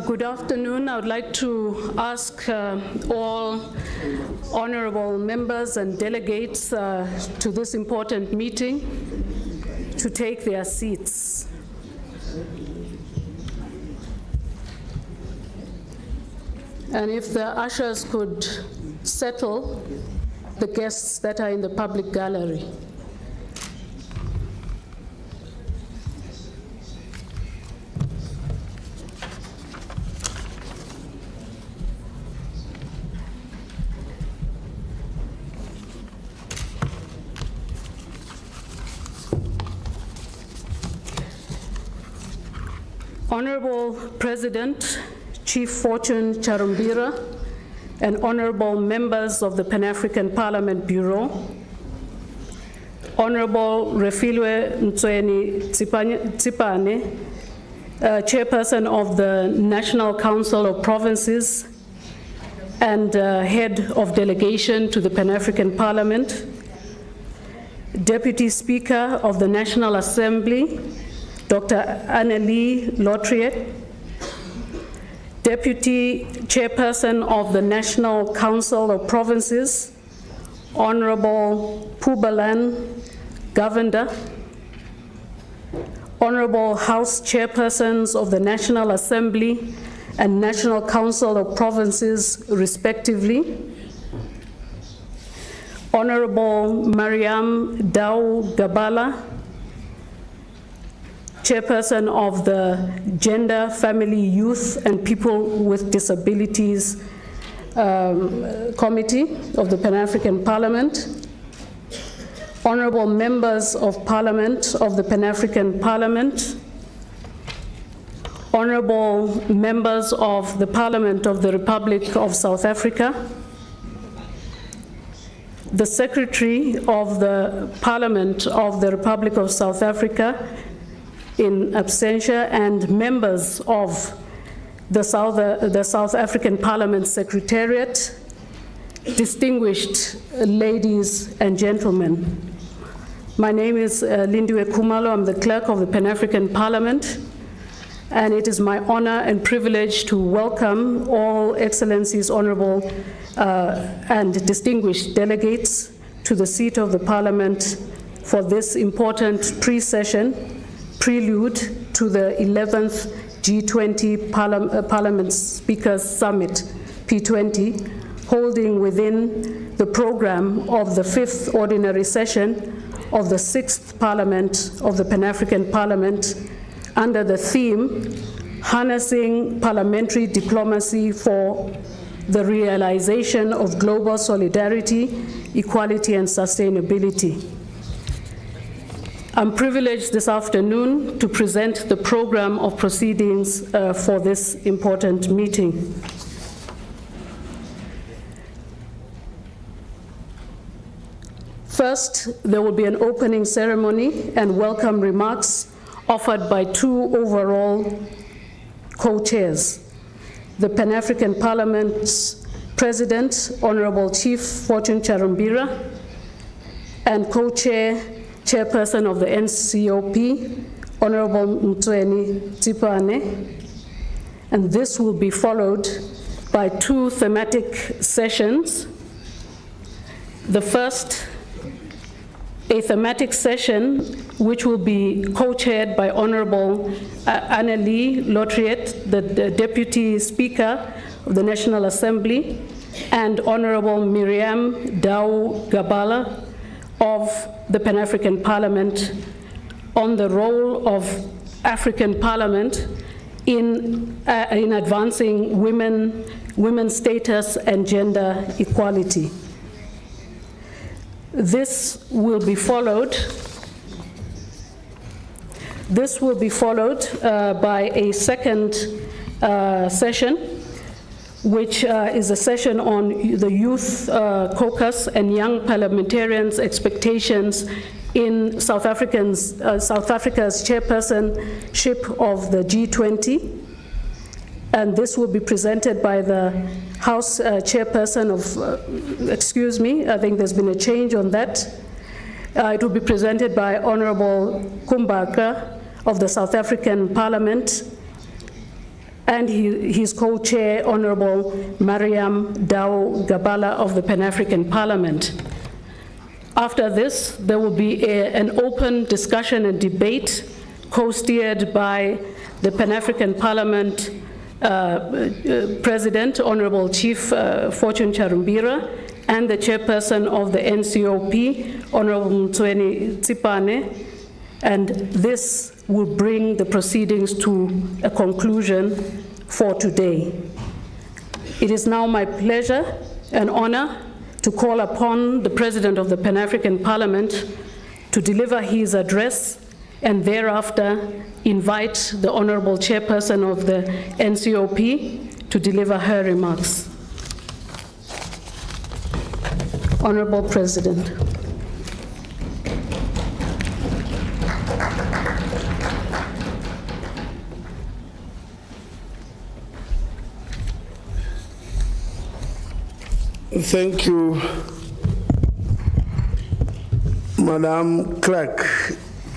Good afternoon. I would like to ask all honorable members and delegates to this important meeting to take their seats. And if the ushers could settle the guests that are in the public gallery. Honorable President, Chief Fortune Charumbira, and honorable members of the Pan-African Parliament Bureau, Honorable Refilwe Tsipane, Chairperson of the National Council of Provinces and Head of Delegation to the Pan-African Parliament, Deputy Speaker of the National Assembly, Dr. Annelie Lotriet, Deputy Chairperson of the National Council of Provinces, Honorable Pubalan Govender, Honorable House Chairpersons of the National Assembly and National Council of Provinces, respectively, Honorable Mariam Dao Gabala, Chairperson of the Gender, Family, Youth, and People with Disabilities Committee of the Pan-African Parliament, Honorable Members of Parliament of the Pan-African Parliament, Honorable Members of the Parliament of the Republic of South Africa, the Secretary of the Parliament of the Republic of South Africa, in absentia, and members of the South African Parliament Secretariat, distinguished ladies and gentlemen. My name is Lindiwe Khumalo. I'm the clerk of the Pan-African Parliament, and it is my honor and privilege to welcome all excellencies, honorable and distinguished delegates to the seat of the Parliament for this important pre-session prelude to the 11th G20 Parliament Speakers Summit, P20, holding within the program of the 5th Ordinary Session of the 6th Parliament of the Pan-African Parliament under the theme, Harnessing Parliamentary Diplomacy for the Realization of Global Solidarity, Equality and Sustainability. I'm privileged this afternoon to present the program of proceedings for this important meeting. First, there will be an opening ceremony and welcome remarks offered by two overall co-chairs. The Pan-African Parliament's President, Honorable Chief Fortune Charumbira, and co-chair, Chairperson of the NCOP, Honorable Mtsweni Tsipane, and this will be followed by two thematic sessions. The first, a thematic session which will be co-chaired by Honorable Annelie Lotriet, the Deputy Speaker of the National Assembly, and Honorable Miriam Dao Gabala of the Pan-African Parliament on the role of African Parliament in advancing women's status and gender equality. This will be followed by a second session, which is a session on the youth caucus and young parliamentarians' expectations in South Africa's chairpersonship of the G20. And this will be presented by the House chairperson of, excuse me, I think there's been a change on that. It will be presented by Honorable Kumbaka of the South African Parliament, and his co-chair, Honorable Mariam Dao Gabala of the Pan-African Parliament. After this, there will be an open discussion and debate co-steered by the Pan-African Parliament President, Honorable Chief Fortune Charumbira, and the chairperson of the NCOP, Honorable Mtsweni Tsipane, and this will bring the proceedings to a conclusion for today. It is now my pleasure and honor to call upon the President of the Pan-African Parliament to deliver his address and thereafter invite the Honorable Chairperson of the NCOP to deliver her remarks. Honorable President. Thank you, Madam Clerk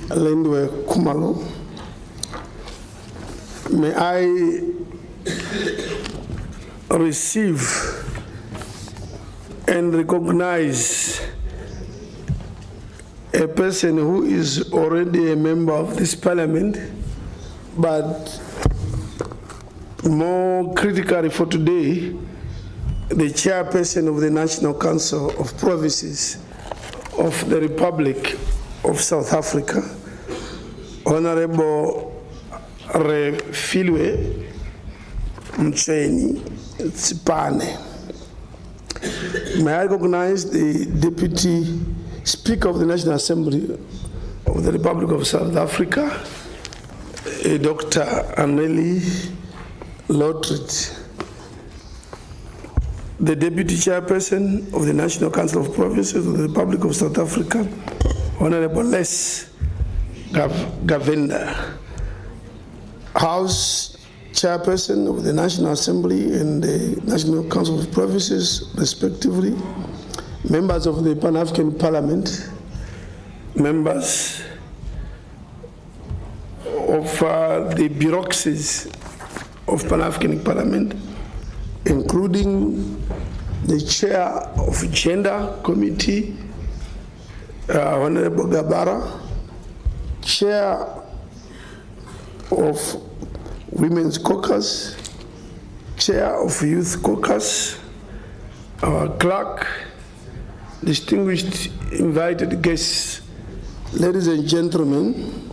Lindwe Kumalo. May I receive and recognize a person who is already a member of this parliament, but more critically for today, the chairperson of the National Council of Provinces of the Republic of South Africa, Honorable Refilwe Mtsweni Tsipane. May I recognize the Deputy Speaker of the National Assembly of the Republic of South Africa, Dr. Anneli Lottrit, the Deputy Chairperson of the National Council of Provinces of the Republic of South Africa, Honorable Les Gavenda, House Chairperson of the National Assembly and the National Council of Provinces, respectively, members of the Pan-African Parliament, members of the bureaucracies of Pan-African Parliament, including the Chair of Gender Committee, Honorable Gabara, Chair of Women's Caucus, Chair of Youth Caucus, our clerk, distinguished invited guests, ladies and gentlemen,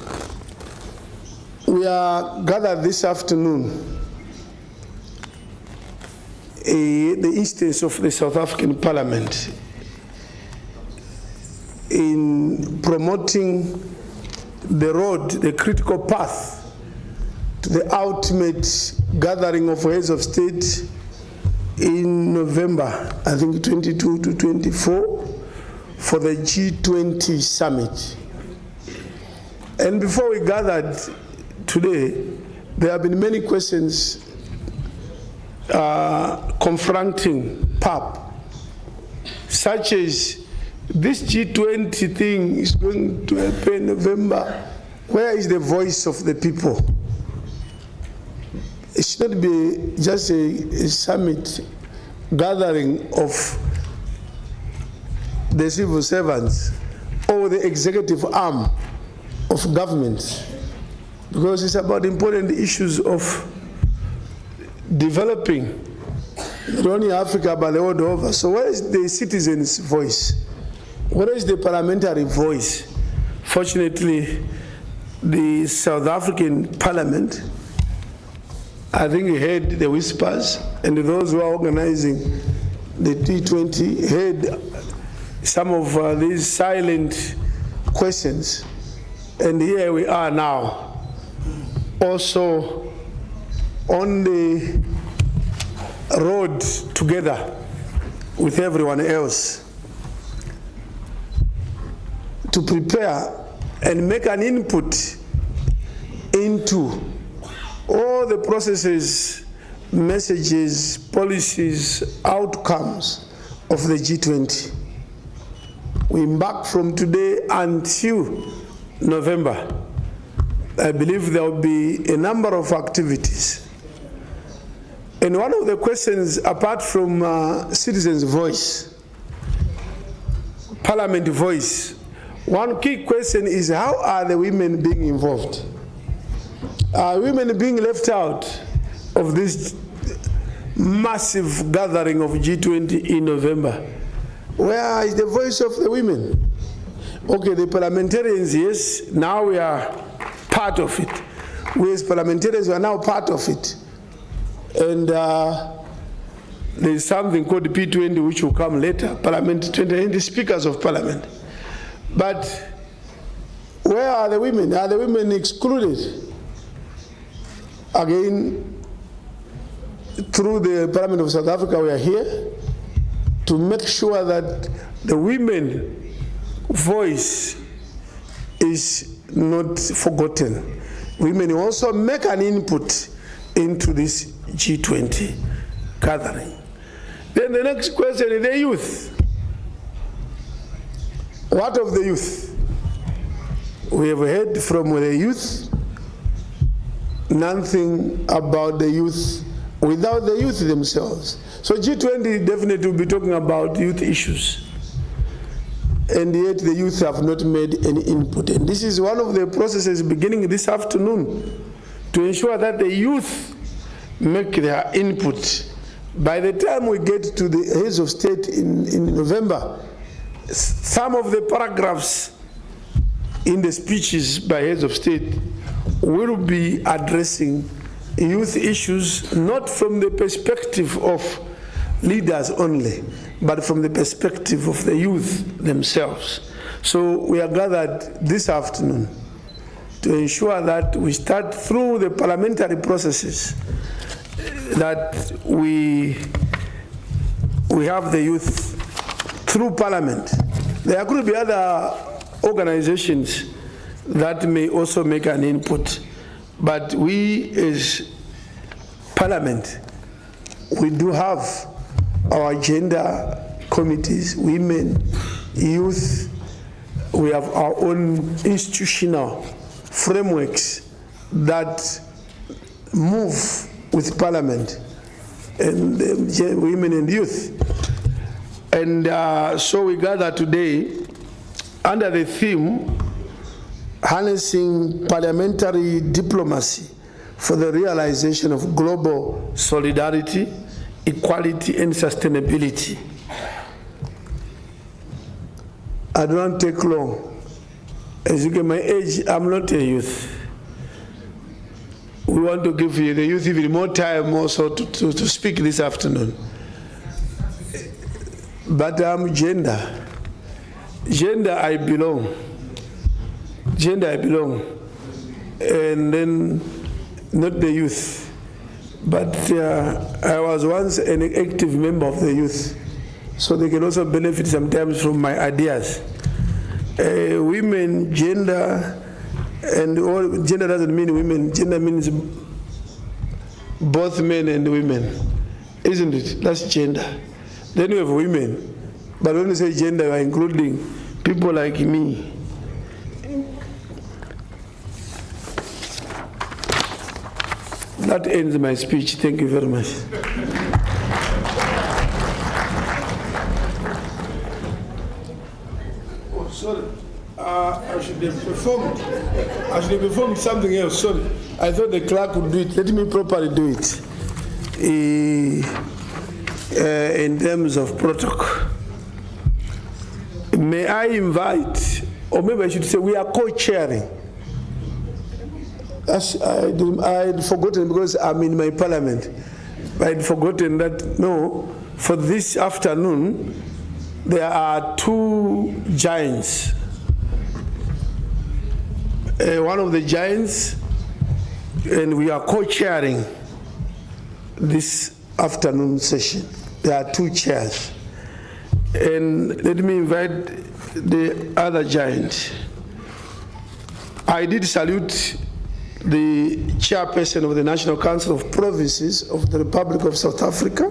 we are gathered this afternoon the instance of the South African Parliament in promoting the road, the critical path to the ultimate gathering of heads of state in November, I think 22 to 24, for the G20 summit. And before we gathered today, there have been many questions confronting PAP, such as this G20 thing is going to happen in November. Where is the voice of the people? It should not be just a summit gathering of the civil servants or the executive arm of government, because it's about important issues of developing not only Africa but the world over. So where is the citizens' voice? Where is the parliamentary voice? Fortunately, the South African Parliament, I think, heard the whispers, and those who are organizing the G20 heard some of these silent questions. And here we are now, also on the road together with everyone else to prepare and make an input into all the processes, messages, policies, outcomes of the G20. we embark from today until November. I believe there will be a number of activities. And one of the questions, apart from citizens' voice, parliament voice, one key question is, how are the women being involved? Are women being left out of this massive gathering of G20 in November? Where is the voice of the women? Okay, the parliamentarians, yes, now we are part of it. We as parliamentarians are now part of it. And there's something called P20 which will come later, Parliament 20, and the speakers of parliament. But where are the women? Are the women excluded? Again, through the Parliament of South Africa, we are here to make sure that the women voice is not forgotten. Women also make an input into this G20 gathering. Then the next question is the youth. What of the youth? We have heard from the youth, nothing about the youth without the youth themselves. So G20 definitely will be talking about youth issues. And yet the youth have not made any input. And this is one of the processes beginning this afternoon to ensure that the youth make their input. By the time we get to the heads of state in November, some of the paragraphs in the speeches by heads of state will be addressing youth issues, not from the perspective of leaders only, but from the perspective of the youth themselves. So we are gathered this afternoon to ensure that we start through the parliamentary processes, that we have the youth through parliament. There could be other organizations that may also make an input, but we as parliament, we do have our gender committees, women, youth. We have our own institutional frameworks that move with parliament and women and youth. And so we gather today under the theme, harnessing parliamentary diplomacy for the realization of global solidarity, equality, and sustainability. I don't take long. As you get my age, I'm not a youth. We want to give you, the youth, even more time also to speak this afternoon. But I'm gender. Gender, I belong. Gender, I belong. And then not the youth. But I was once an active member of the youth. So they can also benefit sometimes from my ideas. Women, gender, and all, gender doesn't mean women. Gender means both men and women, isn't it? That's gender. Then we have women. But when we say gender, we are including people like me. That ends my speech. Thank you very much. Oh, sorry. I should have performed something else. Sorry. I thought the clerk would do it. Let me properly do it. In terms of protocol. May I invite, or maybe I should say we are co-chairing. I had forgotten because I'm in my parliament. I had forgotten that, no, for this afternoon, there are two giants. One of the giants, and we are co-chairing this afternoon session. There are two chairs. And let me invite the other giant. I did salute the chairperson of the National Council of Provinces of the Republic of South Africa,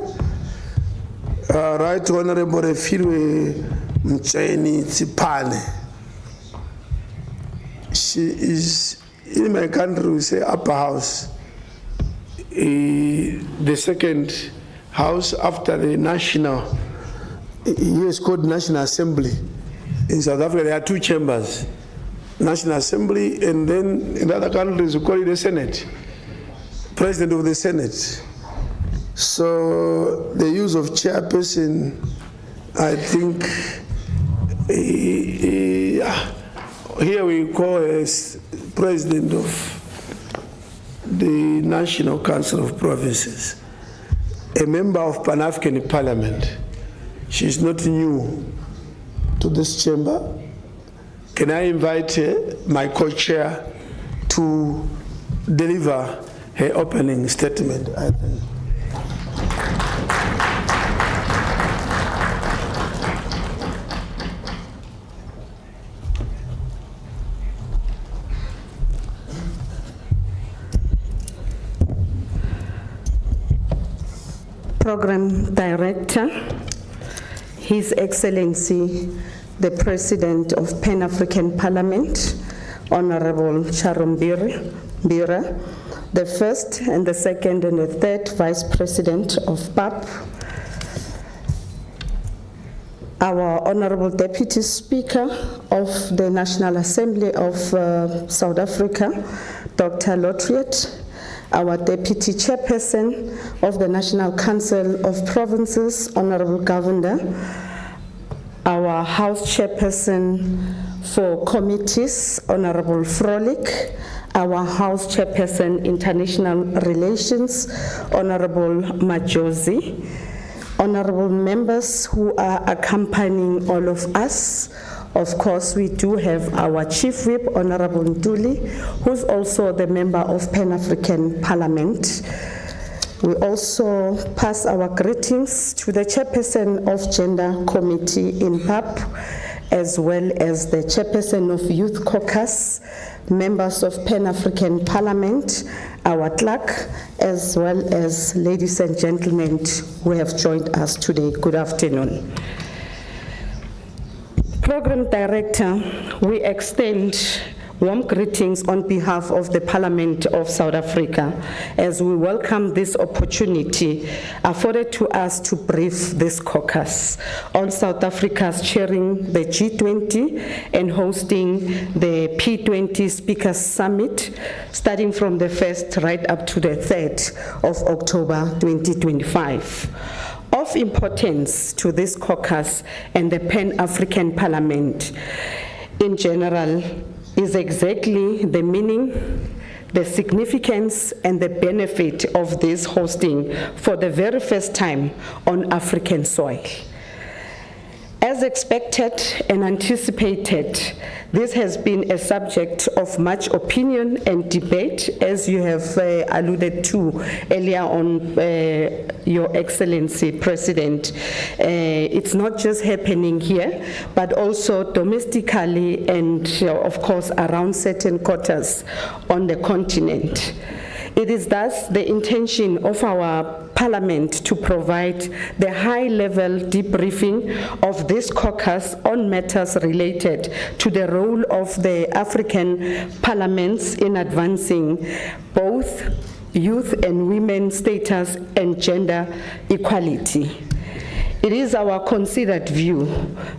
Right Honorable Refilwe Mtsweni Tsipane. She is, in my country we say upper house, the second house after the national, here is called National Assembly. In South Africa there are two chambers, National Assembly, and then in other countries we call it the Senate, President of the Senate. So the use of chairperson, I think, here we call as President of the National Council of Provinces, a member of Pan-African Parliament. She's not new to this chamber. Can I invite my co-chair to deliver her opening statement? I think. Program Director, His Excellency, the President of Pan-African Parliament, Honorable Sharon Bira, the first and the second and the third Vice President of PAP, our Honorable Deputy Speaker of the National Assembly of South Africa, Dr. Lotriet, our Deputy Chairperson of the National Council of Provinces, Honorable Governor, our House Chairperson for Committees, Honorable Frolic, our House Chairperson International Relations, Honorable Majosi, honorable members who are accompanying all of us. Of course, we do have our Chief Whip, Honorable Nduli, who's also the member of Pan-African Parliament. We also pass our greetings to the Chairperson of Gender Committee in PAP, as well as the Chairperson of Youth Caucus, members of Pan-African Parliament, our clerk, as well as ladies and gentlemen who have joined us today. Good afternoon. Program Director, we extend warm greetings on behalf of the Parliament of South Africa as we welcome this opportunity afforded to us to brief this caucus on South Africa's chairing the G20 and hosting the P20 Speakers Summit starting from the 1st right up to the 3rd of October 2025. Of importance to this caucus and the Pan-African Parliament in general is exactly the meaning, the significance, and the benefit of this hosting for the very first time on African soil. As expected and anticipated, this has been a subject of much opinion and debate, as you have alluded to earlier on, Your Excellency, President. It's not just happening here, but also domestically and, of course, around certain quarters on the continent. It is thus the intention of our Parliament to provide the high-level debriefing of this caucus on matters related to the role of the African parliaments in advancing both youth and women status and gender equality. It is our considered view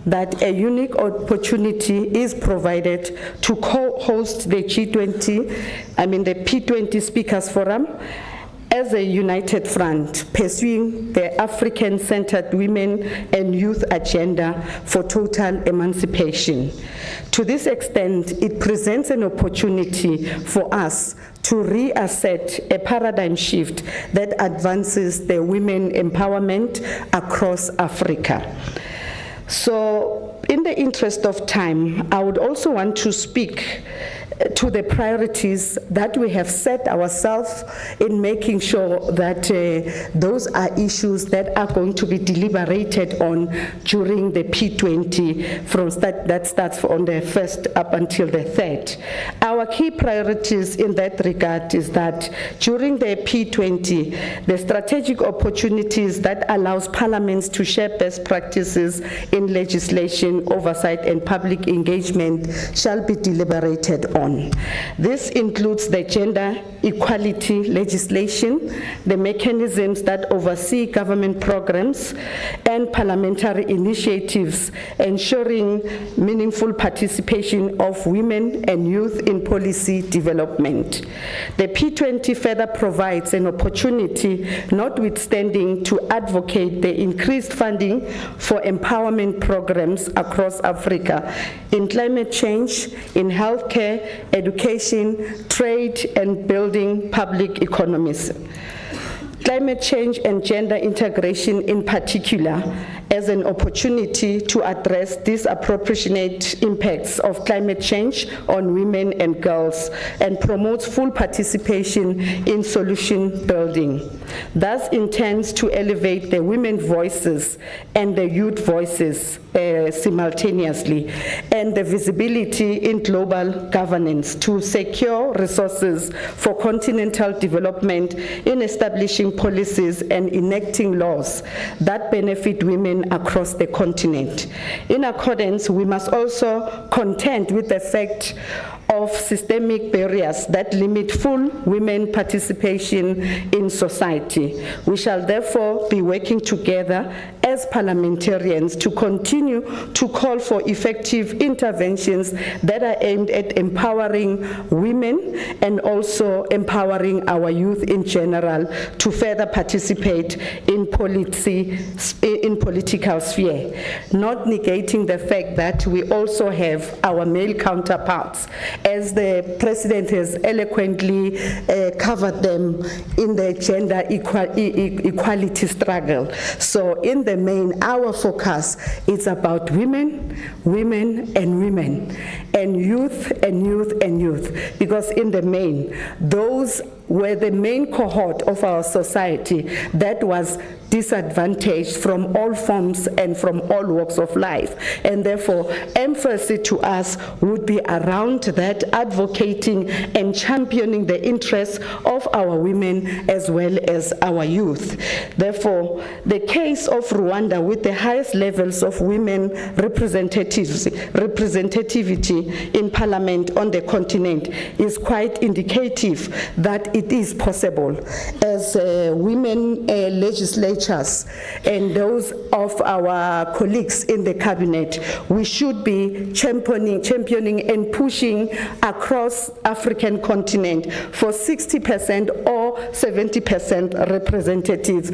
that a unique opportunity is provided to co-host the the P20 Speakers Forum as a united front, pursuing the African-centered women and youth agenda for total emancipation. To this extent, it presents an opportunity for us to reassert a paradigm shift that advances the women empowerment across Africa. So, in the interest of time, I would also want to speak to the priorities that we have set ourselves in making sure that those are issues that are going to be deliberated on during the P20 that starts on the 1st up until the 3rd. Our key priorities in that regard is that during the P20, the strategic opportunities that allows parliaments to share best practices in legislation, oversight, and public engagement shall be deliberated on. This includes the gender equality legislation, the mechanisms that oversee government programs, and parliamentary initiatives ensuring meaningful participation of women and youth in policy development. The P20 further provides an opportunity, notwithstanding, to advocate the increased funding for empowerment programs across Africa in climate change, in healthcare, education, trade, and building public economies. Climate change and gender integration in particular as an opportunity to address disproportionate impacts of climate change on women and girls and promotes full participation in solution building. Thus intends to elevate the women's voices and the youth voices simultaneously, and the visibility in global governance to secure resources for continental development in establishing policies and enacting laws that benefit women across the continent. In accordance, we must also contend with the fact of systemic barriers that limit full women participation in society. We shall therefore be working together as parliamentarians to continue to call for effective interventions that are aimed at empowering women and also empowering our youth in general to further participate in political sphere, not negating the fact that we also have our male counterparts, as the President has eloquently covered them in the gender equality struggle. So in the main, our focus is about women, women, and women, and youth, and youth, and youth, because in the main, those were the main cohort of our society that was disadvantaged from all forms and from all walks of life. And therefore, emphasis to us would be around that, advocating and championing the interests of our women as well as our youth. Therefore, the case of Rwanda with the highest levels of women representativity in parliament on the continent is quite indicative that it is possible, as women legislators and those of our colleagues in the cabinet, we should be championing and pushing across African continent for 60% or 70% representative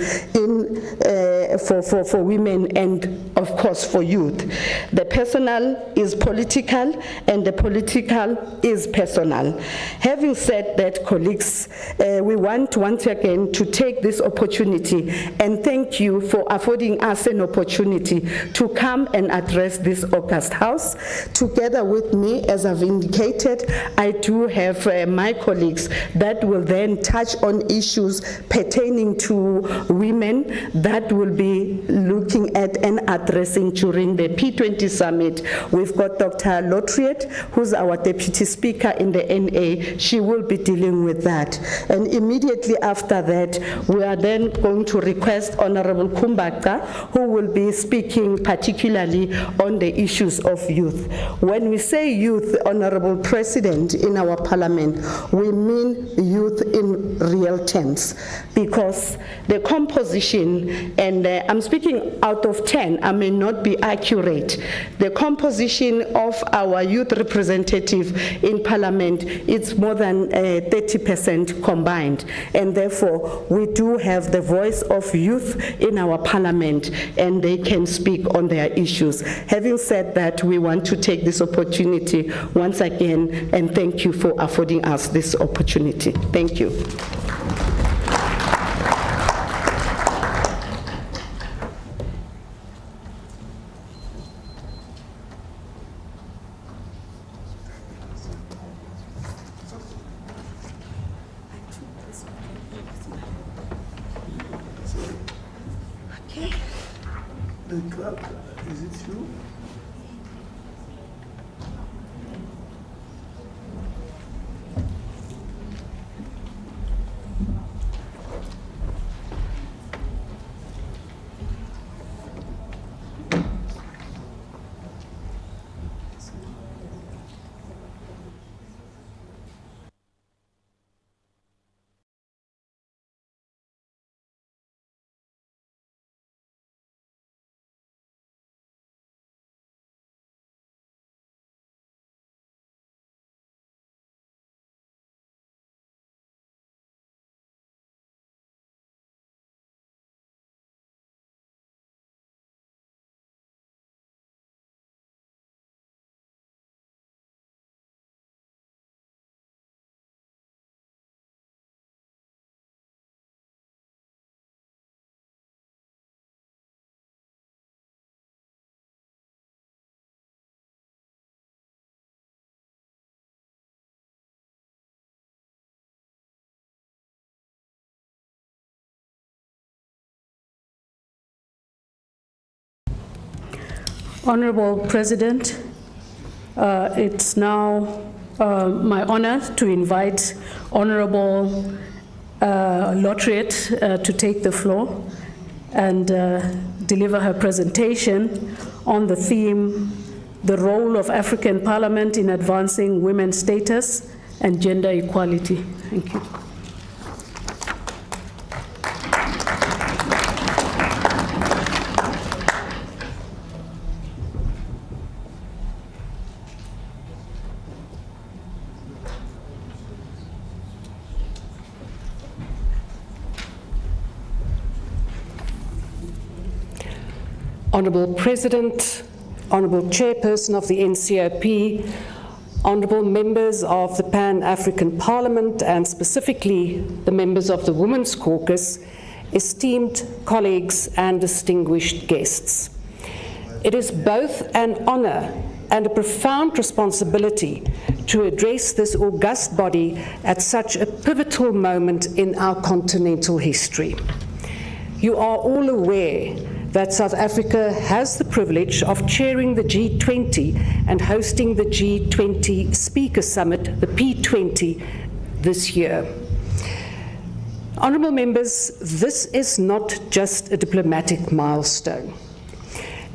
for women and of course for youth. The personal is political and the political is personal. Having said that, colleagues, we want once again to take this opportunity and thank you for affording us an opportunity to come and address this August House. Together with me, as I've indicated, I do have my colleagues that will then touch on issues pertaining to women that will be looking at and addressing during the P20 summit. We've got Dr. Lotriet, who's our Deputy Speaker in the NA. She will be dealing with that. And immediately after that, we are then going to request Honorable Kumbaka, who will be speaking particularly on the issues of youth. When we say youth, Honorable President, in our parliament, we mean youth in real terms, because the composition, and I'm speaking out of 10, I may not be accurate, the composition of our youth representative in parliament, it's more than 30% combined, and therefore we do have the voice of youth in our parliament, and they can speak on their issues. Having said that, we want to take this opportunity once again and thank you for affording us this opportunity. Thank you. The clerk, is it you? Honorable President, it's now my honor to invite Honorable Laureate to take the floor and deliver her presentation on the theme, the role of African Parliament in advancing women's status and gender equality. Thank you. Honourable President, Honourable Chairperson of the NCOP, Honourable members of the Pan-African Parliament, and specifically the members of the Women's Caucus, esteemed colleagues and distinguished guests. It is both an honour and a profound responsibility to address this august body at such a pivotal moment in our continental history. You are all aware that South Africa has the privilege of chairing the G20 and hosting the G20 Speaker Summit, the P20, this year. Honourable members, this is not just a diplomatic milestone.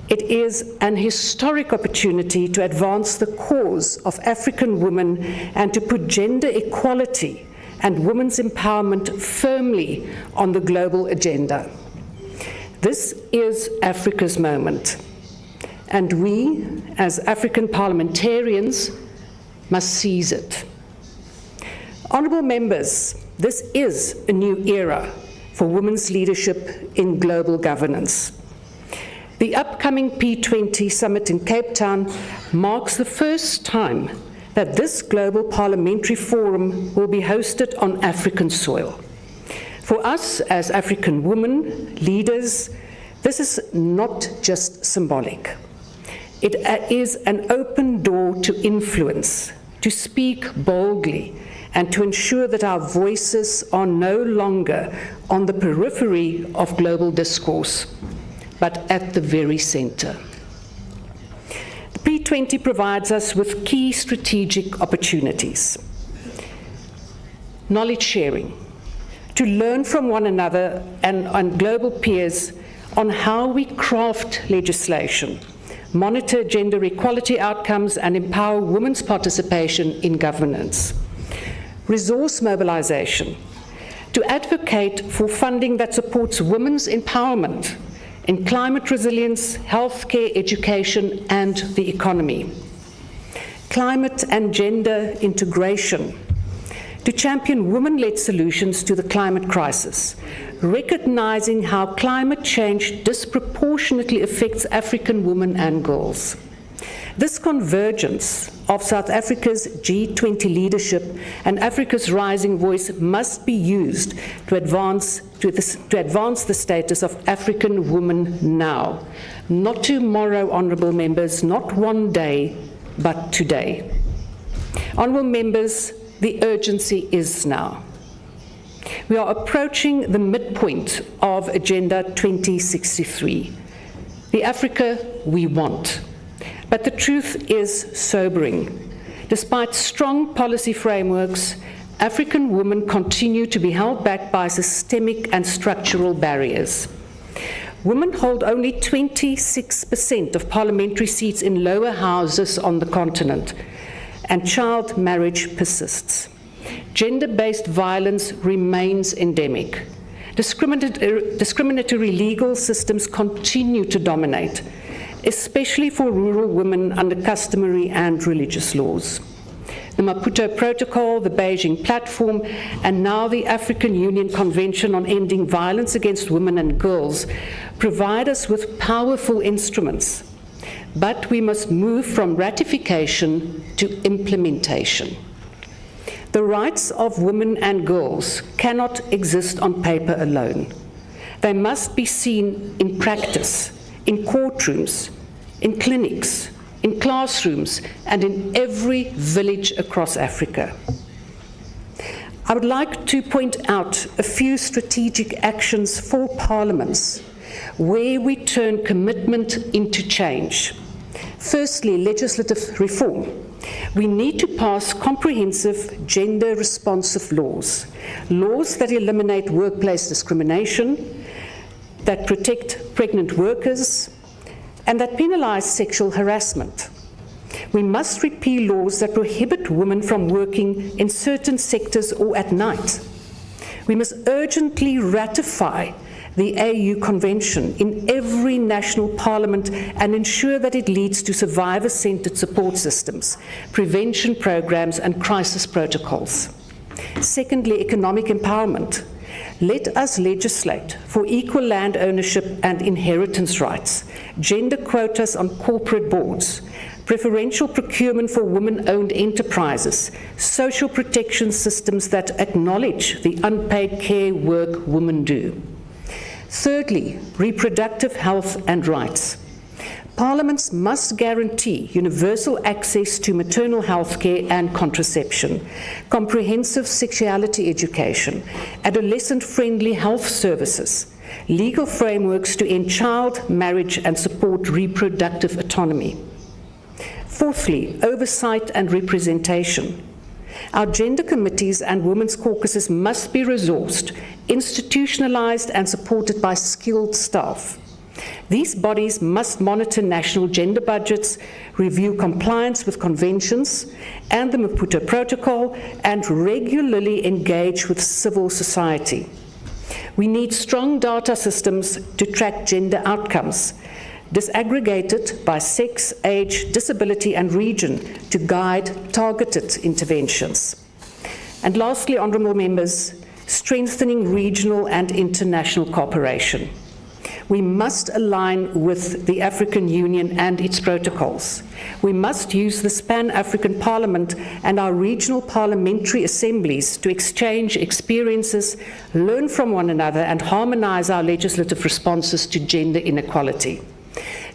It is an historic opportunity to advance the cause of African women and to put gender equality and women's empowerment firmly on the global agenda. This is Africa's moment, and we, as African parliamentarians, must seize it. Honourable members, this is a new era for women's leadership in global governance. The upcoming P20 summit in Cape Town marks the first time that this global parliamentary forum will be hosted on African soil. For us as African women leaders, this is not just symbolic. It is an open door to influence, to speak boldly, and to ensure that our voices are no longer on the periphery of global discourse, but at the very center. The P20 provides us with key strategic opportunities. Knowledge sharing, to learn from one another and global peers on how we craft legislation, monitor gender equality outcomes, and empower women's participation in governance. Resource mobilization, to advocate for funding that supports women's empowerment in climate resilience, healthcare, education, and the economy. Climate and gender integration, to champion women-led solutions to the climate crisis, recognizing how climate change disproportionately affects African women and girls. This convergence of South Africa's G20 leadership and Africa's rising voice must be used to advance the status of African women now. Not tomorrow, honourable members, not one day, but today. Honourable members, the urgency is now. We are approaching the midpoint of Agenda 2063, the Africa we want. But the truth is sobering. Despite strong policy frameworks, African women continue to be held back by systemic and structural barriers. Women hold only 26% of parliamentary seats in lower houses on the continent, and child marriage persists. Gender-based violence remains endemic. Discriminatory legal systems continue to dominate, especially for rural women under customary and religious laws. The Maputo Protocol, the Beijing Platform, and now the African Union Convention on Ending Violence Against Women and Girls provide us with powerful instruments, but we must move from ratification to implementation. The rights of women and girls cannot exist on paper alone. They must be seen in practice, in courtrooms, in clinics, in classrooms, and in every village across Africa. I would like to point out a few strategic actions for parliaments where we turn commitment into change. Firstly, legislative reform. We need to pass comprehensive gender-responsive laws, laws that eliminate workplace discrimination, that protect pregnant workers, and that penalize sexual harassment. We must repeal laws that prohibit women from working in certain sectors or at night. We must urgently ratify the AU Convention in every national parliament and ensure that it leads to survivor-centered support systems, prevention programs, and crisis protocols. Secondly, economic empowerment. Let us legislate for equal land ownership and inheritance rights, gender quotas on corporate boards, preferential procurement for women-owned enterprises, social protection systems that acknowledge the unpaid care work women do. Thirdly, reproductive health and rights. Parliaments must guarantee universal access to maternal health care and contraception, comprehensive sexuality education, adolescent-friendly health services, legal frameworks to end child marriage and support reproductive autonomy. Fourthly, oversight and representation. Our gender committees and women's caucuses must be resourced, institutionalized, and supported by skilled staff. These bodies must monitor national gender budgets, review compliance with conventions and the Maputo Protocol, and regularly engage with civil society. We need strong data systems to track gender outcomes, disaggregated by sex, age, disability, and region to guide targeted interventions. And lastly, honourable members, strengthening regional and international cooperation. We must align with the African Union and its protocols. We must use this Pan-African Parliament and our regional parliamentary assemblies to exchange experiences, learn from one another, and harmonise our legislative responses to gender inequality.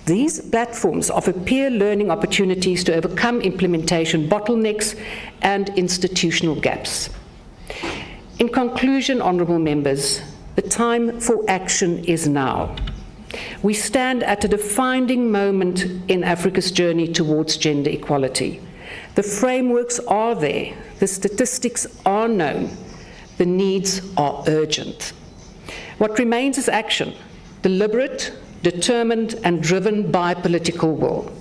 These platforms offer peer learning opportunities to overcome implementation bottlenecks and institutional gaps. In conclusion, honourable members, the time for action is now. We stand at a defining moment in Africa's journey towards gender equality. The frameworks are there, the statistics are known, the needs are urgent. What remains is action, deliberate, determined, and driven by political will.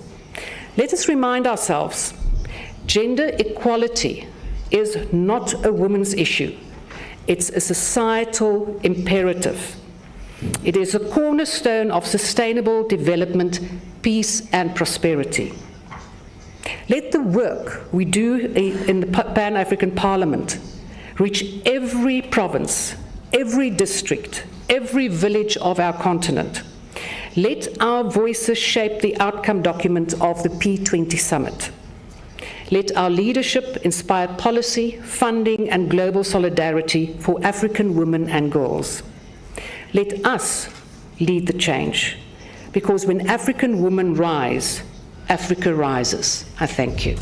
Let us remind ourselves, gender equality is not a women's issue. It's a societal imperative. It is a cornerstone of sustainable development, peace, and prosperity. Let the work we do in the Pan-African Parliament reach every province, every district, every village of our continent. Let our voices shape the outcome document of the P20 Summit. Let our leadership inspire policy, funding, and global solidarity for African women and girls. Let us lead the change, because when African women rise, Africa rises. I thank you.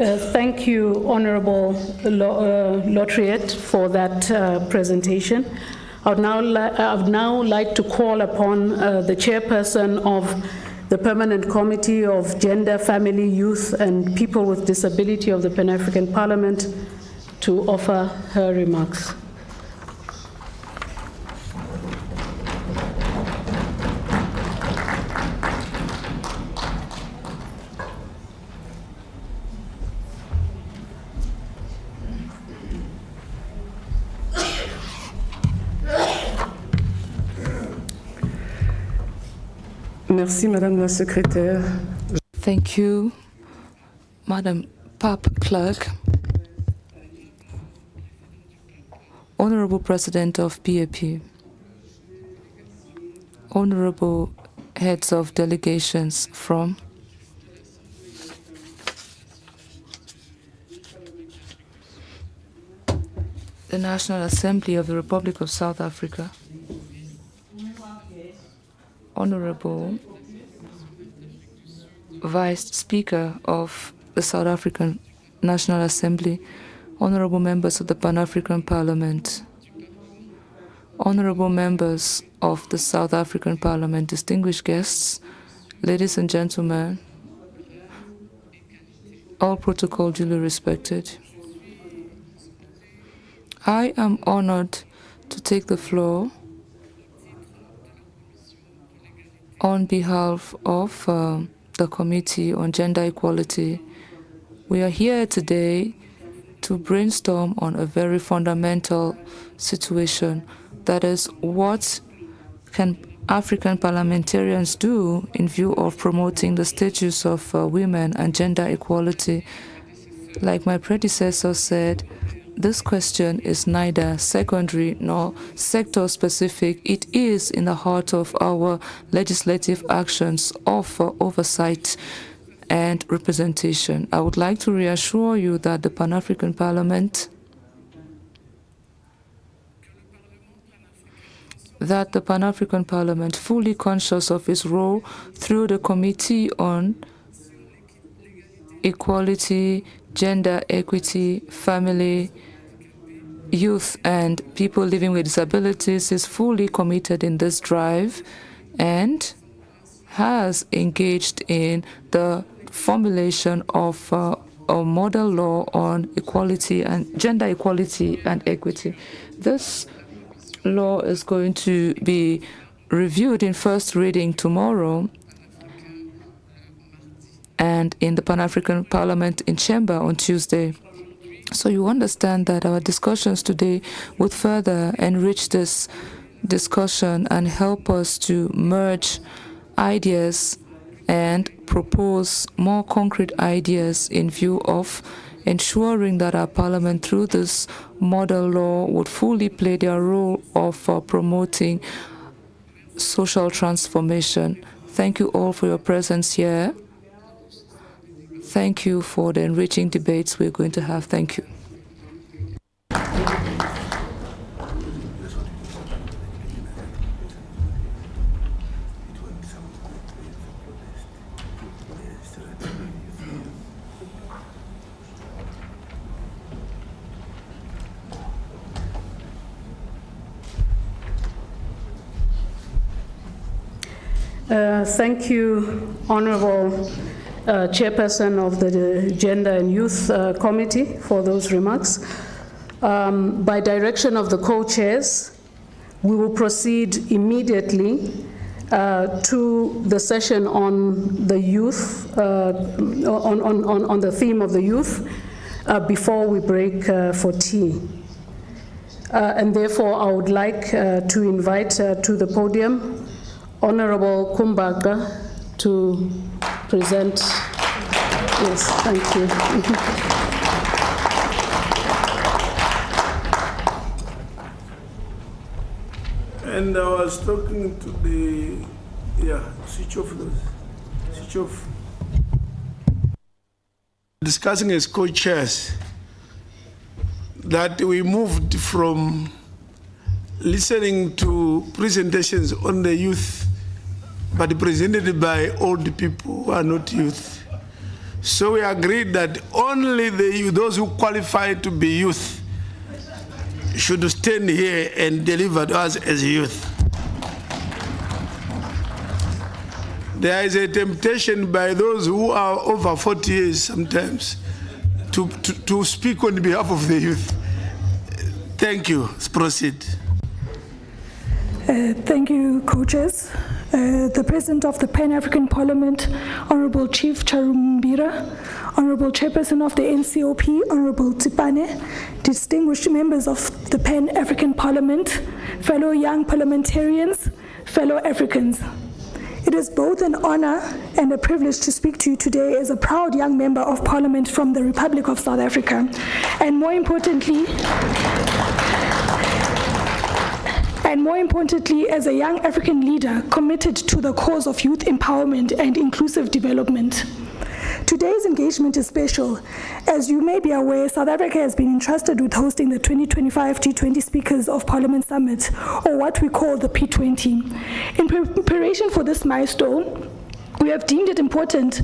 Thank you, Honorable Laureate, for that presentation. I would now like to call upon the chairperson of the Permanent Committee of Gender, Family, Youth, and People with Disability of the Pan-African Parliament to offer her remarks. Merci, Madame la Secrétaire. Thank you, Madam PAP Clerk, Honorable President of PAP, Honorable Heads of Delegations from the National Assembly of the Republic of South Africa, Honorable Vice Speaker of the South African National Assembly, Honorable members of the Pan-African Parliament, Honorable members of the South African Parliament, distinguished guests, ladies and gentlemen, all protocol duly respected. I am honored to take the floor on behalf of the Committee on Gender Equality. We are here today to brainstorm on a very fundamental situation. That is, what can African parliamentarians do in view of promoting the status of women and gender equality? Like my predecessor said, this question is neither secondary nor sector-specific. It is in the heart of our legislative actions of oversight and representation. I would like to reassure you that the Pan-African Parliament, fully conscious of its role through the Committee on Equality, Gender Equity, Family, Youth, and People living with disabilities, is fully committed in this drive and has engaged in the formulation of a model law on equality and gender equality and equity. This law is going to be reviewed in first reading tomorrow and in the Pan-African Parliament in Chamber on Tuesday. So you understand that our discussions today would further enrich this discussion and help us to merge ideas and propose more concrete ideas in view of ensuring that our Parliament, through this model law, would fully play their role of promoting social transformation. Thank you all for your presence here. Thank you for the enriching debates we're going to have. Thank you. Thank you, Honorable Chairperson of the Gender and Youth Committee, for those remarks. By direction of the co-chairs, we will proceed immediately to the session on the youth, on the theme of the youth, before we break for tea. And therefore, I would like to invite to the podium Honorable Kumbaga to present. Yes, thank you. And I was talking to the, switch off those, switch off. Discussing as co-chairs that we moved from listening to presentations on the youth, but presented by old people who are not youth, So we agreed that only those who qualify to be youth should stand here and deliver to us as youth. There is a temptation by those who are over 40 years sometimes to speak on behalf of the youth. Thank you. Let's proceed. Thank you, coaches. The President of the Pan-African Parliament, Honorable Chief Charumbira, Honorable Chairperson of the NCOP, Honorable Tsipane, distinguished members of the Pan-African Parliament, fellow young parliamentarians, fellow Africans. It is both an honor and a privilege to speak to you today as a proud young member of Parliament from the Republic of South Africa, and more importantly, as a young African leader committed to the cause of youth empowerment and inclusive development. Today's engagement is special. As you may be aware, South Africa has been entrusted with hosting the 2025 G20 Speakers of Parliament Summit, or what we call the P20. In preparation for this milestone, we have deemed it important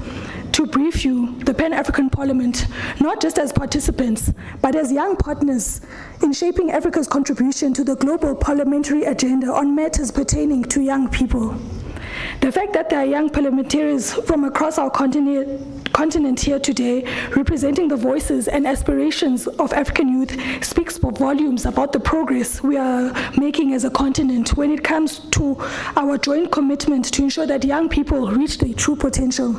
to brief you, the Pan-African Parliament, not just as participants, but as young partners in shaping Africa's contribution to the global parliamentary agenda on matters pertaining to young people. The fact that there are young parliamentarians from across our continent here today, representing the voices and aspirations of African youth, speaks for volumes about the progress we are making as a continent when it comes to our joint commitment to ensure that young people reach their true potential.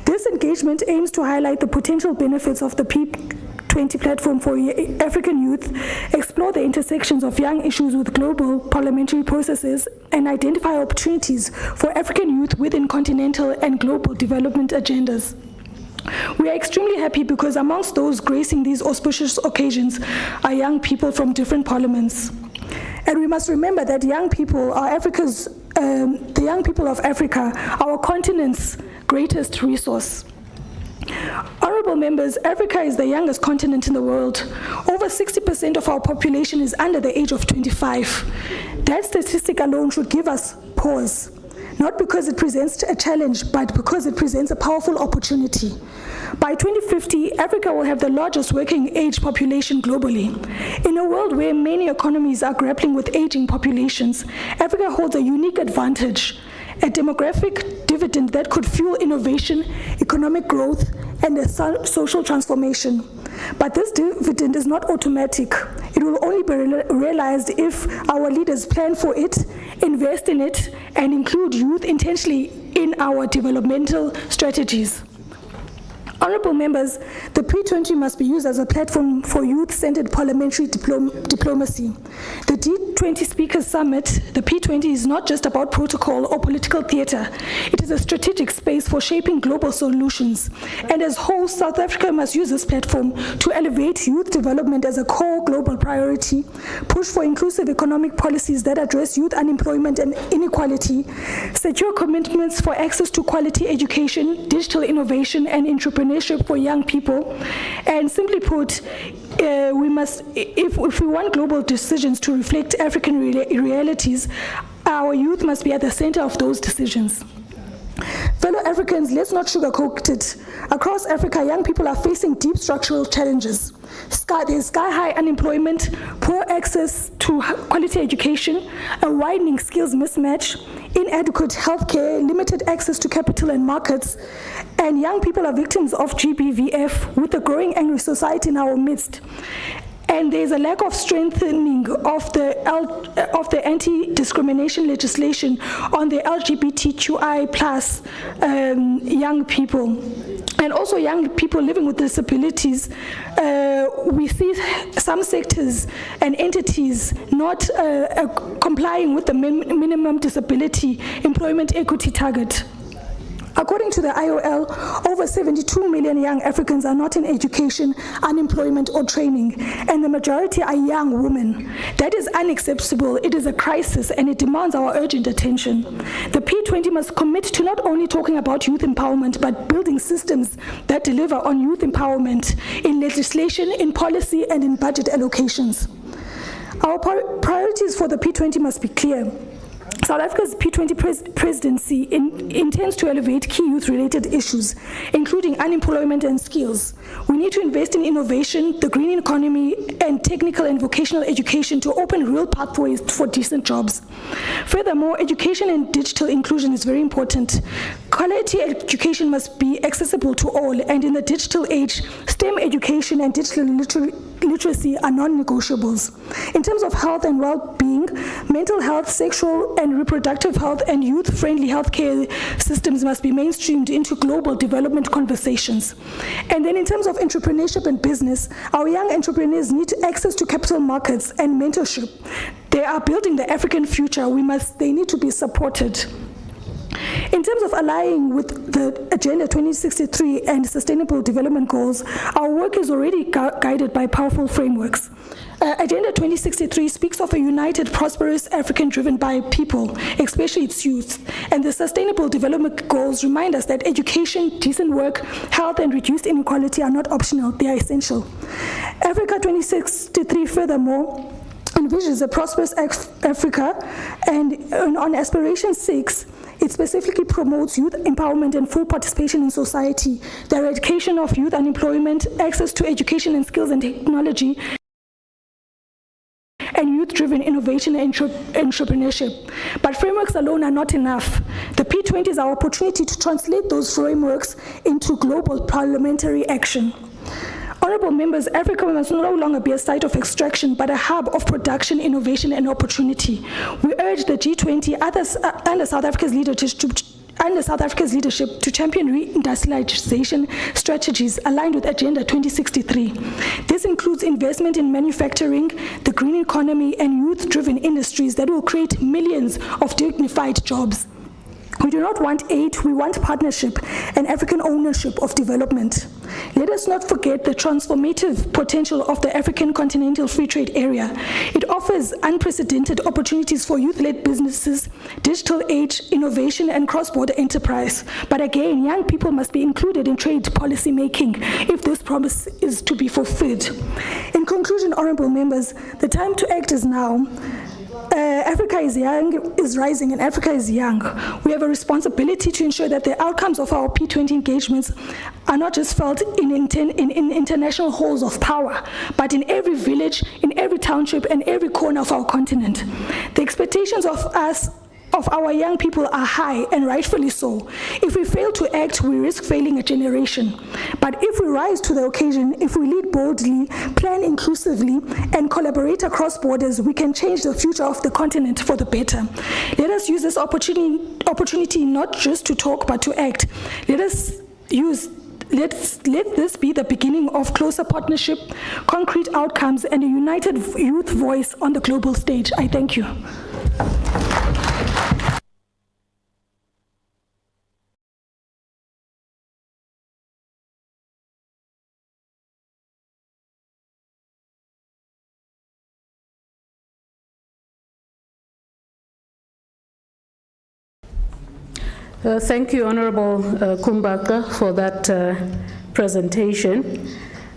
This engagement aims to highlight the potential benefits of the P20 platform for African youth, explore the intersections of young issues with global parliamentary processes, and identify opportunities for African youth within continental and global development agendas. We are extremely happy because amongst those gracing these auspicious occasions are young people from different parliaments. And we must remember that young people are the young people of Africa, our continent's greatest resource. Honorable members, Africa is the youngest continent in the world. Over 60% of our population is under the age of 25. That statistic alone should give us pause, not because it presents a challenge, but because it presents a powerful opportunity. By 2050, Africa will have the largest working age population globally. In a world where many economies are grappling with aging populations, Africa holds a unique advantage, a demographic dividend that could fuel innovation, economic growth, and a social transformation. But this dividend is not automatic. It will only be realized if our leaders plan for it, invest in it, and include youth intentionally in our developmental strategies. Honorable members, the P20 must be used as a platform for youth-centered parliamentary diplomacy. The G20 Speakers Summit, the P20, is not just about protocol or political theater. It is a strategic space for shaping global solutions. And as host, South Africa must use this platform to elevate youth development as a core global priority, push for inclusive economic policies that address youth unemployment and inequality, secure commitments for access to quality education, digital innovation, and entrepreneurship for young people. And simply put, if we want global decisions to reflect African realities, our youth must be at the center of those decisions. Fellow Africans, let's not sugarcoat it. Across Africa, young people are facing deep structural challenges. There's sky-high unemployment, poor access to quality education, a widening skills mismatch, inadequate healthcare, limited access to capital and markets, and young people are victims of GBVF with a growing angry society in our midst. And there's a lack of strengthening of the anti-discrimination legislation on the LGBTQI plus young people. And also young people living with disabilities. We see some sectors and entities not complying with the minimum disability employment equity target. According to the IOL, over 72 million young Africans are not in education, unemployment, or training, and the majority are young women. That is unacceptable. It is a crisis, and it demands our urgent attention. The P20 must commit to not only talking about youth empowerment, but building systems that deliver on youth empowerment in legislation, in policy, and in budget allocations. Our priorities for the P20 must be clear. South Africa's P20 presidency intends to elevate key youth-related issues, including unemployment and skills. We need to invest in innovation, the green economy, and technical and vocational education to open real pathways for decent jobs. Furthermore, education and digital inclusion is very important. Quality education must be accessible to all, and in the digital age, STEM education and digital literacy are non-negotiables. In terms of health and well-being, mental health, sexual and reproductive health, and youth-friendly healthcare systems must be mainstreamed into global development conversations. And then in terms of entrepreneurship and business, our young entrepreneurs need access to capital markets and mentorship. They are building the African future. They need to be supported. In terms of aligning with the Agenda 2063 and Sustainable Development Goals, our work is already guided by powerful frameworks. Agenda 2063 speaks of a united, prosperous African driven by people, especially its youth. And the Sustainable Development Goals remind us that education, decent work, health, and reduced inequality are not optional, they are essential. Africa 2063, furthermore, envisions a prosperous Africa, and on Aspiration 6, it specifically promotes youth empowerment and full participation in society, the eradication of youth unemployment, access to education and skills and technology, and youth-driven innovation and entrepreneurship. But frameworks alone are not enough. The P20 is our opportunity to translate those frameworks into global parliamentary action. Honorable members, Africa must no longer be a site of extraction, but a hub of production, innovation, and opportunity. We urge the G20 under South Africa's leadership to champion reindustrialization strategies aligned with Agenda 2063. This includes investment in manufacturing, the green economy, and youth-driven industries that will create millions of dignified jobs. We do not want aid, we want partnership and African ownership of development. Let us not forget the transformative potential of the African Continental Free Trade Area. It offers unprecedented opportunities for youth-led businesses, digital age, innovation, and cross-border enterprise. But again, young people must be included in trade policy making if this promise is to be fulfilled. In conclusion, honorable members, the time to act is now. Africa is young, is rising, and Africa is young. We have a responsibility to ensure that the outcomes of our P20 engagements are not just felt in international halls of power, but in every village, in every township, and every corner of our continent. The expectations of our young people are high, and rightfully so. If we fail to act, we risk failing a generation. But if we rise to the occasion, if we lead boldly, plan inclusively, and collaborate across borders, we can change the future of the continent for the better. Let us use this opportunity not just to talk, but to act. Let this be the beginning of closer partnership, concrete outcomes, and a united youth voice on the global stage. I thank you. Thank you, Honorable Kumbaka, for that presentation.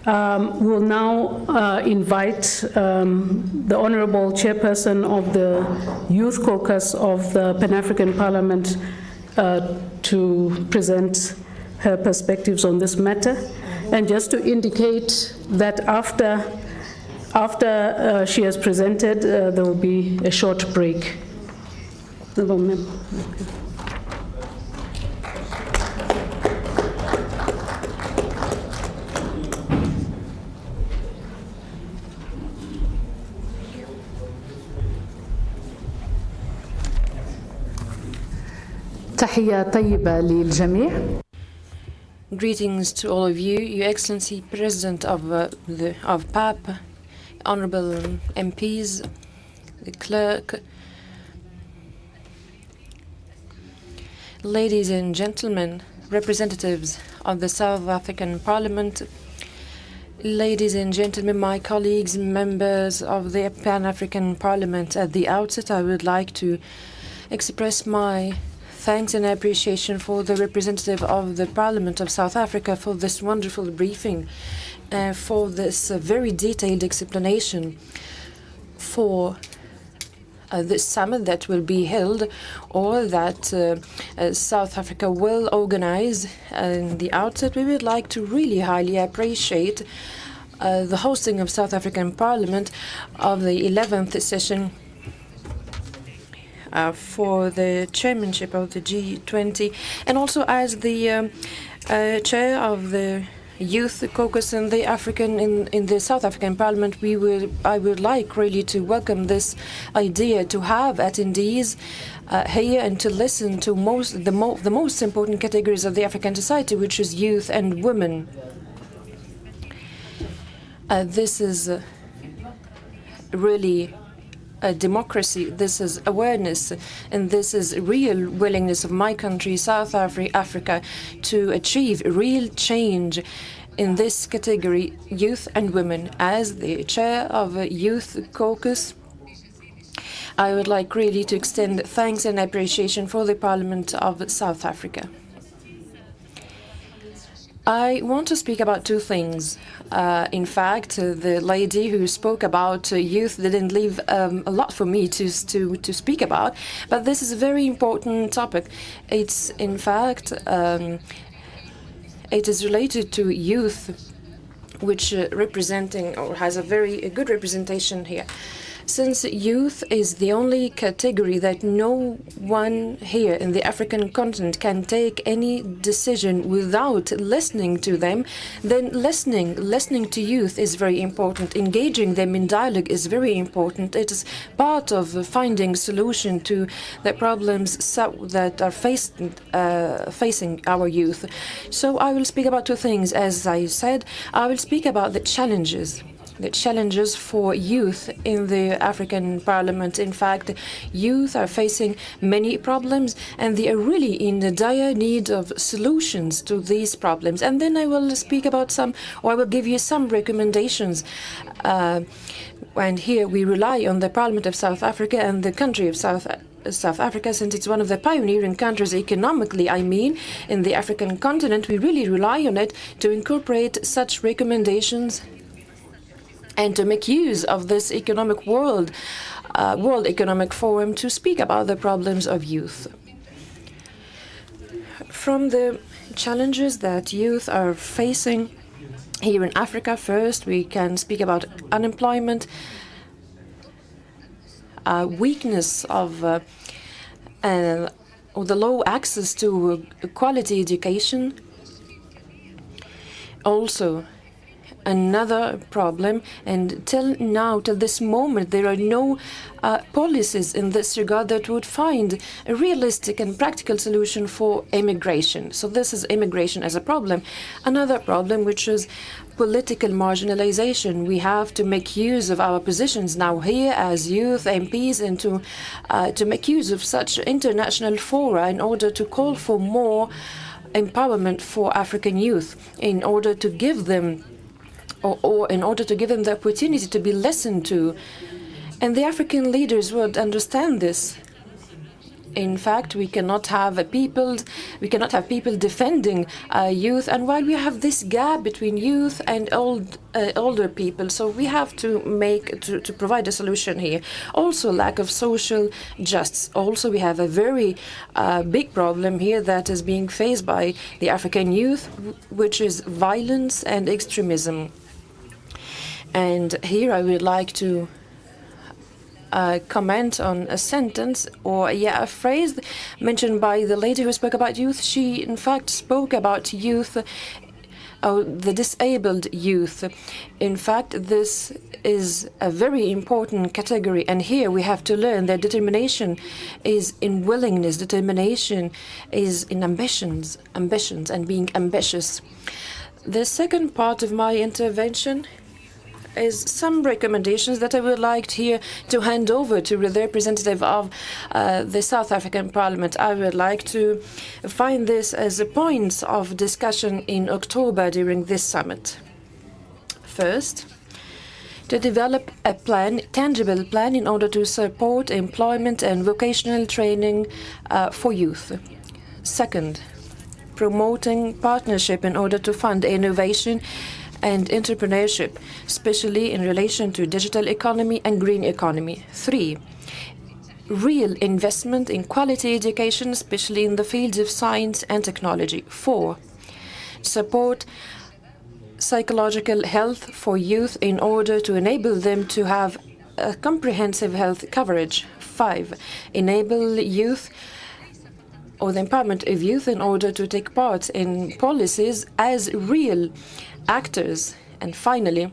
We'll now invite the Honorable Chairperson of the Youth Caucus of the Pan-African Parliament to present her perspectives on this matter. And just to indicate that after she has presented, there will be a short break. تحية طيبة للجميع. Greetings to all of you, Your Excellency, President of PAP, Honorable MPs, the Clerk, ladies and gentlemen, representatives of the South African Parliament, ladies and gentlemen, my colleagues, members of the Pan-African Parliament. At the outset, I would like to express my thanks and appreciation for the representative of the Parliament of South Africa for this wonderful briefing, for this very detailed explanation, for this summit that will be held, or that South Africa will organize in the outset, we would like to really highly appreciate the hosting of South African Parliament of the 11th session for the chairmanship of the G20, and also as the chair of the Youth Caucus in the South African Parliament, I would like really to welcome this idea to have attendees here and to listen to the most important categories of the African society, which is youth and women. This is really a democracy, this is awareness, and this is real willingness of my country, South Africa, to achieve real change in this category, youth and women. As the chair of a Youth Caucus, I would like really to extend thanks and appreciation for the Parliament of South Africa. I want to speak about two things. In fact, the lady who spoke about youth didn't leave a lot for me to speak about, but this is a very important topic. It's, in fact, it is related to youth, which representing or has a very good representation here. Since youth is the only category that no one here in the African continent can take any decision without listening to them, then listening to youth is very important. Engaging them in dialogue is very important. It is part of finding solution to the problems that are facing our youth. So I will speak about two things. As I said, I will speak about the challenges for youth in the African Parliament. In fact, youth are facing many problems, and they are really in the dire need of solutions to these problems. And then I will speak about I will give you some recommendations. And here we rely on the Parliament of South Africa and the country of South Africa, since it's one of the pioneering countries economically, in the African continent. We really rely on it to incorporate such recommendations and to make use of this economic World Economic Forum to speak about the problems of youth. From the challenges that youth are facing here in Africa, first we can speak about unemployment, weakness of the low access to quality education. Also, another problem, and till this moment, there are no policies in this regard that would find a realistic and practical solution for immigration. So this is immigration as a problem. Another problem, which is political marginalization. We have to make use of our positions now here as youth MPs and to make use of such international fora in order to call for more empowerment for African youth, in order to give them the opportunity to be listened to. And the African leaders would understand this. In fact, we cannot have people defending youth, and while we have this gap between youth and older people, so we have to provide a solution here. Also, lack of social justice. Also, we have a very big problem here that is being faced by the African youth, which is violence and extremism. And here I would like to comment on a sentence or a phrase mentioned by the lady who spoke about youth. She, in fact, spoke about youth, the disabled youth. In fact, this is a very important category, and here we have to learn that determination is in willingness, determination is in ambitions and being ambitious. The second part of my intervention is some recommendations that I would like here to hand over to the representative of the South African Parliament. I would like to find this as a point of discussion in October during this summit. First, to develop a tangible plan in order to support employment and vocational training for youth. Second, promoting partnership in order to fund innovation and entrepreneurship, especially in relation to digital economy and green economy. 3, real investment in quality education, especially in the fields of science and technology. 4, support psychological health for youth in order to enable them to have a comprehensive health coverage. 5, enable youth or the empowerment of youth in order to take part in policies as real actors. And finally,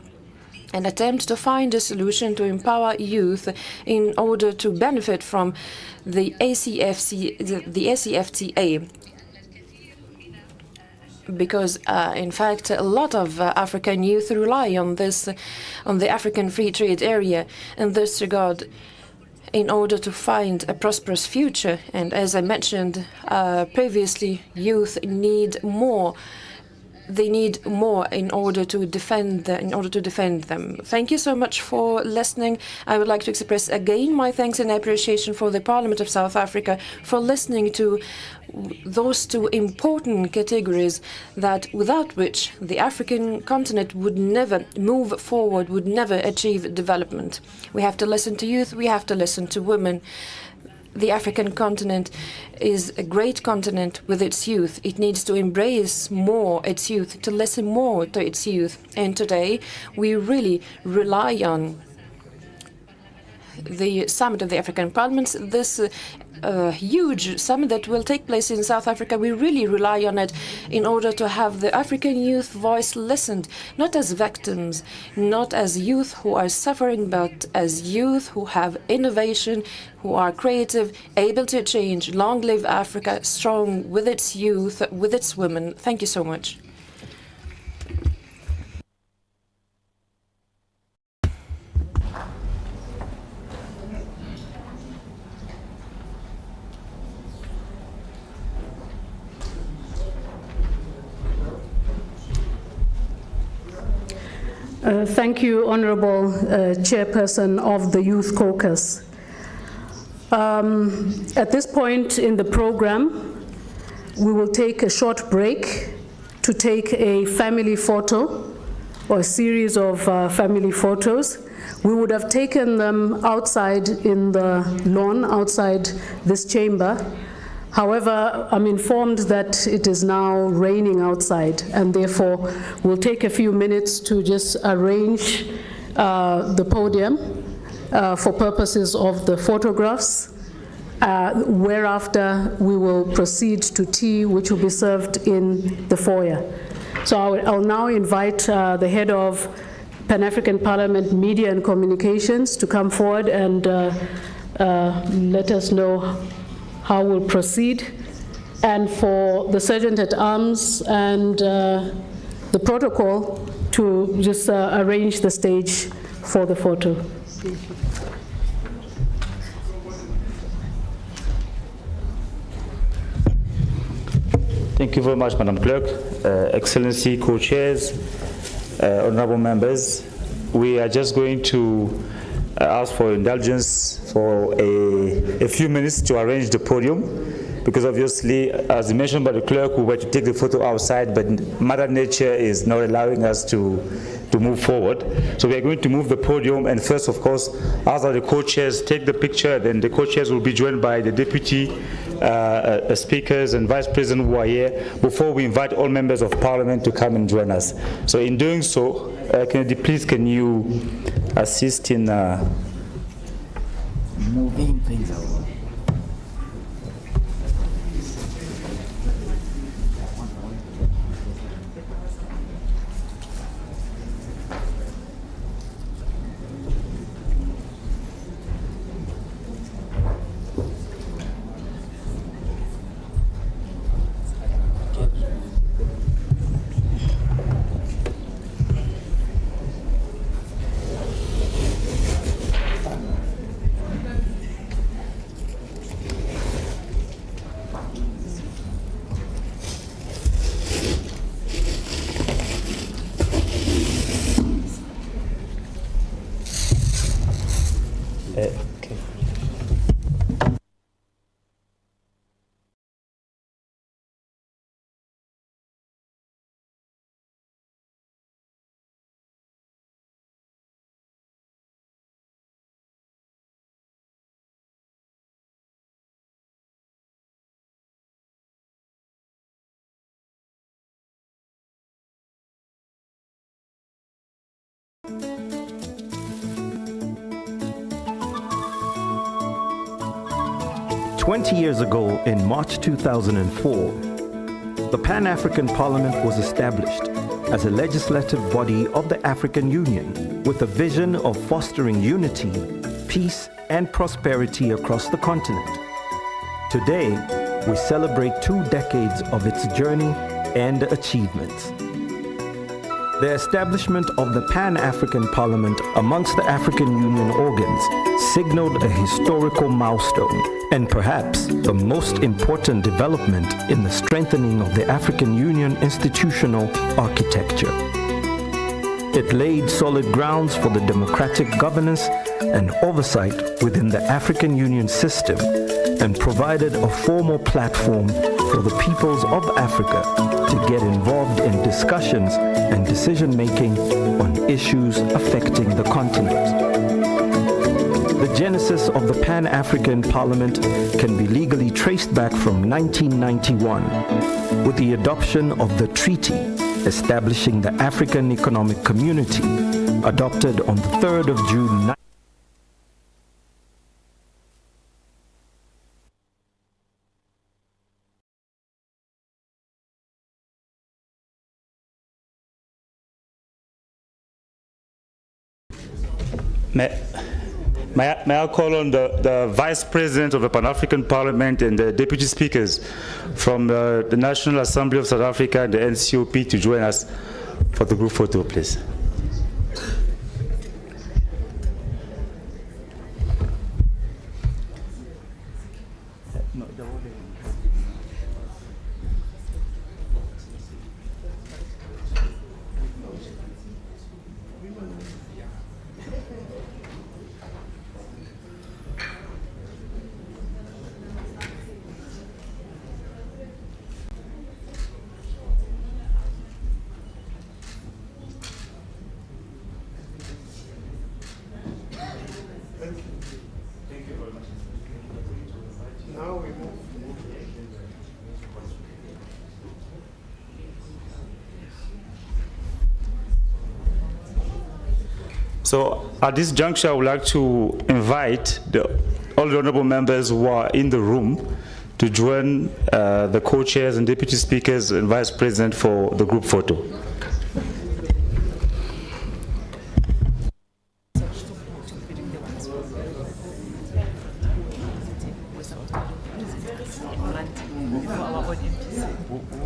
an attempt to find a solution to empower youth in order to benefit from the ACFTA. Because, in fact, a lot of African youth rely on this, on the African Free Trade Area in this regard, in order to find a prosperous future. And as I mentioned previously, youth need more. They need more in order to defend them. Thank you so much for listening. I would like to express again my thanks and appreciation for the Parliament of South Africa for listening to those two important categories that without which the African continent would never move forward, would never achieve development. We have to listen to youth, we have to listen to women. The African continent is a great continent with its youth. It needs to embrace more its youth, to listen more to its youth. And today, we really rely on the summit of the African parliaments, this huge summit that will take place in South Africa. We really rely on it in order to have the African youth voice listened, not as victims, not as youth who are suffering, but as youth who have innovation, who are creative, able to change. Long live Africa, strong with its youth, with its women. Thank you so much. Thank you, Honorable Chairperson of the Youth Caucus. At this point in the program, we will take a short break to take a family photo or a series of family photos. We would have taken them outside in the lawn, outside this chamber. However, I'm informed that it is now raining outside, and therefore we'll take a few minutes to just arrange the podium for purposes of the photographs, whereafter we will proceed to tea, which will be served in the foyer. So I'll now invite the head of Pan-African Parliament Media and Communications to come forward and let us know how we'll proceed, and for the Sergeant at Arms and the protocol to just arrange the stage for the photo. Thank you very much, Madam Clerk, Excellency, co-chairs, honorable members. We are just going to ask for indulgence for a few minutes to arrange the podium, because obviously, as mentioned by the clerk, we were to take the photo outside, but Mother Nature is not allowing us to move forward. So we are going to move the podium, and first, of course, after the co-chairs take the picture, then the co-chairs will be joined by the deputy speakers and vice president who are here, before we invite all members of parliament to come and join us. So in doing so, Kennedy, please can you assist in moving things out? 20 years ago, in March 2004, the Pan-African Parliament was established as a legislative body of the African Union with a vision of fostering unity, peace, and prosperity across the continent. Today, we celebrate 2 decades of its journey and achievements. The establishment of the Pan-African Parliament amongst the African Union organs signaled a historical milestone and perhaps the most important development in the strengthening of the African Union institutional architecture. It laid solid grounds for the democratic governance and oversight within the African Union system and provided a formal platform for the peoples of Africa to get involved in discussions and decision-making on issues affecting the continent. The genesis of the Pan-African Parliament can be legally traced back from 1991 with the adoption of the treaty establishing the African Economic Community, adopted on the 3rd of June. May I call on the Vice President of the Pan-African Parliament and the Deputy Speakers from the National Assembly of South Africa and the NCOP to join us for the group photo, please. So at this juncture, I would like to invite all the honorable members who are in the room to join the co-chairs and deputy speakers and vice president for the group photo. Who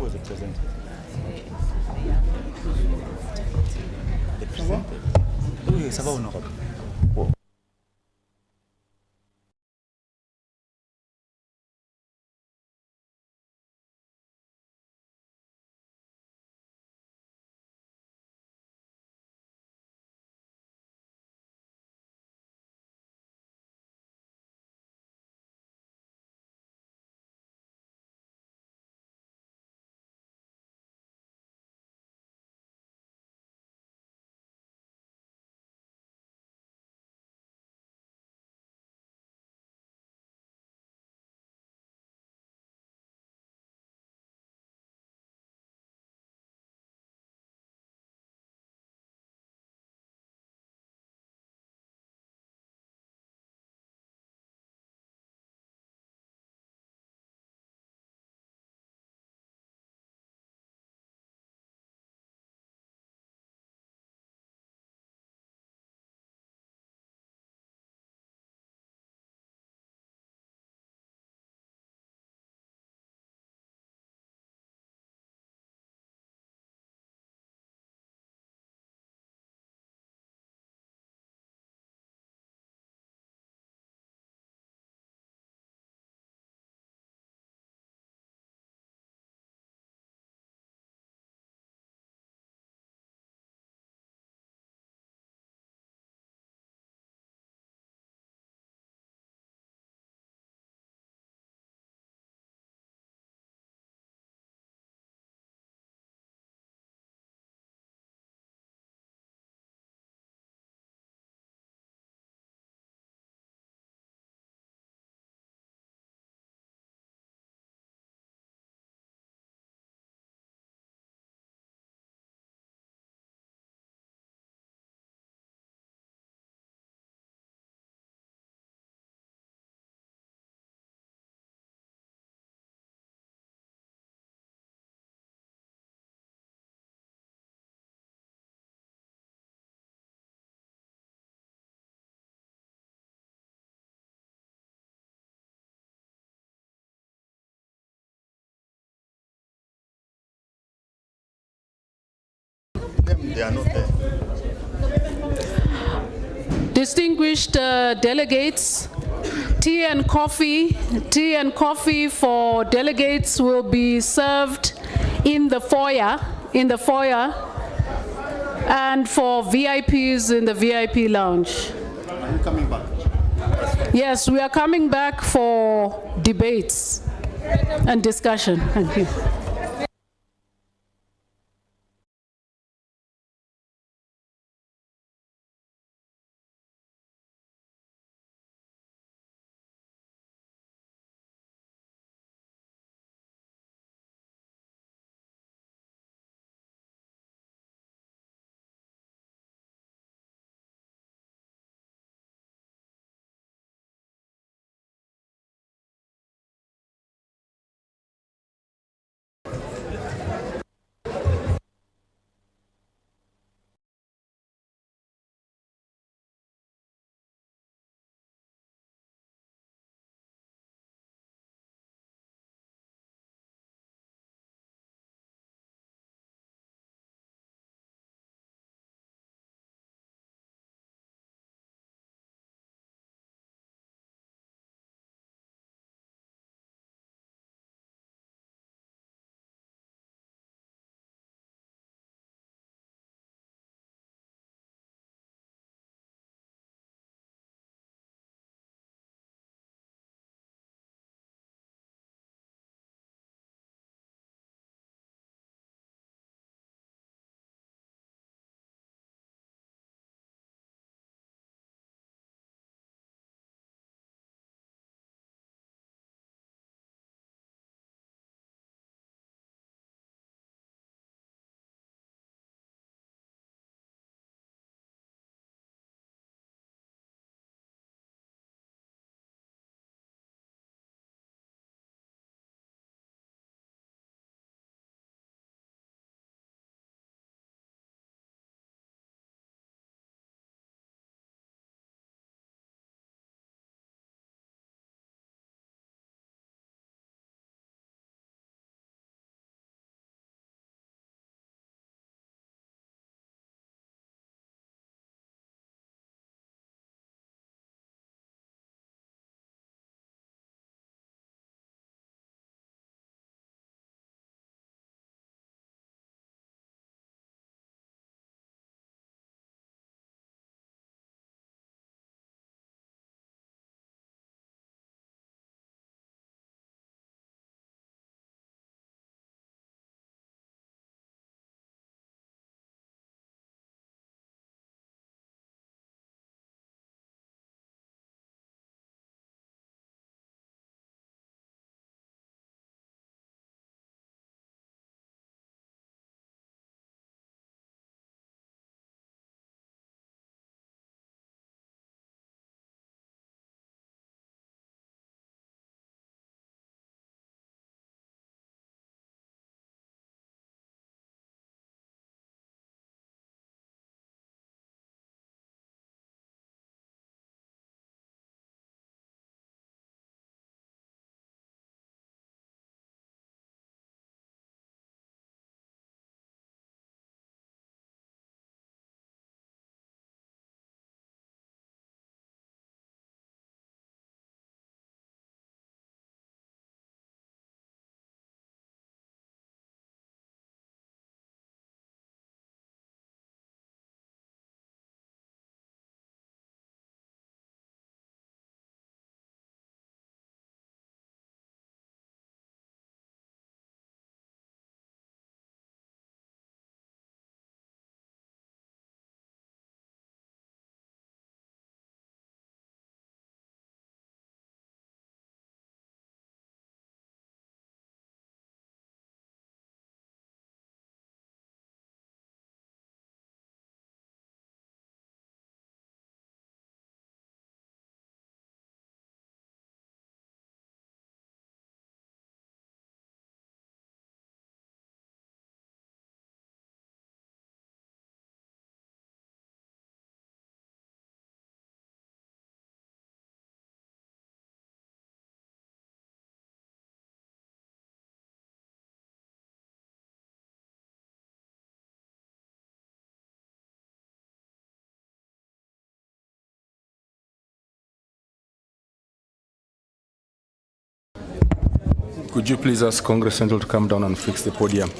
was the presenter? The presenter. Oui, ça va en Europe. They are not there. Distinguished delegates, tea and coffee for delegates will be served in the foyer, and for VIPs in the VIP lounge. Are you coming back? Yes, we are coming back for debates and discussion. Thank you. Could you please ask Congress Central to come down and fix the podium?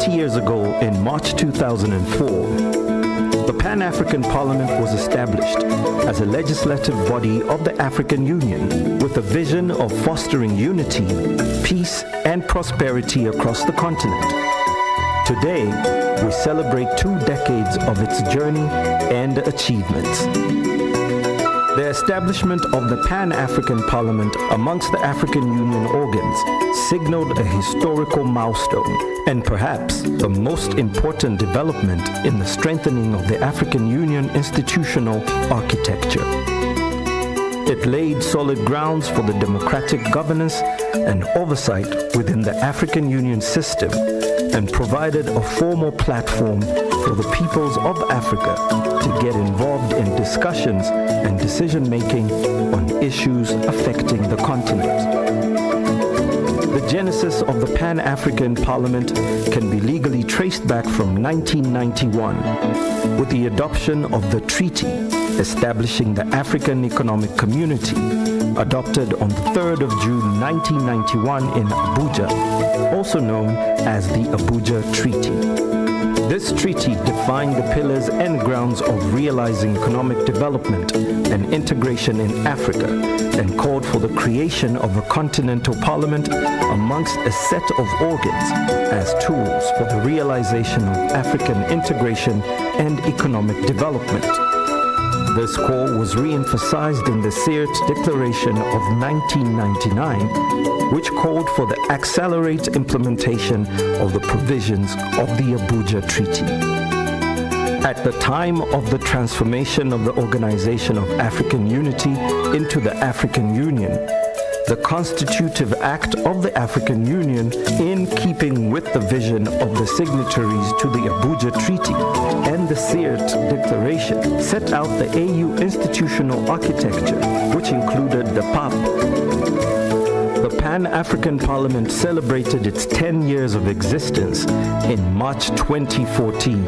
Years ago, in March 2004, the Pan-African Parliament was established as a legislative body of the African Union with a vision of fostering unity, peace, and prosperity across the continent. Today, we celebrate 2 decades of its journey and achievements. The establishment of the Pan-African Parliament amongst the African Union organs signaled a historical milestone and perhaps the most important development in the strengthening of the African Union institutional architecture. It laid solid grounds for the democratic governance and oversight within the African Union system and provided a formal platform for the peoples of Africa to get involved in discussions and decision-making on issues affecting the continent. The genesis of the Pan-African Parliament can be legally traced back from 1991 with the adoption of the treaty establishing the African Economic Community, adopted on the 3rd of June 1991 in Abuja, also known as the Abuja Treaty. This treaty defined the pillars and grounds of realizing economic development and integration in Africa and called for the creation of a continental parliament amongst a set of organs as tools for the realization of African integration and economic development. This call was re-emphasized in the Sirt Declaration of 1999, which called for the accelerated implementation of the provisions of the Abuja Treaty. At the time of the transformation of the Organization of African Unity into the African Union, the Constitutive Act of the African Union, in keeping with the vision of the signatories to the Abuja Treaty and the Sirt Declaration, set out the AU institutional architecture, which included the PAP. The Pan-African Parliament celebrated its 10 years of existence in March 2014,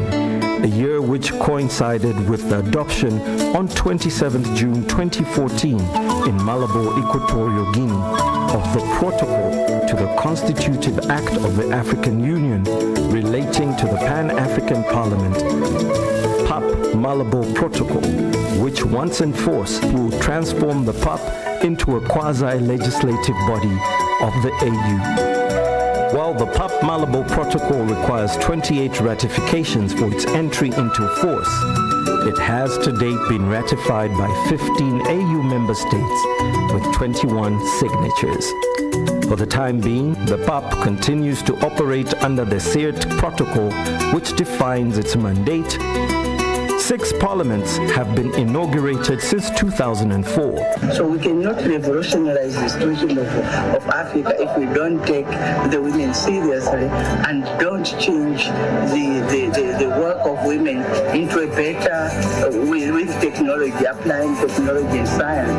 a year which coincided with the adoption on 27th June 2014 in Malabo, Equatorial Guinea, of the Protocol to the Constitutive Act of the African Union relating to the Pan-African Parliament, PAP Malabo Protocol, which once enforced will transform the PAP into a quasi-legislative body of the AU. While the PAP Malabo Protocol requires 28 ratifications for its entry into force, it has to date been ratified by 15 AU member states with 21 signatures. For the time being, the PAP continues to operate under the Sirt Protocol, which defines its mandate. 6 parliaments have been inaugurated since 2004. So we cannot revolutionize the situation of Africa if we don't take the women seriously and don't change the work of women into a better, with technology, applying technology and science.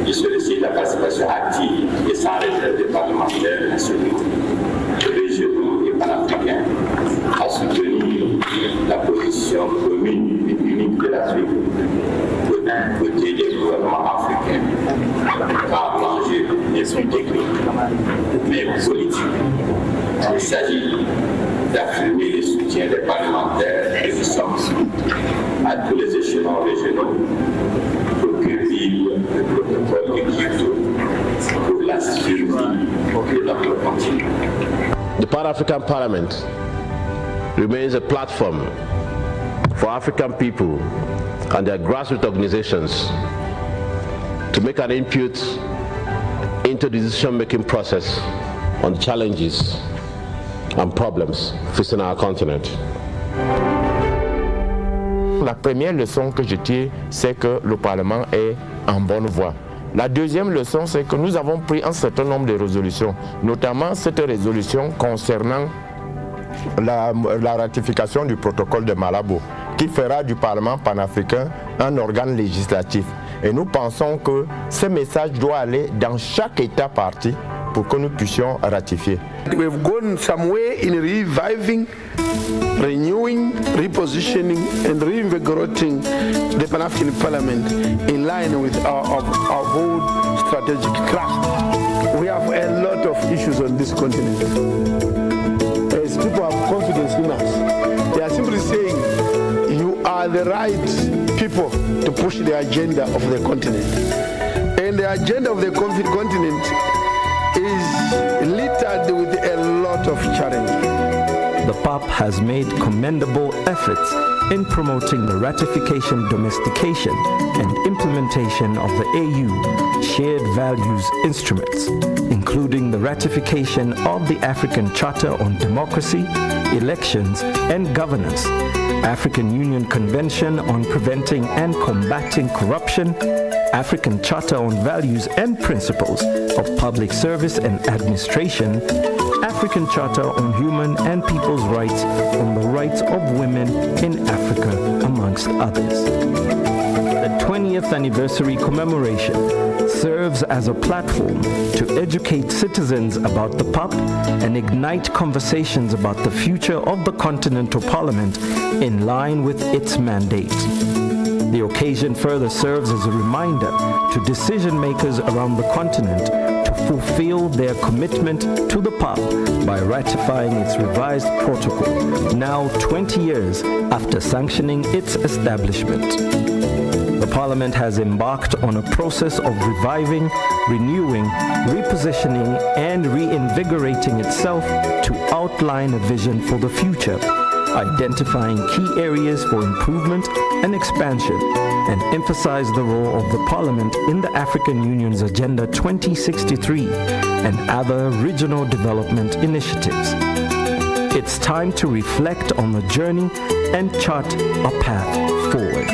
Je sollicite la participation active et sans réserve des parlementaires nationaux, régionaux et panafricains à soutenir la position commune et unique de l'Afrique d'un côté des gouvernements africains par l'enjeu des plus techniques mais politiques. Il s'agit d'affirmer le soutien des parlementaires et des sommes à tous les échelons régionaux pour que vive le protocole de Kyoto pour la survie de notre continent. The Pan-African Parliament remains a platform for African people and their grassroots organizations to make an input into the decision-making process on challenges and problems facing our continent. La première leçon que je tire, c'est que le Parlement est en bonne voie. La deuxième leçon, c'est que nous avons pris un certain nombre de résolutions, notamment cette résolution concernant la ratification du protocole de Malabo, qui fera du Parlement panafricain un organe législatif. Et nous pensons que ce message doit aller dans chaque État partie pour que nous puissions ratifier. We've gone some way in reviving, renewing, repositioning, and reinvigorating the Pan-African Parliament in line with our bold strategic thrust. We have a lot of issues on this continent. As people have confidence in us, they are simply saying, you are the right people to push the agenda of the continent. And the agenda of the continent is littered with a lot of challenges. The PAP has made commendable efforts in promoting the ratification, domestication, and implementation of the AU Shared Values Instruments, including the ratification of the African Charter on Democracy, Elections, and Governance, African Union Convention on Preventing and Combating Corruption, African Charter on Values and Principles of Public Service and Administration, African Charter on Human and People's Rights on the Rights of Women in Africa, amongst others. The 20th anniversary commemoration serves as a platform to educate citizens about the PAP and ignite conversations about the future of the Continental Parliament in line with its mandate. The occasion further serves as a reminder to decision makers around the continent to fulfill their commitment to the PAP by ratifying its revised protocol, now 20 years after sanctioning its establishment. The Parliament has embarked on a process of reviving, renewing, repositioning, and reinvigorating itself to outline a vision for the future, identifying key areas for improvement and expansion, and emphasize the role of the Parliament in the African Union's Agenda 2063 and other regional development initiatives. It's time to reflect on the journey and chart a path forward.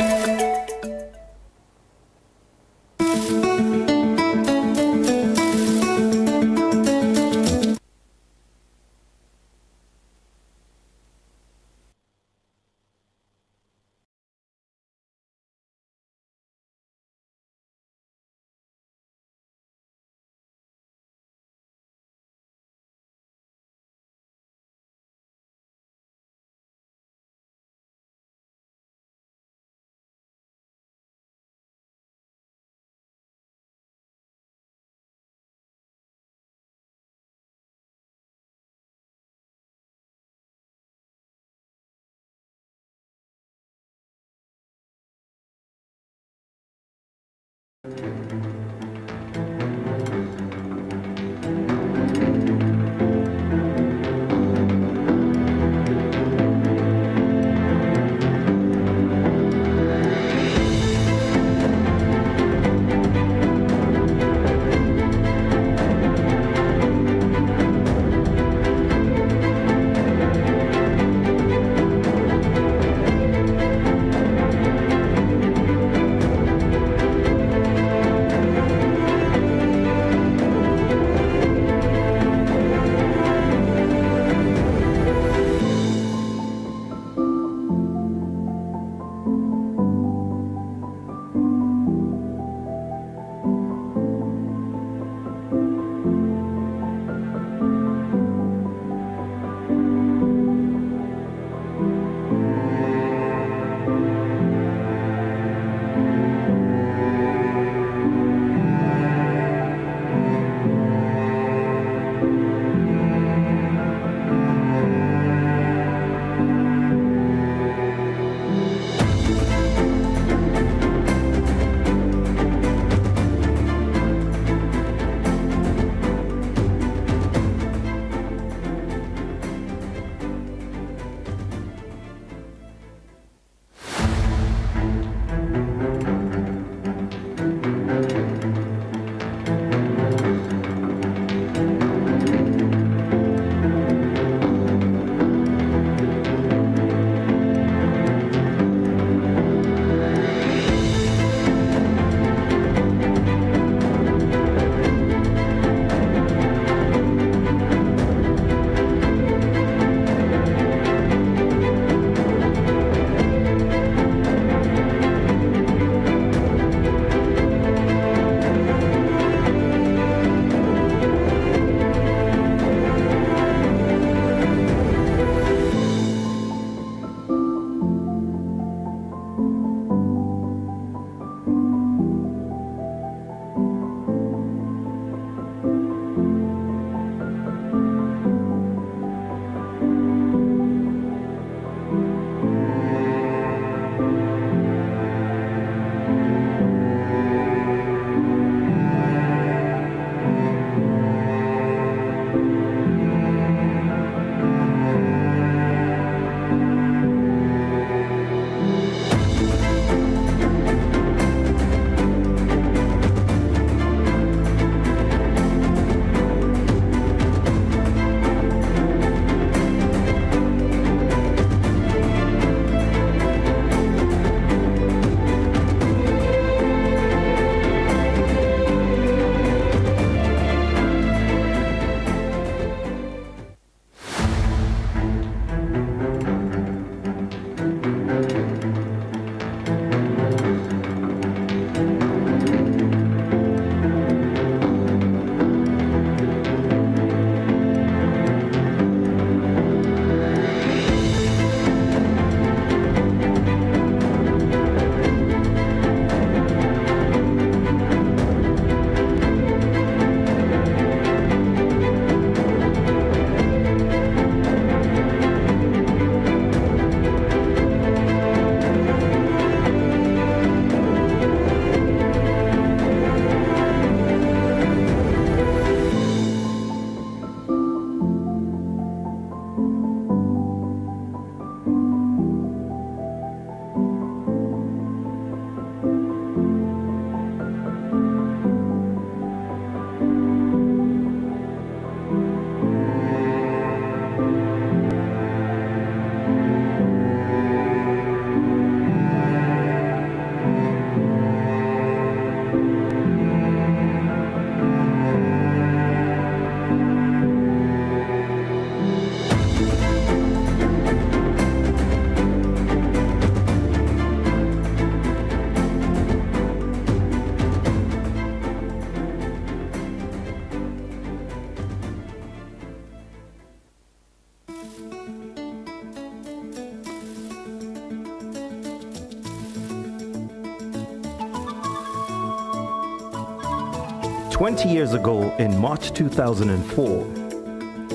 20 years ago, in March 2004,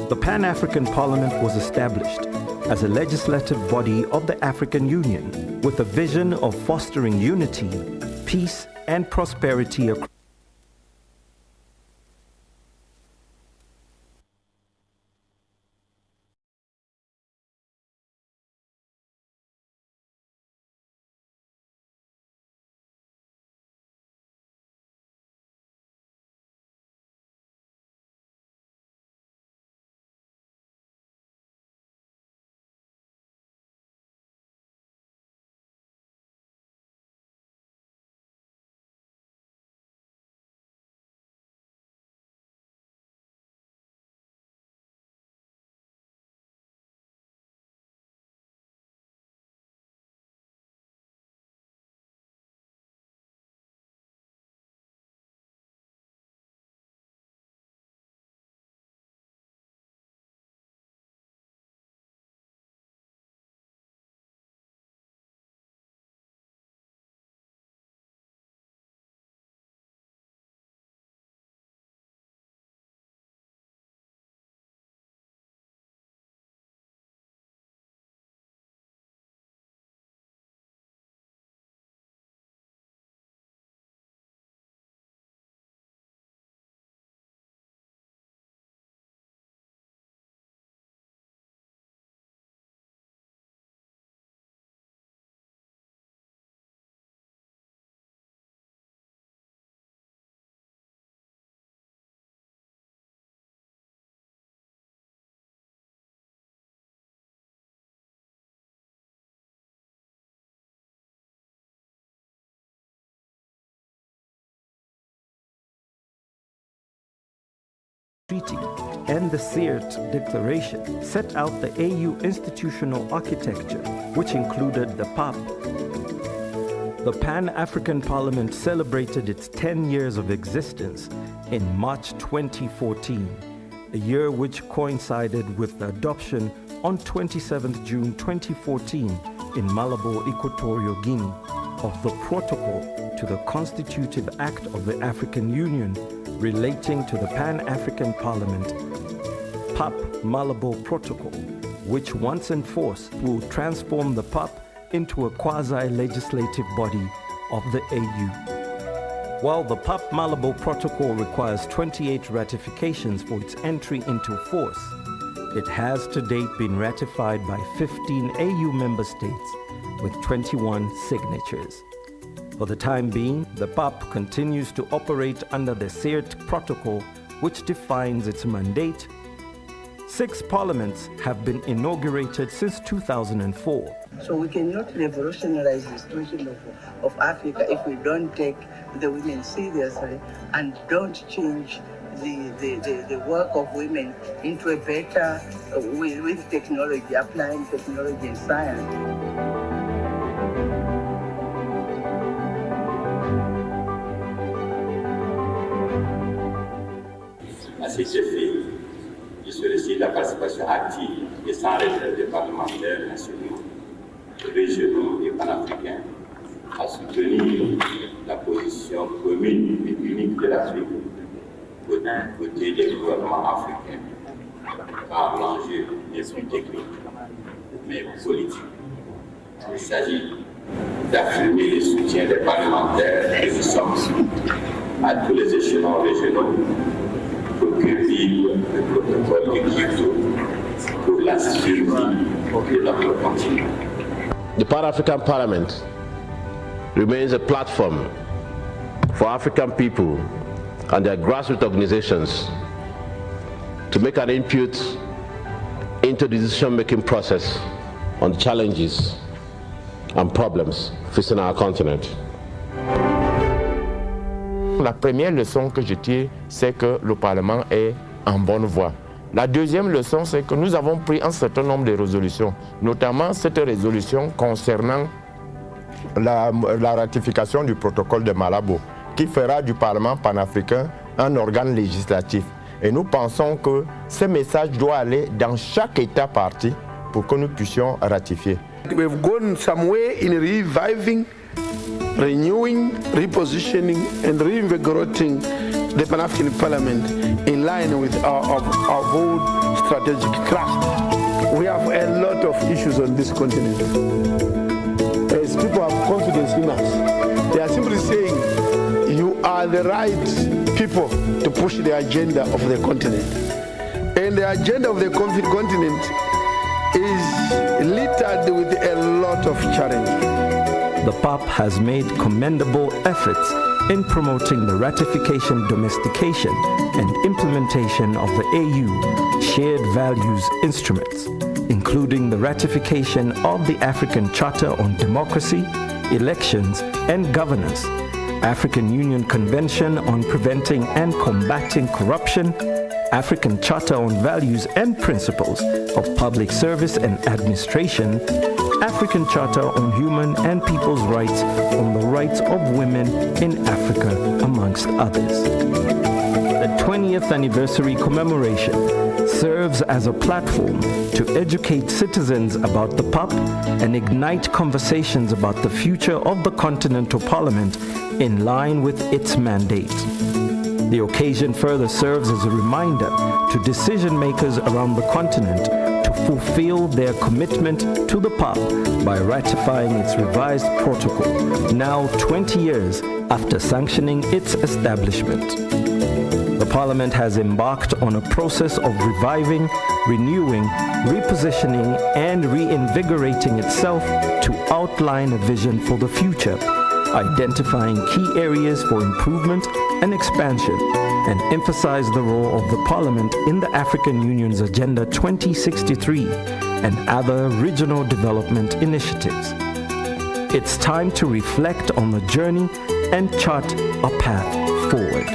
the Pan-African Parliament was established as a legislative body of the African Union with a vision of fostering unity, peace, and prosperity across Treaty and the Sirte Declaration set out the AU institutional architecture, which included the PAP. The Pan-African Parliament celebrated its 10 years of existence in March 2014, a year which coincided with the adoption on 27th June 2014 in Malabo, Equatorial Guinea, of the Protocol to the Constitutive Act of the African Union relating to the Pan-African Parliament, PAP Malabo Protocol, which once enforced will transform the PAP into a quasi-legislative body of the AU. While the PAP Malabo Protocol requires 28 ratifications for its entry into force, it has to date been ratified by 15 AU member states with 21 signatures. For the time being, the PAP continues to operate under the Sirte Protocol, which defines its mandate. 6 parliaments have been inaugurated since 2004. So we cannot revolutionize the situation of Africa if we don't take the women seriously and don't change the work of women into a better, with technology, applying technology and science. À cet effet, je sollicite la participation active et sans réserve des parlementaires nationaux, régionaux et panafricains à soutenir la position commune et unique de l'Afrique côté des gouvernements africains, car l'enjeu n'est plus technique, mais politique. Il s'agit d'affirmer le soutien des parlementaires et nous sommes à tous les échelons régionaux pour cueillir le protocole de Kyoto pour la survie de notre continent. The Pan-African Parliament remains a platform for African people and their grassroots organizations to make an input into the decision-making process on challenges and problems facing our continent. La première leçon que je tire, c'est que le Parlement est en bonne voie. La deuxième leçon, c'est que nous avons pris un certain nombre de résolutions, notamment cette résolution concernant la ratification du protocole de Malabo, qui fera du Parlement panafricain un organe législatif. Et nous pensons que ce message doit aller dans chaque État partie pour que nous puissions ratifier. We've gone some way in reviving, renewing, repositioning and reinvigorating the Pan-African Parliament in line with our bold strategic thrust. We have a lot of issues on this continent. As people have confidence in us, they are simply saying you are the right people to push the agenda of the continent. And the agenda of the continent is littered with a lot of challenges. The PAP has made commendable efforts in promoting the ratification, domestication, and implementation of the AU Shared Values Instruments, including the ratification of the African Charter on Democracy, Elections, and Governance, African Union Convention on Preventing and Combating Corruption, African Charter on Values and Principles of Public Service and Administration, African Charter on Human and People's Rights on the Rights of Women in Africa, amongst others. The 20th anniversary commemoration serves as a platform to educate citizens about the PAP and ignite conversations about the future of the Continental Parliament in line with its mandate. The occasion further serves as a reminder to decision makers around the continent to fulfill their commitment to the PAP by ratifying its revised protocol, now 20 years after sanctioning its establishment. The Parliament has embarked on a process of reviving, renewing, repositioning, and reinvigorating itself to outline a vision for the future, identifying key areas for improvement and expansion, and emphasize the role of the Parliament in the African Union's Agenda 2063 and other regional development initiatives. It's time to reflect on the journey and chart a path forward.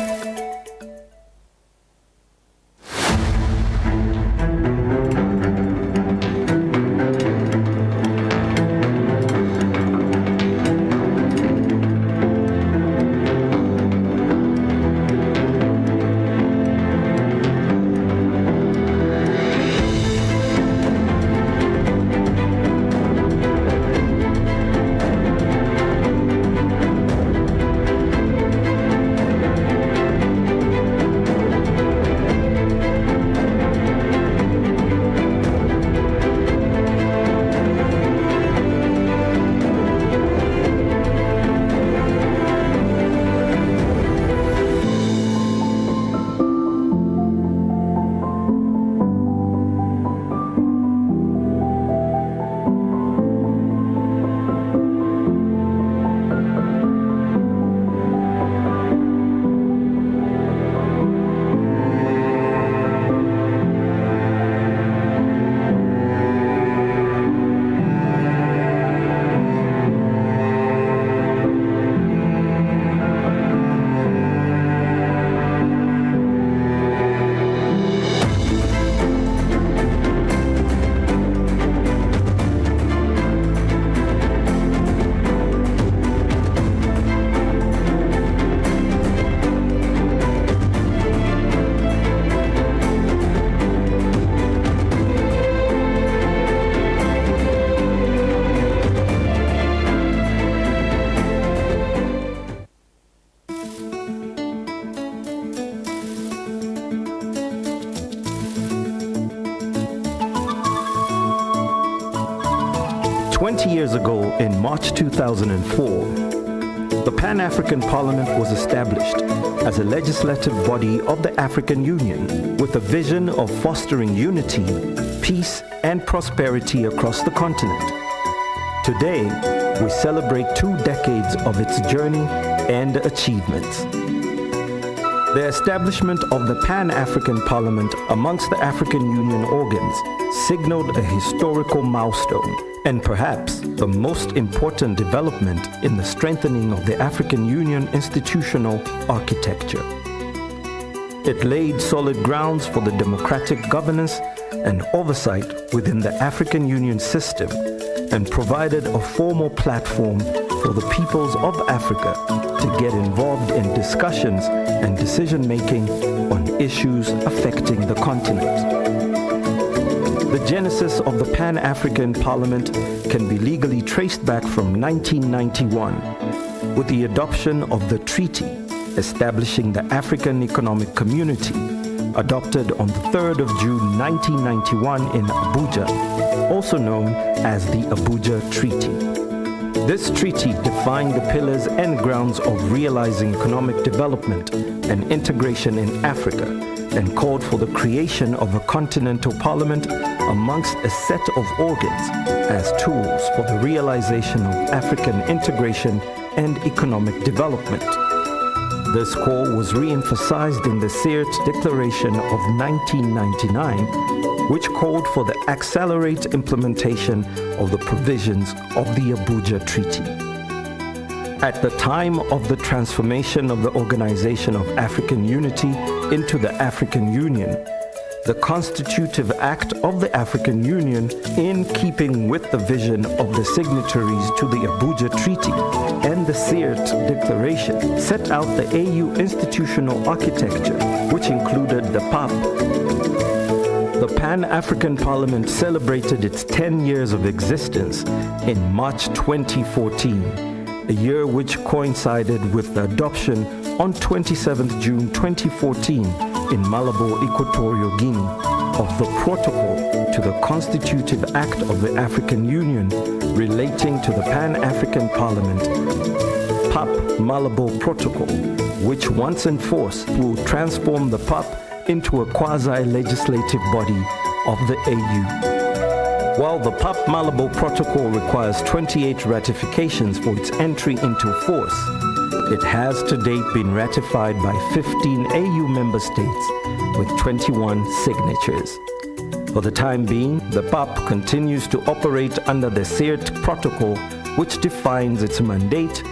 Years ago, in March 2004, the Pan-African Parliament was established as a legislative body of the African Union with a vision of fostering unity, peace, and prosperity across the continent. Today, we celebrate 2 decades of its journey and achievements. The establishment of the Pan-African Parliament amongst the African Union organs signaled a historical milestone and perhaps the most important development in the strengthening of the African Union institutional architecture. It laid solid grounds for the democratic governance and oversight within the African Union system and provided a formal platform for the peoples of Africa to get involved in discussions and decision-making on issues affecting the continent. The genesis of the Pan-African Parliament can be legally traced back from 1991 with the adoption of the treaty establishing the African Economic Community, adopted on the 3rd of June 1991 in Abuja, also known as the Abuja Treaty. This treaty defined the pillars and grounds of realizing economic development and integration in Africa, and called for the creation of a continental parliament amongst a set of organs as tools for the realization of African integration and economic development. This call was re-emphasized in the Sirte Declaration of 1999, which called for the accelerated implementation of the provisions of the Abuja Treaty. At the time of the transformation of the Organization of African Unity into the African Union, the Constitutive Act of the African Union, in keeping with the vision of the signatories to the Abuja Treaty and the Sirte Declaration, set out the AU institutional architecture, which included the PAP. The Pan-African Parliament celebrated its 10 years of existence in March 2014, a year which coincided with the adoption on 27th June 2014 in Malabo, Equatorial Guinea, of the Protocol to the Constitutive Act of the African Union relating to the Pan-African Parliament, PAP Malabo Protocol, which once enforced will transform the PAP into a quasi-legislative body of the AU. While the PAP Malabo Protocol requires 28 ratifications for its entry into force, it has to date been ratified by 15 AU member states with 21 signatures. For the time being, the PAP continues to operate under the Sirte Protocol, which defines its mandate.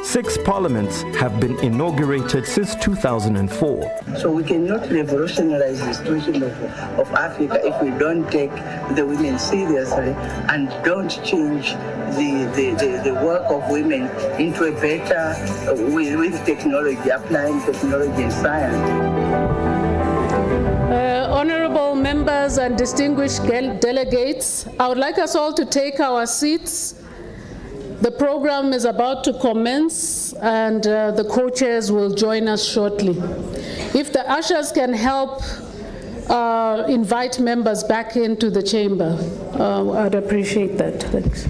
6 parliaments have been inaugurated since 2004. So we cannot revolutionize the situation of Africa if we don't take the women seriously and don't change the work of women into a better, with technology, applying technology and science. Honorable members and distinguished delegates, I would like us all to take our seats. The program is about to commence, and the co-chairs will join us shortly. If the ushers can help invite members back into the chamber, I'd appreciate that. Thanks.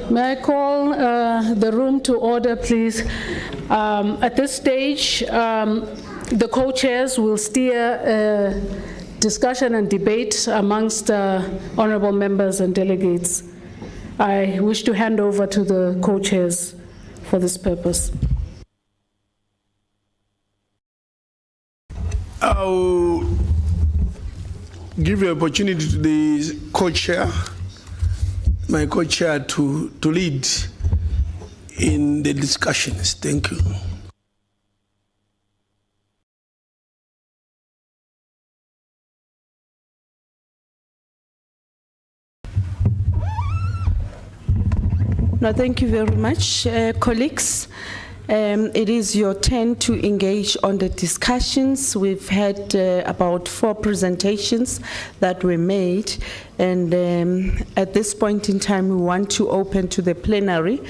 May I call the room to order, please? At this stage, the co-chairs will steer discussion and debate amongst honorable members and delegates. I wish to hand over to the co-chairs for this purpose. I'll give you opportunity to the co-chair, my co-chair, to lead in the discussions. Thank you. No, thank you very much, colleagues. It is your turn to engage on the discussions. We've had about 4 presentations that were made, and at this point in time, we want to open to the plenary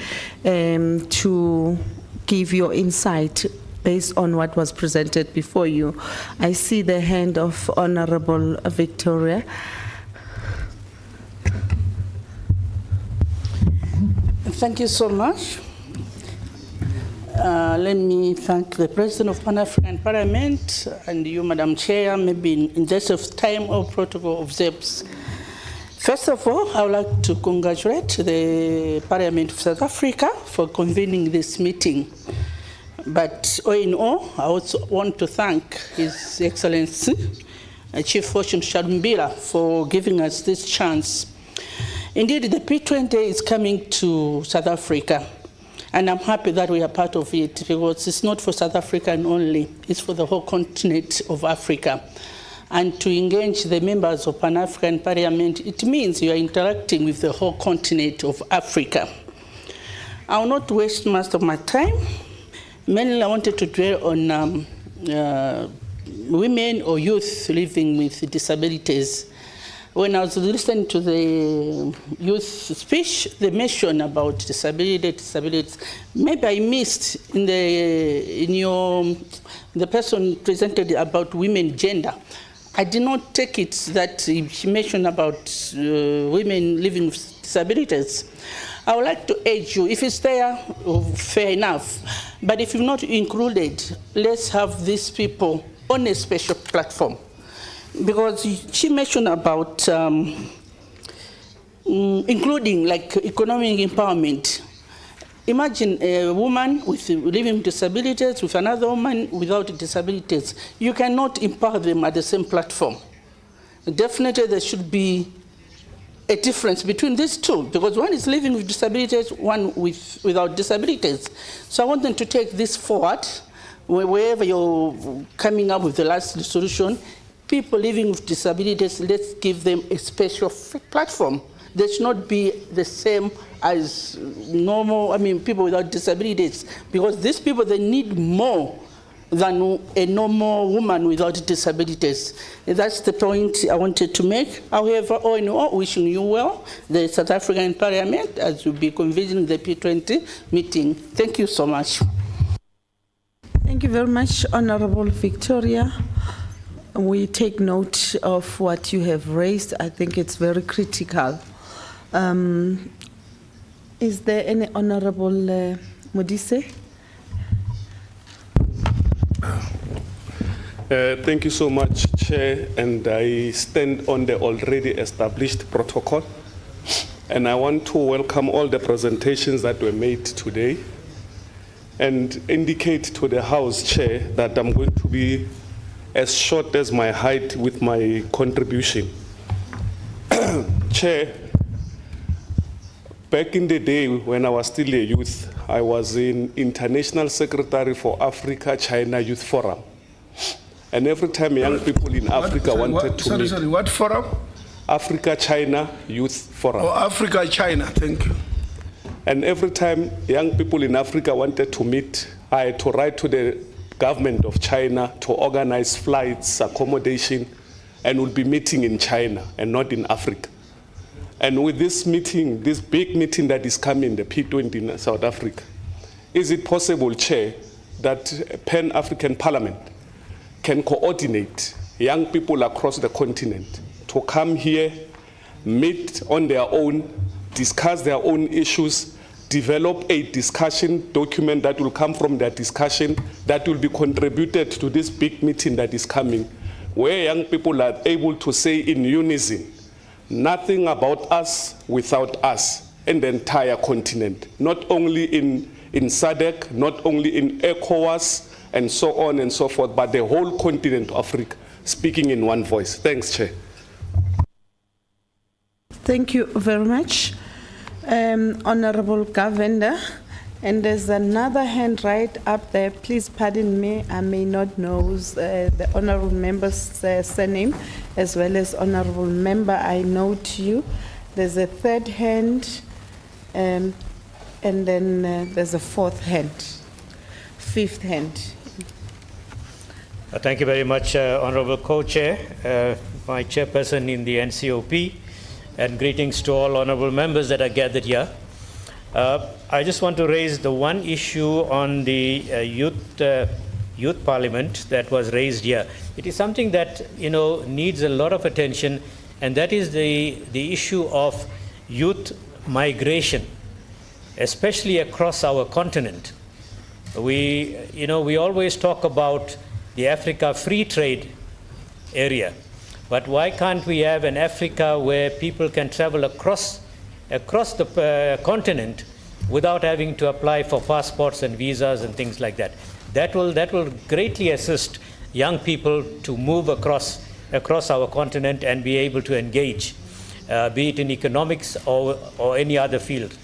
to give your insight based on what was presented before you. I see the hand of Honorable Victoria. Thank you so much. Let me thank the President of Pan-African Parliament and you, Madam Chair, maybe in interest of time or protocol observes. First of all, I would like to congratulate the Parliament of South Africa for convening this meeting. But all in all, I also want to thank His Excellency, Chief Fortune Shalumbila, for giving us this chance. Indeed, the P20 is coming to South Africa, and I'm happy that we are part of it because it's not for South Africa only, it's for the whole continent of Africa. And to engage the members of Pan-African Parliament, it means you are interacting with the whole continent of Africa. I will not waste much of my time. Mainly I wanted to dwell on women or youth living with disabilities. When I was listening to the youth speech, they mentioned about disabilities. Maybe I missed in the person presented about women gender. I did not take it that she mentioned about women living with disabilities. I would like to urge you, if it's there, fair enough. But if you've not included, let's have these people on a special platform. Because she mentioned about including like economic empowerment. Imagine a woman living with disabilities with another woman without disabilities. You cannot empower them at the same platform. Definitely there should be a difference between these two, because one is living with disabilities, one without disabilities. So I want them to take this forward, wherever you're coming up with the last solution. People living with disabilities, let's give them a special platform. They should not be the same as normal, people without disabilities, because these people, they need more than a normal woman without disabilities. That's the point I wanted to make. However, all in all, wishing you well, the South African Parliament, as you'll be convening the P20 meeting. Thank you so much. Thank you very much, Honorable Victoria. We take note of what you have raised. I think it's very critical. Is there any Honorable Modise? Thank you so much, Chair, and I stand on the already established protocol. And I want to welcome all the presentations that were made today and indicate to the House, Chair, that I'm going to be as short as my height with my contribution. Chair, back in the day when I was still a youth, I was in International Secretary for Africa-China Youth Forum. And every time young people in Africa wanted to meet... Sorry, what forum? Africa-China Youth Forum. Oh, Africa-China, thank you. And every time young people in Africa wanted to meet, I had to write to the government of China to organize flights, accommodation, and we'll be meeting in China and not in Africa. And with this meeting, this big meeting that is coming, the P20 in South Africa, is it possible, Chair, that Pan-African Parliament can coordinate young people across the continent to come here, meet on their own, discuss their own issues, develop a discussion document that will come from their discussion that will be contributed to this big meeting that is coming, where young people are able to say in unison, nothing about us without us and the entire continent, not only in SADC, not only in ECOWAS, and so on and so forth, but the whole continent of Africa, speaking in one voice. Thanks, Chair. Thank you very much, Honorable Govender. And there's another hand right up there. Please pardon me, I may not know the honorable member's surname, as well as honorable member, I know to you. There's a third hand, and then there's a fourth hand, fifth hand. Thank you very much, Honorable Co-Chair, my chairperson in the NCOP, and greetings to all honorable members that are gathered here. I just want to raise the one issue on the youth parliament that was raised here. It is something that needs a lot of attention, and that is the issue of youth migration, especially across our continent. We always talk about the Africa free trade area, but why can't we have an Africa where people can travel across the continent without having to apply for passports and visas and things like that? That will greatly assist young people to move across our continent and be able to engage, be it in economics or any other field.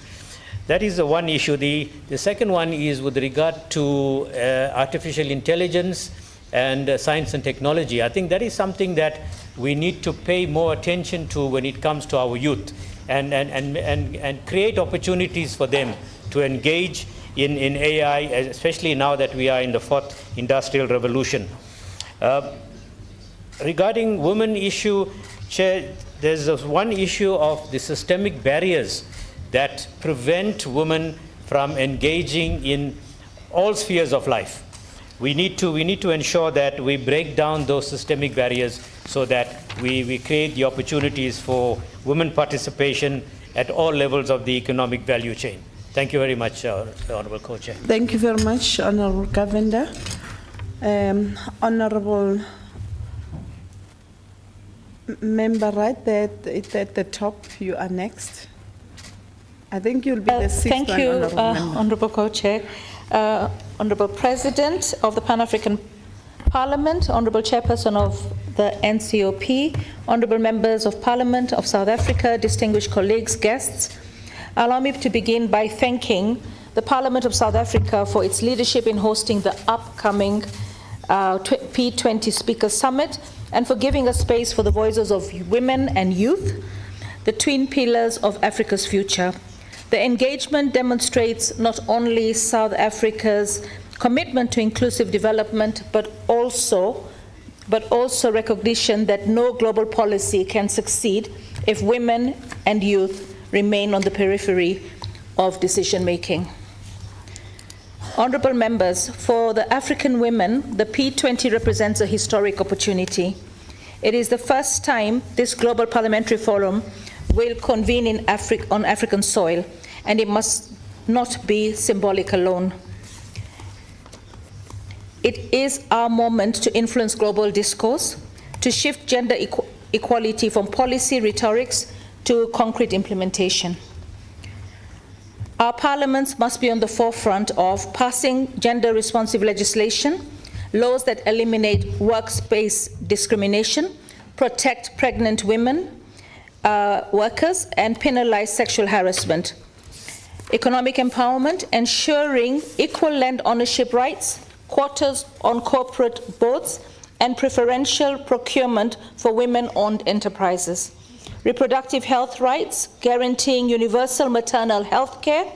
That is the one issue. The second one is with regard to artificial intelligence and science and technology. I think that is something that we need to pay more attention to when it comes to our youth, and create opportunities for them to engage in AI, especially now that we are in the fourth industrial revolution. Regarding women issue, Chair, there's one issue of the systemic barriers that prevent women from engaging in all spheres of life. We need to ensure that we break down those systemic barriers so that we create the opportunities for women participation at all levels of the economic value chain. Thank you very much, Honorable Co-Chair. Thank you very much, Honorable Govender. Honorable member right there at the top, you are next. I think you'll be the sixth Thank one, you, Honorable member. Honorable Co-Chair. Honorable President of the Pan-African Parliament, Honorable Chairperson of the NCOP, Honorable Members of Parliament of South Africa, distinguished colleagues, guests, allow me to begin by thanking the Parliament of South Africa for its leadership in hosting the upcoming P20 Speaker Summit and for giving a space for the voices of women and youth, the twin pillars of Africa's future. The engagement demonstrates not only South Africa's commitment to inclusive development, but also recognition that no global policy can succeed if women and youth remain on the periphery of decision-making. Honorable members, for the African women, the P20 represents a historic opportunity. It is the first time this global parliamentary forum will convene on African soil, and it must not be symbolic alone. It is our moment to influence global discourse, to shift gender equality from policy rhetorics to concrete implementation. Our parliaments must be on the forefront of passing gender-responsive legislation, laws that eliminate workspace discrimination, protect pregnant women, workers, and penalize sexual harassment. Economic empowerment, ensuring equal land ownership rights, quotas on corporate boards, and preferential procurement for women-owned enterprises. Reproductive health rights, guaranteeing universal maternal health care,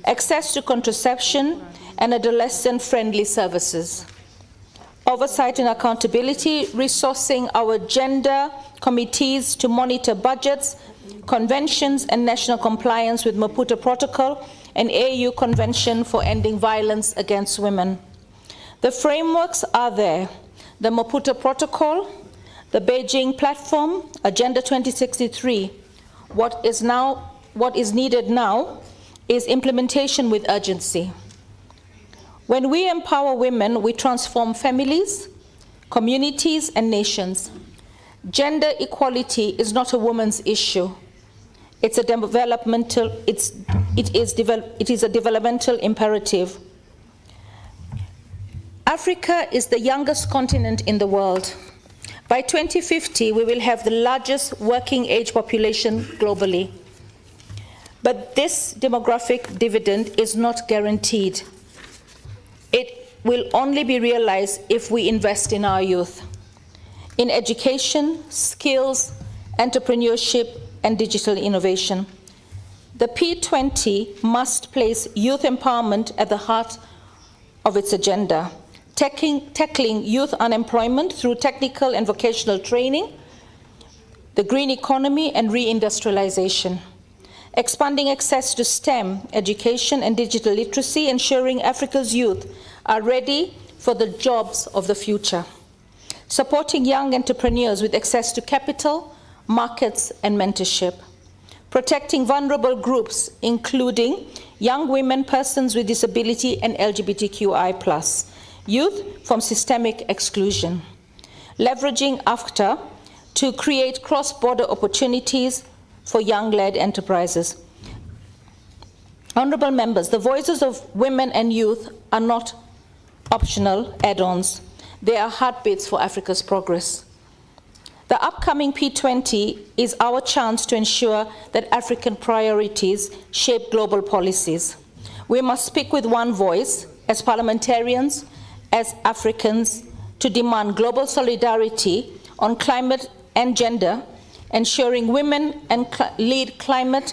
access to contraception, and adolescent-friendly services. Oversight and accountability, resourcing our gender committees to monitor budgets, conventions, and national compliance with Maputo Protocol and AU Convention for Ending Violence Against Women. The frameworks are there: the Maputo Protocol, the Beijing Platform, Agenda 2063, what is now what is needed now is implementation with urgency. When we empower women, we transform families, communities, and nations. Gender equality is not a woman's issue. It's a developmental, it is a developmental imperative. Africa is the youngest continent in the world. By 2050, we will have the largest working age population globally. But this demographic dividend is not guaranteed. It will only be realized if we invest in our youth, in education, skills, entrepreneurship, and digital innovation. The P20 must place youth empowerment at the heart of its agenda, tackling youth unemployment through technical and vocational training, the green economy, and reindustrialization. Expanding access to STEM education and digital literacy, ensuring Africa's youth are ready for the jobs of the future. Supporting young entrepreneurs with access to capital, markets, and mentorship. Protecting vulnerable groups, including young women, persons with disability, and LGBTQI+, youth from systemic exclusion. Leveraging AFTA to create cross-border opportunities for young-led enterprises. Honorable members, the voices of women and youth are not optional add-ons. They are heartbeats for Africa's progress. The upcoming P20 is our chance to ensure that African priorities shape global policies. We must speak with one voice as parliamentarians, as Africans, to demand global solidarity on climate and gender, ensuring women lead climate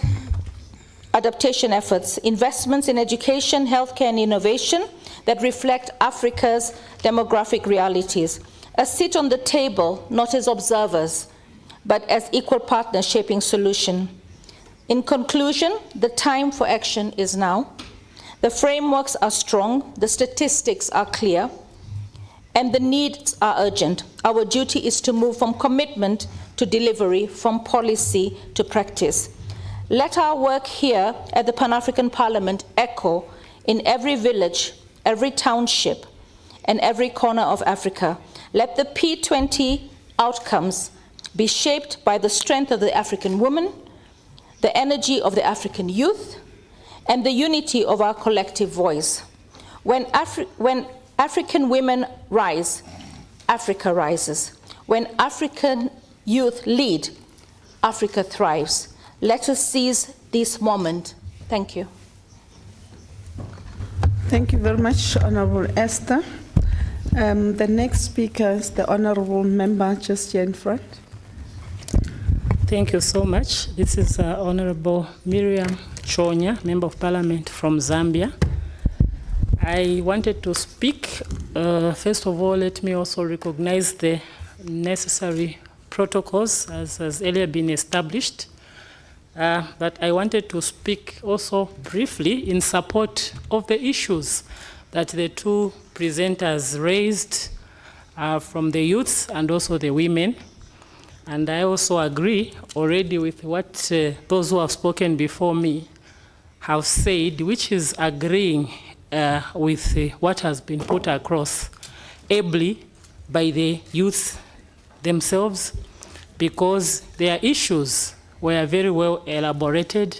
adaptation efforts, investments in education, healthcare, and innovation that reflect Africa's demographic realities. A seat on the table, not as observers, but as equal partners shaping solution. In conclusion, the time for action is now. The frameworks are strong, the statistics are clear, and the needs are urgent. Our duty is to move from commitment to delivery, from policy to practice. Let our work here at the Pan-African Parliament echo in every village, every township, and every corner of Africa. Let the P20 outcomes be shaped by the strength of the African woman, the energy of the African youth, and the unity of our collective voice. When African women rise, Africa rises. When African youth lead, Africa thrives. Let us seize this moment. Thank you. Thank you very much, Honorable Esther. The next speaker is the Honorable Member just here in front. Thank you so much. This is Honorable Miriam Chonya, Member of Parliament from Zambia. I wanted to speak. First of all, let me also recognize the necessary protocols as has earlier been established. But I wanted to speak also briefly in support of the issues that the two presenters raised from the youths and also the women. And I also agree already with what those who have spoken before me have said, which is agreeing with what has been put across ably by the youth themselves, because their issues were very well elaborated,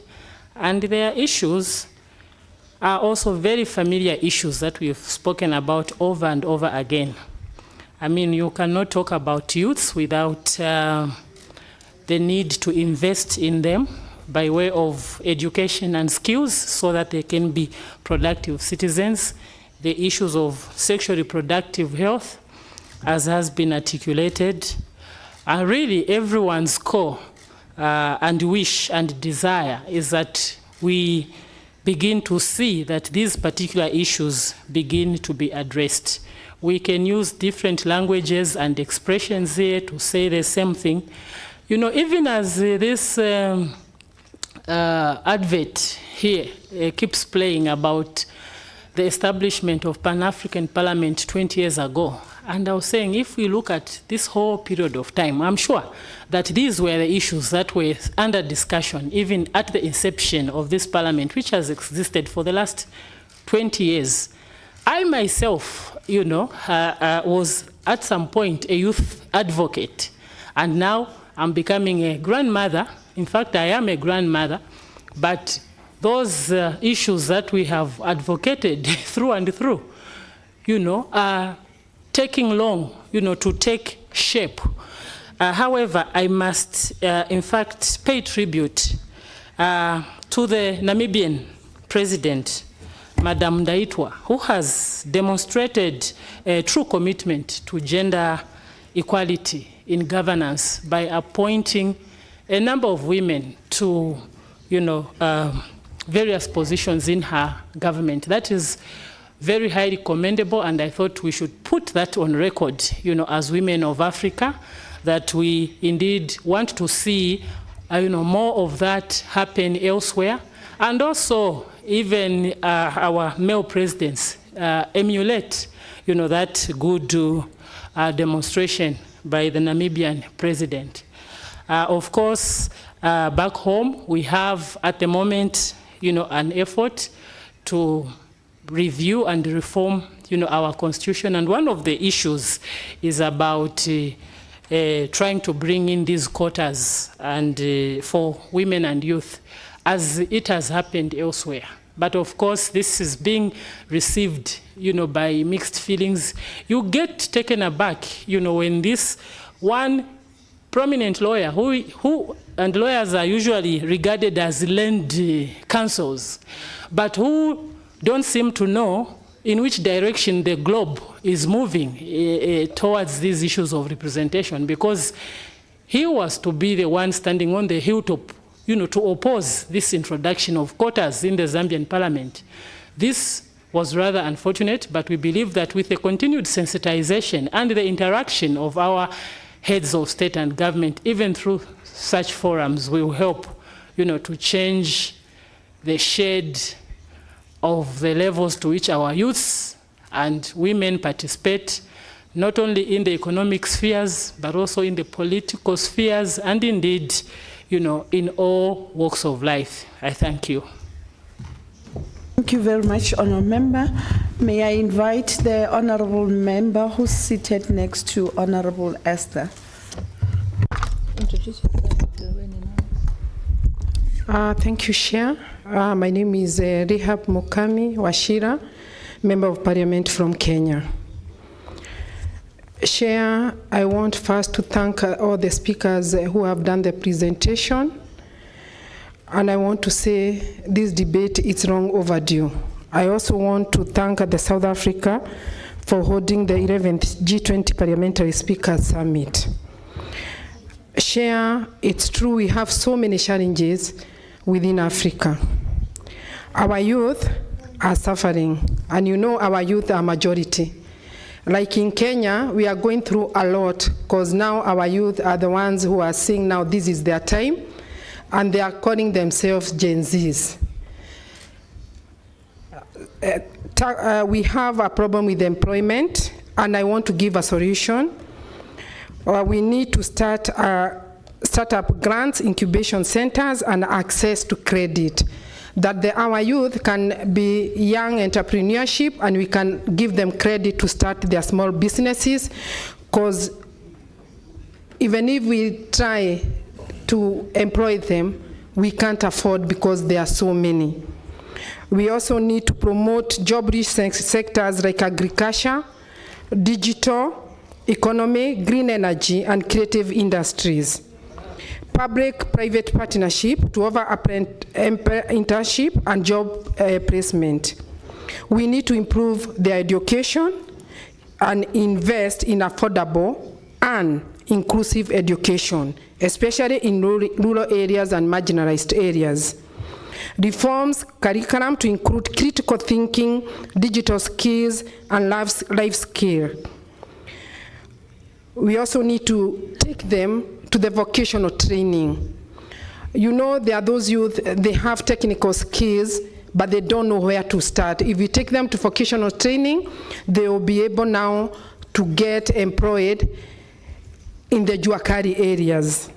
and their issues are also very familiar issues that we've spoken about over and over again. I mean, you cannot talk about youths without the need to invest in them by way of education and skills so that they can be productive citizens. The issues of sexual reproductive health, as has been articulated, are really everyone's core and wish and desire is that we begin to see that these particular issues begin to be addressed. We can use different languages and expressions here to say the same thing. You know, even as this advert here keeps playing about the establishment of Pan-African Parliament 20 years ago, and I was saying, if we look at this whole period of time, I'm sure that these were the issues that were under discussion even at the inception of this parliament, which has existed for the last 20 years. I myself, was at some point a youth advocate, and now I'm becoming a grandmother. In fact, I am a grandmother, but those issues that we have advocated through and through, are taking long, to take shape. However, I must, in fact, pay tribute to the Namibian president, Madam Ndaitwa, who has demonstrated a true commitment to gender equality in governance by appointing a number of women to, various positions in her government. That is very highly commendable, and I thought we should put that on record, as women of Africa, that we indeed want to see, more of that happen elsewhere, and also even our male presidents emulate, that good demonstration by the Namibian president. Of course, back home, we have at the moment, an effort to review and reform, our constitution. And one of the issues is about trying to bring in these quotas and for women and youth, as it has happened elsewhere. But of course, this is being received, by mixed feelings. You get taken aback, when this one prominent lawyer and lawyers are usually regarded as land counsels, but who don't seem to know in which direction the globe is moving towards these issues of representation, because he was to be the one standing on the hilltop, to oppose this introduction of quotas in the Zambian parliament. This was rather unfortunate, but we believe that with the continued sensitization and the interaction of our heads of state and government, even through such forums, will help, to change the shade of the levels to which our youths and women participate, not only in the economic spheres, but also in the political spheres, and indeed, in all walks of life. I thank you. Thank you very much, Honourable Member. May I invite the Honourable Member who's seated next to Honourable Esther. Thank you, Chair. My name is Rehab Mukami Washira, Member of Parliament from Kenya. Chair, I want first to thank all the speakers who have done the presentation. And I want to say this debate is long overdue. I also want to thank the South Africa for holding the 11th G20 Parliamentary Speakers Summit. Chair, it's true we have so many challenges within Africa. Our youth are suffering, and our youth are majority. Like in Kenya, we are going through a lot, because now our youth are the ones who are saying now this is their time, and they are calling themselves Gen Zs. We have a problem with employment, and I want to give a solution. We need to start up grants, incubation centers, and access to credit, that our youth can be young entrepreneurship, and we can give them credit to start their small businesses, because even if we try to employ them, we can't afford, because there are so many. We also need to promote job-rich sectors like agriculture, digital economy, green energy, and creative industries. Public-private partnership to offer internship and job placement. We need to improve their education and invest in affordable and inclusive education, especially in rural areas and marginalized areas. Reforms curriculum to include critical thinking, digital skills, and life skills. We also need to take them to the vocational training. There are those youth, they have technical skills, but they don't know where to start. If we take them to vocational training, they will be able now to get employed in the Juakari areas.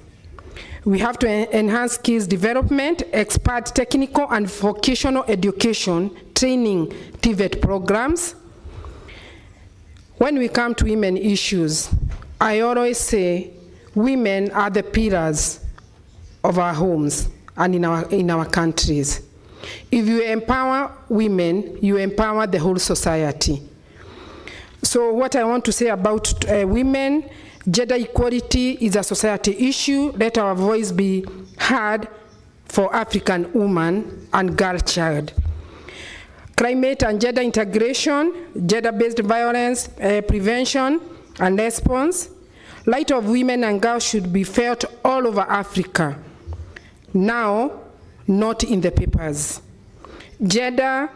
We have to enhance skills development, expert technical and vocational education, training, TVET programs. When we come to women issues, I always say women are the pillars of our homes and in our countries. If you empower women, you empower the whole society. So what I want to say about women, gender equality is a society issue. Let our voice be heard for African woman and girl child. Climate and gender integration, gender-based violence prevention and response. Light of women and girls should be felt all over Africa. Now, not in the papers. Gender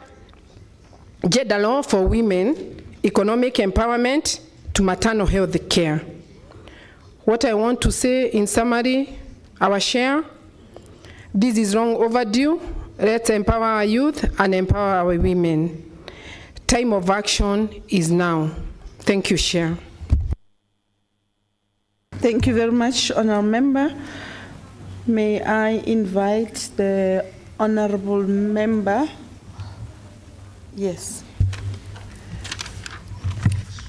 law for women, economic empowerment to maternal health care. What I want to say in summary, our share, this is long overdue. Let's empower our youth and empower our women. Time of action is now. Thank you, Chair. Thank you very much, Honourable Member. May I invite the Honourable Member? Yes.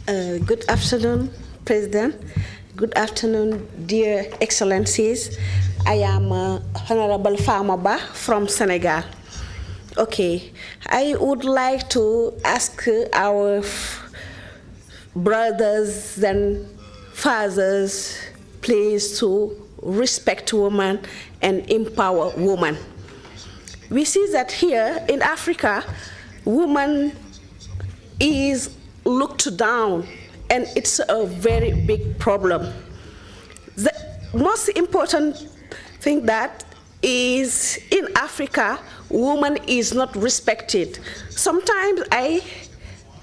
Good afternoon, President. Good afternoon, dear Excellencies. I am Honorable Famaba from Senegal. Okay, I would like to ask our brothers and fathers, please, to respect women and empower women. We see that here in Africa, women is looked down, and it's a very big problem. The most important thing that is in Africa, woman is not respected. Sometimes I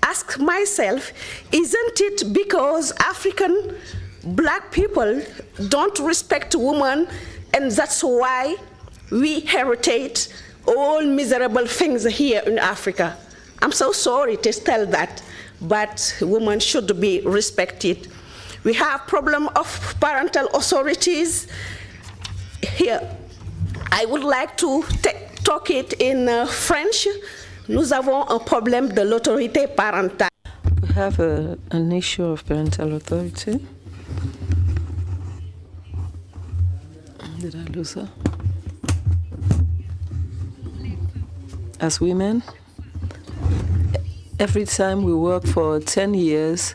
ask myself, isn't it because African black people don't respect women, and that's why we inherit all miserable things here in Africa? I'm so sorry to tell that, but women should be respected. We have problem of parental authorities. Here, I would like to talk it in French. Nous avons un problème de l'autorité parentale. We have an issue of parental authority. Did I lose her? As women, every time we work for 10 years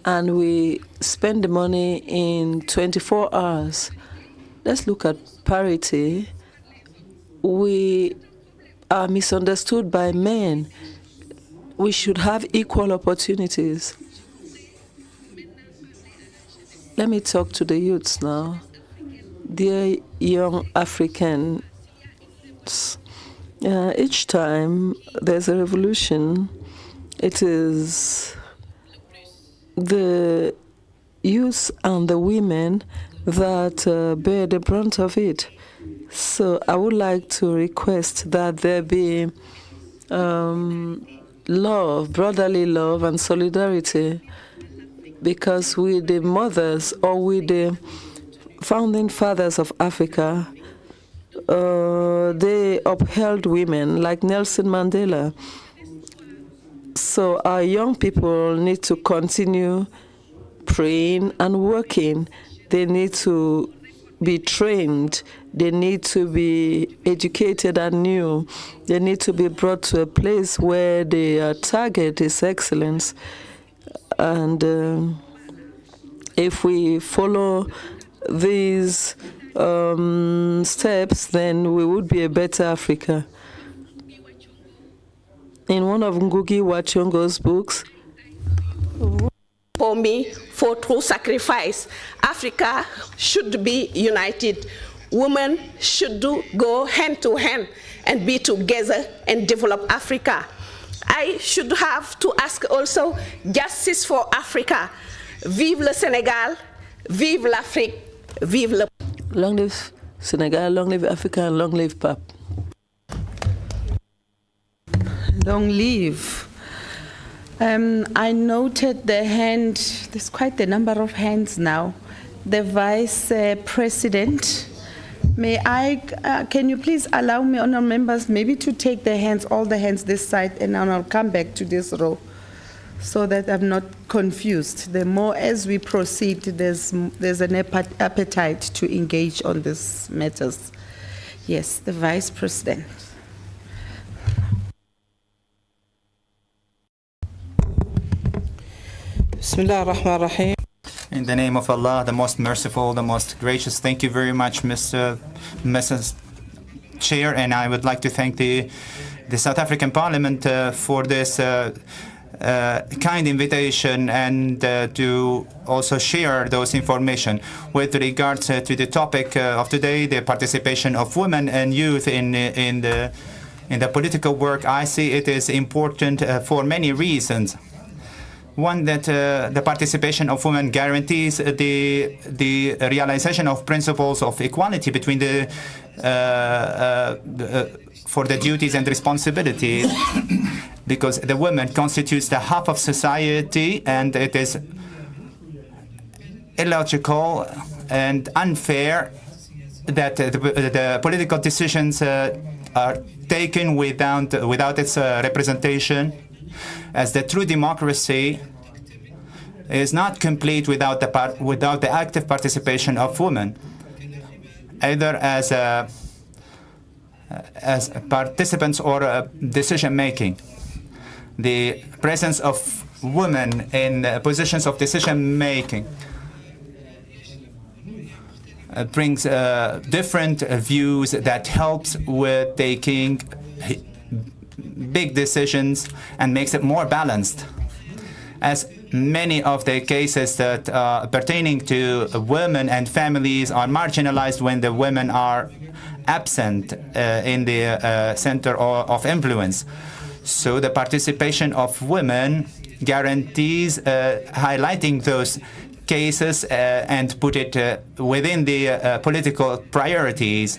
and we spend the money in 24 hours, let's look at parity. We are misunderstood by men. We should have equal opportunities. Let me talk to the youths now. Dear young Africans, each time there's a revolution, it is the youth and the women that bear the brunt of it. So I would like to request that there be love, brotherly love and solidarity, because with the mothers or with the founding fathers of Africa, they upheld women like Nelson Mandela. So our young people need to continue praying and working. They need to be trained. They need to be educated anew. They need to be brought to a place where their target is excellence. And if we follow these steps, then we would be a better Africa. In one of Ngugi wa Thiong'o's books, for me, for true sacrifice, Africa should be united. Women should go hand to hand and be together and develop Africa. I should have to ask also justice for Africa. Vive le Sénégal, vive l'Afrique, vive le... Long live Senegal, long live Africa, and long live Pap. Long live. I noted the hand, there's quite a number of hands now. The Vice President, may I, can you please allow me, honourable members, maybe to take the hands, all the hands this side, and then I'll come back to this row so that I'm not confused. The more as we proceed, there's an appetite to engage on these matters. Yes, the Vice President. Bismillah ar-Rahman ar-Rahim. In the name of Allah, the most merciful, the most gracious. Thank you very much, Mrs. Chair, and I would like to thank the South African Parliament for this kind invitation and to also share those information. With regards to the topic of today, the participation of women and youth in the political work, I see it is important for many reasons. One, that the participation of women guarantees the realization of principles of equality between for the duties and responsibilities, because the women constitutes the half of society, and it is illogical and unfair that the political decisions are taken without its representation, as the true democracy is not complete without the active participation of women, either as participants or decision making. The presence of women in positions of decision making brings different views that helps with taking big decisions and makes it more balanced. As many of the cases that pertaining to women and families are marginalized when the women are absent in the center of influence. So the participation of women guarantees highlighting those cases and put it within the political priorities.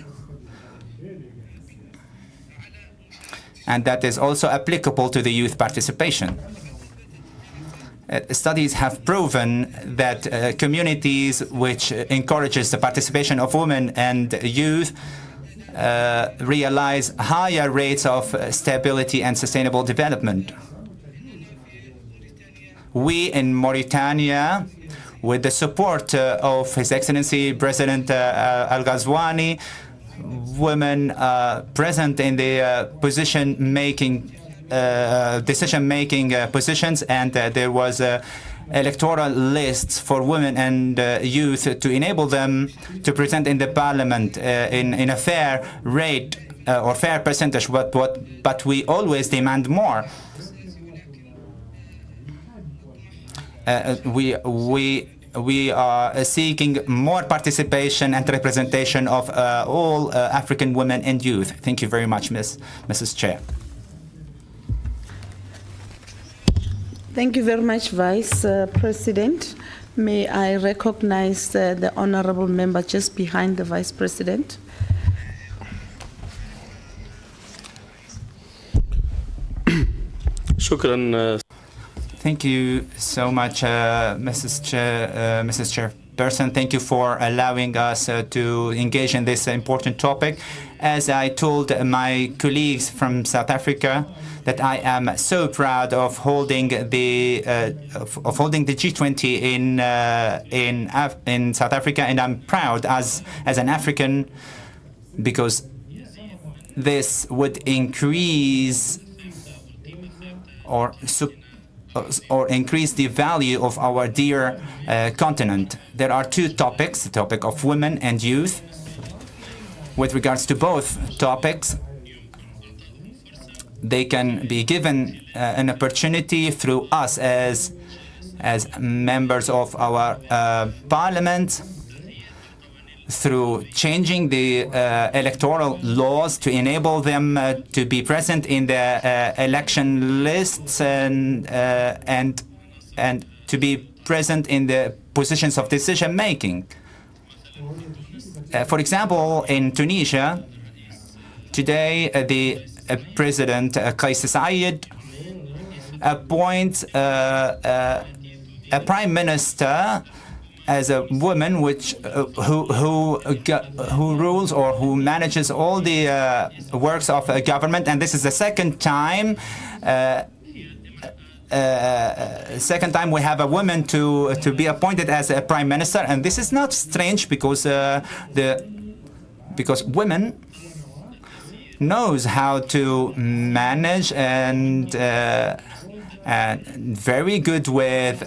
And that is also applicable to the youth participation. Studies have proven that communities which encourages the participation of women and youth realize higher rates of stability and sustainable development. We in Mauritania, with the support of His Excellency President Al-Ghazouani, women present in the decision-making positions, and there was electoral lists for women and youth to enable them to present in the parliament in a fair rate or fair percentage. But we always demand more. We are seeking more participation and representation of all African women and youth. Thank you very much, Mrs. Chair. Thank you very much, Vice President. May I recognize the honorable member just behind the Vice President? Shukran. Thank you so much, Mrs. Chairperson. Thank you for allowing us to engage in this important topic. As I told my colleagues from South Africa, that I am so proud of holding the G20 in South Africa, and I'm proud as an African, because this would increase or increase the value of our dear continent. There are two topics, the topic of women and youth. With regards to both topics, they can be given an opportunity through us as members of our parliament, through changing the electoral laws to enable them to be present in the election lists and to be present in the positions of decision making. For example, in Tunisia, today the President Kais Saied appoint a prime minister as a woman, which who rules or who manages all the works of a government, and this is the second time. We have a woman to be appointed as a prime minister, and this is not strange because because women knows how to manage and very good with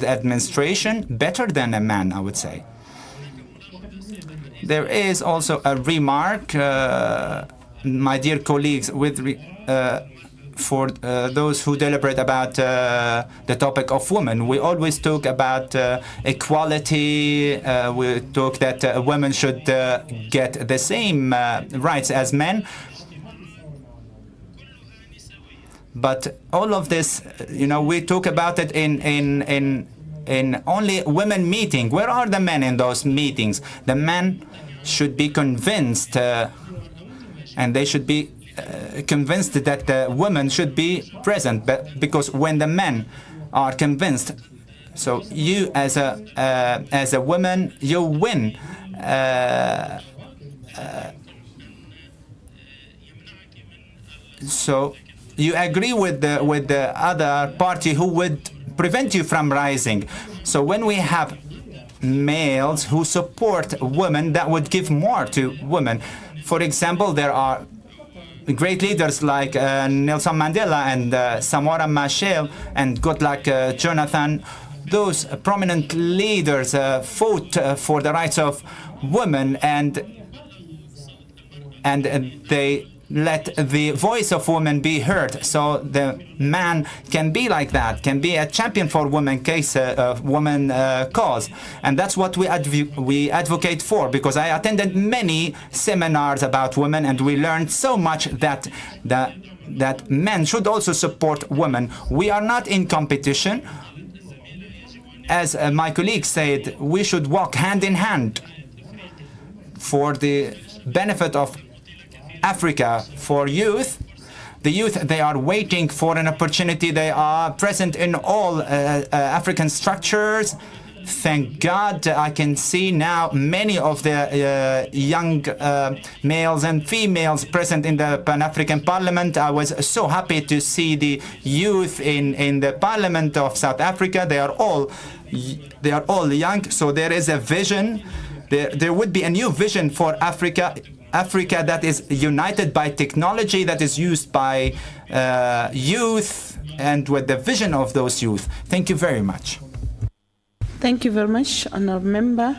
administration, better than a man, I would say. There is also a remark, my dear colleagues, for those who deliberate about the topic of women. We always talk about equality. We talk that women should get the same rights as men. But all of this, we talk about it in only women meeting. Where are the men in those meetings? The men should be convinced, and they should be convinced that the women should be present. But because when the men are convinced, so you as a woman, you win. So you agree with the other party who would prevent you from rising. So when we have males who support women, that would give more to women. For example, there are great leaders like Nelson Mandela and Samora Machel and Goodluck Jonathan. Those prominent leaders fought for the rights of women, and they let the voice of women be heard. So the man can be like that, can be a champion for women cause, and that's what we advocate for. Because I attended many seminars about women, and we learned so much that men should also support women. We are not in competition. As my colleague said, we should walk hand in hand for the benefit of Africa. For youth, the youth, they are waiting for an opportunity. They are present in all African structures. Thank God, I can see now many of the young males and females present in the Pan-African Parliament. I was so happy to see the youth in the Parliament of South Africa. They are all young. So there is a vision. There would be a new vision for Africa that is united by technology, that is used by youth, and with the vision of those youth. Thank you very much. Thank you very much, Honourable Member.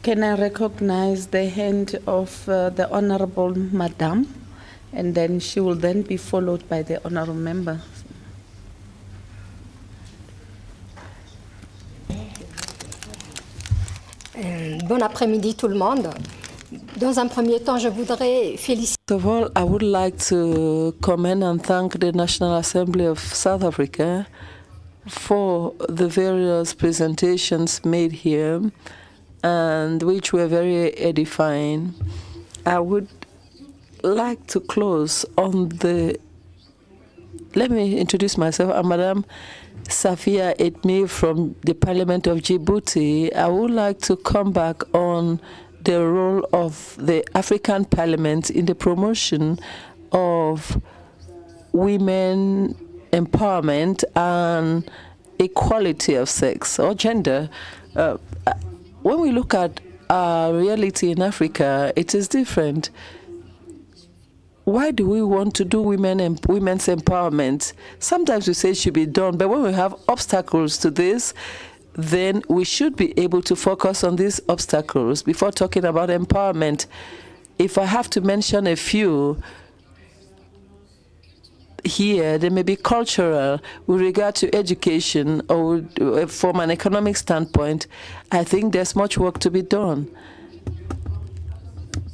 Can I recognize the hand of the Honourable Madam, and then she will then be followed by the Honourable Member. Bon après-midi tout le monde. Dans un premier temps, je voudrais féliciter. First of all, I would like to commend and thank the National Assembly of South Africa for the various presentations made here, and which were very edifying. I would like to close on let me introduce myself. I'm Madame Safia Etmi from the Parliament of Djibouti. I would like to come back on the role of the African Parliament in the promotion of women empowerment and equality of sex or gender. When we look at our reality in Africa, it is different. Why do we want to do women's empowerment? Sometimes we say it should be done, but when we have obstacles to this, then we should be able to focus on these obstacles before talking about empowerment. If I have to mention a few here, they may be cultural with regard to education, or from an economic standpoint. I think there's much work to be done.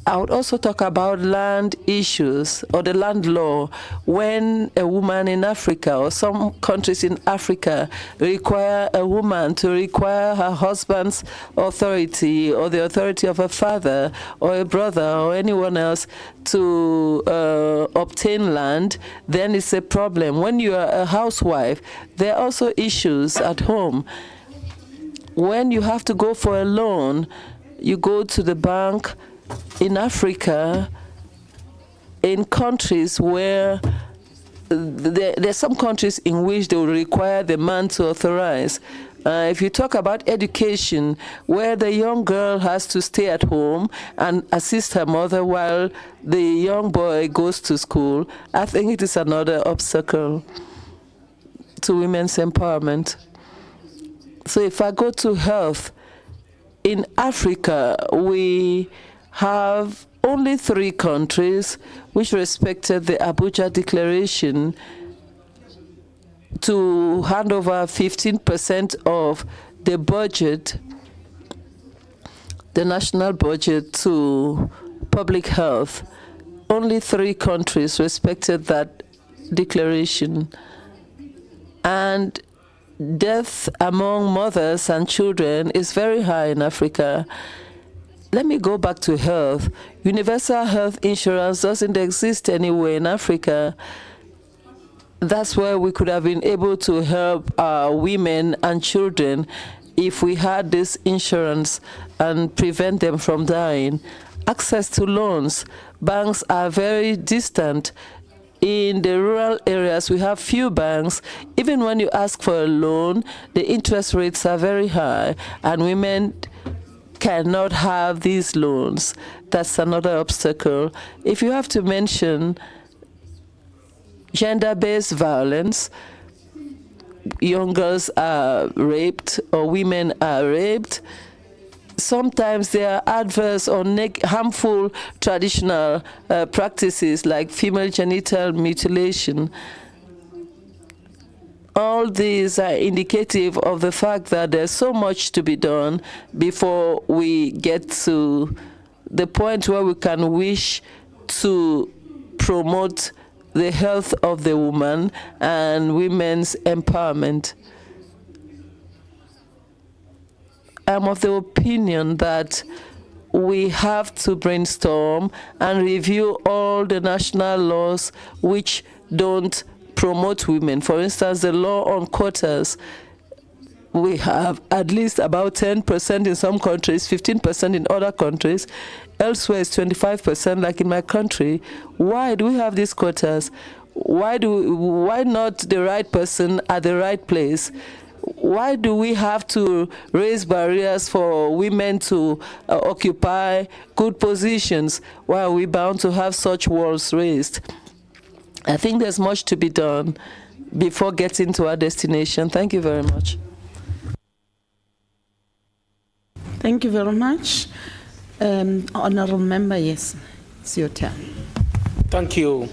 I would also talk about land issues or the land law. When a woman in Africa or some countries in Africa require a woman to require her husband's authority or the authority of a father or a brother or anyone else to obtain land, then it's a problem. When you are a housewife, there are also issues at home. When you have to go for a loan, you go to the bank. In Africa, in countries where there's some countries in which they will require the man to authorize. If you talk about education, where the young girl has to stay at home and assist her mother while the young boy goes to school, I think it is another obstacle to women's empowerment. So if I go to health, in Africa, we have only 3 countries which respected the Abuja Declaration to hand over 15% of the budget, the national budget, to public health. Only 3 countries respected that declaration. And death among mothers and children is very high in Africa. Let me go back to health. Universal health insurance doesn't exist anywhere in Africa. That's where we could have been able to help our women and children if we had this insurance and prevent them from dying. Access to loans. Banks are very distant. In the rural areas, we have few banks. Even when you ask for a loan, the interest rates are very high, and women cannot have these loans. That's another obstacle. If you have to mention gender-based violence, young girls are raped or women are raped. Sometimes there are adverse or harmful traditional practices like female genital mutilation. All these are indicative of the fact that there's so much to be done before we get to the point where we can wish to promote the health of the woman and women's empowerment. I'm of the opinion that we have to brainstorm and review all the national laws which don't promote women. For instance, the law on quotas. We have at least about 10% in some countries, 15% in other countries. Elsewhere, it's 25%, like in my country. Why do we have these quotas? Why not the right person at the right place? Why do we have to raise barriers for women to occupy good positions? Why are we bound to have such walls raised? I think there's much to be done before getting to our destination. Thank you very much. Thank you very much. Honorable Member, yes, it's your turn. Thank you,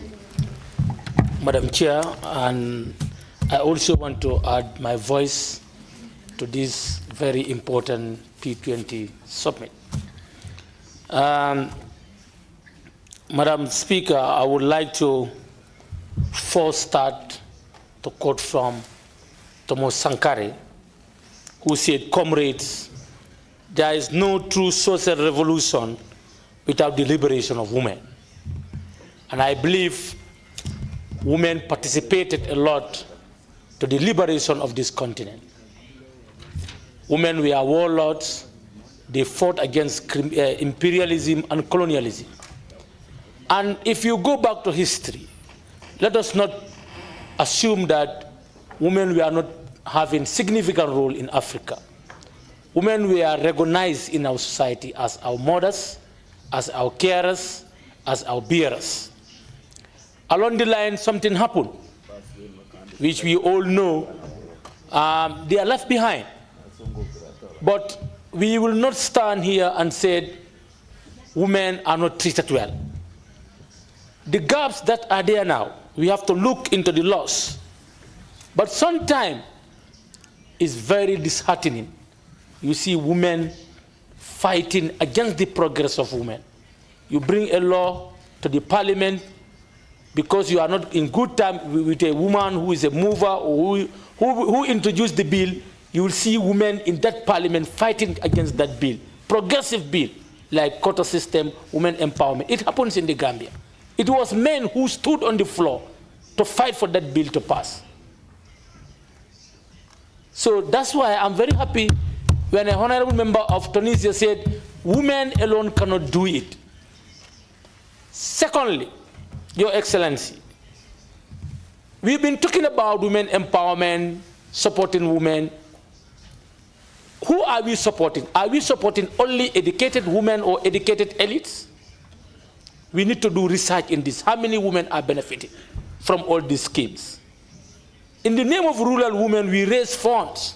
Madam Chair, and I also want to add my voice to this very important P20 summit. Madam Speaker, I would like to first start to quote from Thomas Sankara, who said, "Comrades, there is no true social revolution without the liberation of women." And I believe women participated a lot to the liberation of this continent. Women were warlords. They fought against imperialism and colonialism. And if you go back to history, let us not assume that women were not having significant role in Africa. Women were recognized in our society as our mothers, as our carers, as our bearers. Along the line, something happened, which we all know they are left behind. But we will not stand here and say women are not treated well. The gaps that are there now, we have to look into the laws. But sometimes it's very disheartening. You see women fighting against the progress of women. you bring a law to the parliament because you are not in good time with a woman who is a mover or who introduced the bill, you will see women in that parliament fighting against that bill. Progressive bill, like quota system, women empowerment. It happens in the Gambia. It was men who stood on the floor to fight for that bill to pass. So that's why I'm very happy when an honorable member of Tunisia said, women alone cannot do it. Secondly, Your Excellency, we've been talking about women empowerment, supporting women. Who are we supporting? Are we supporting only educated women or educated elites? We need to do research in this. How many women are benefiting from all these schemes? In the name of rural women, we raise funds.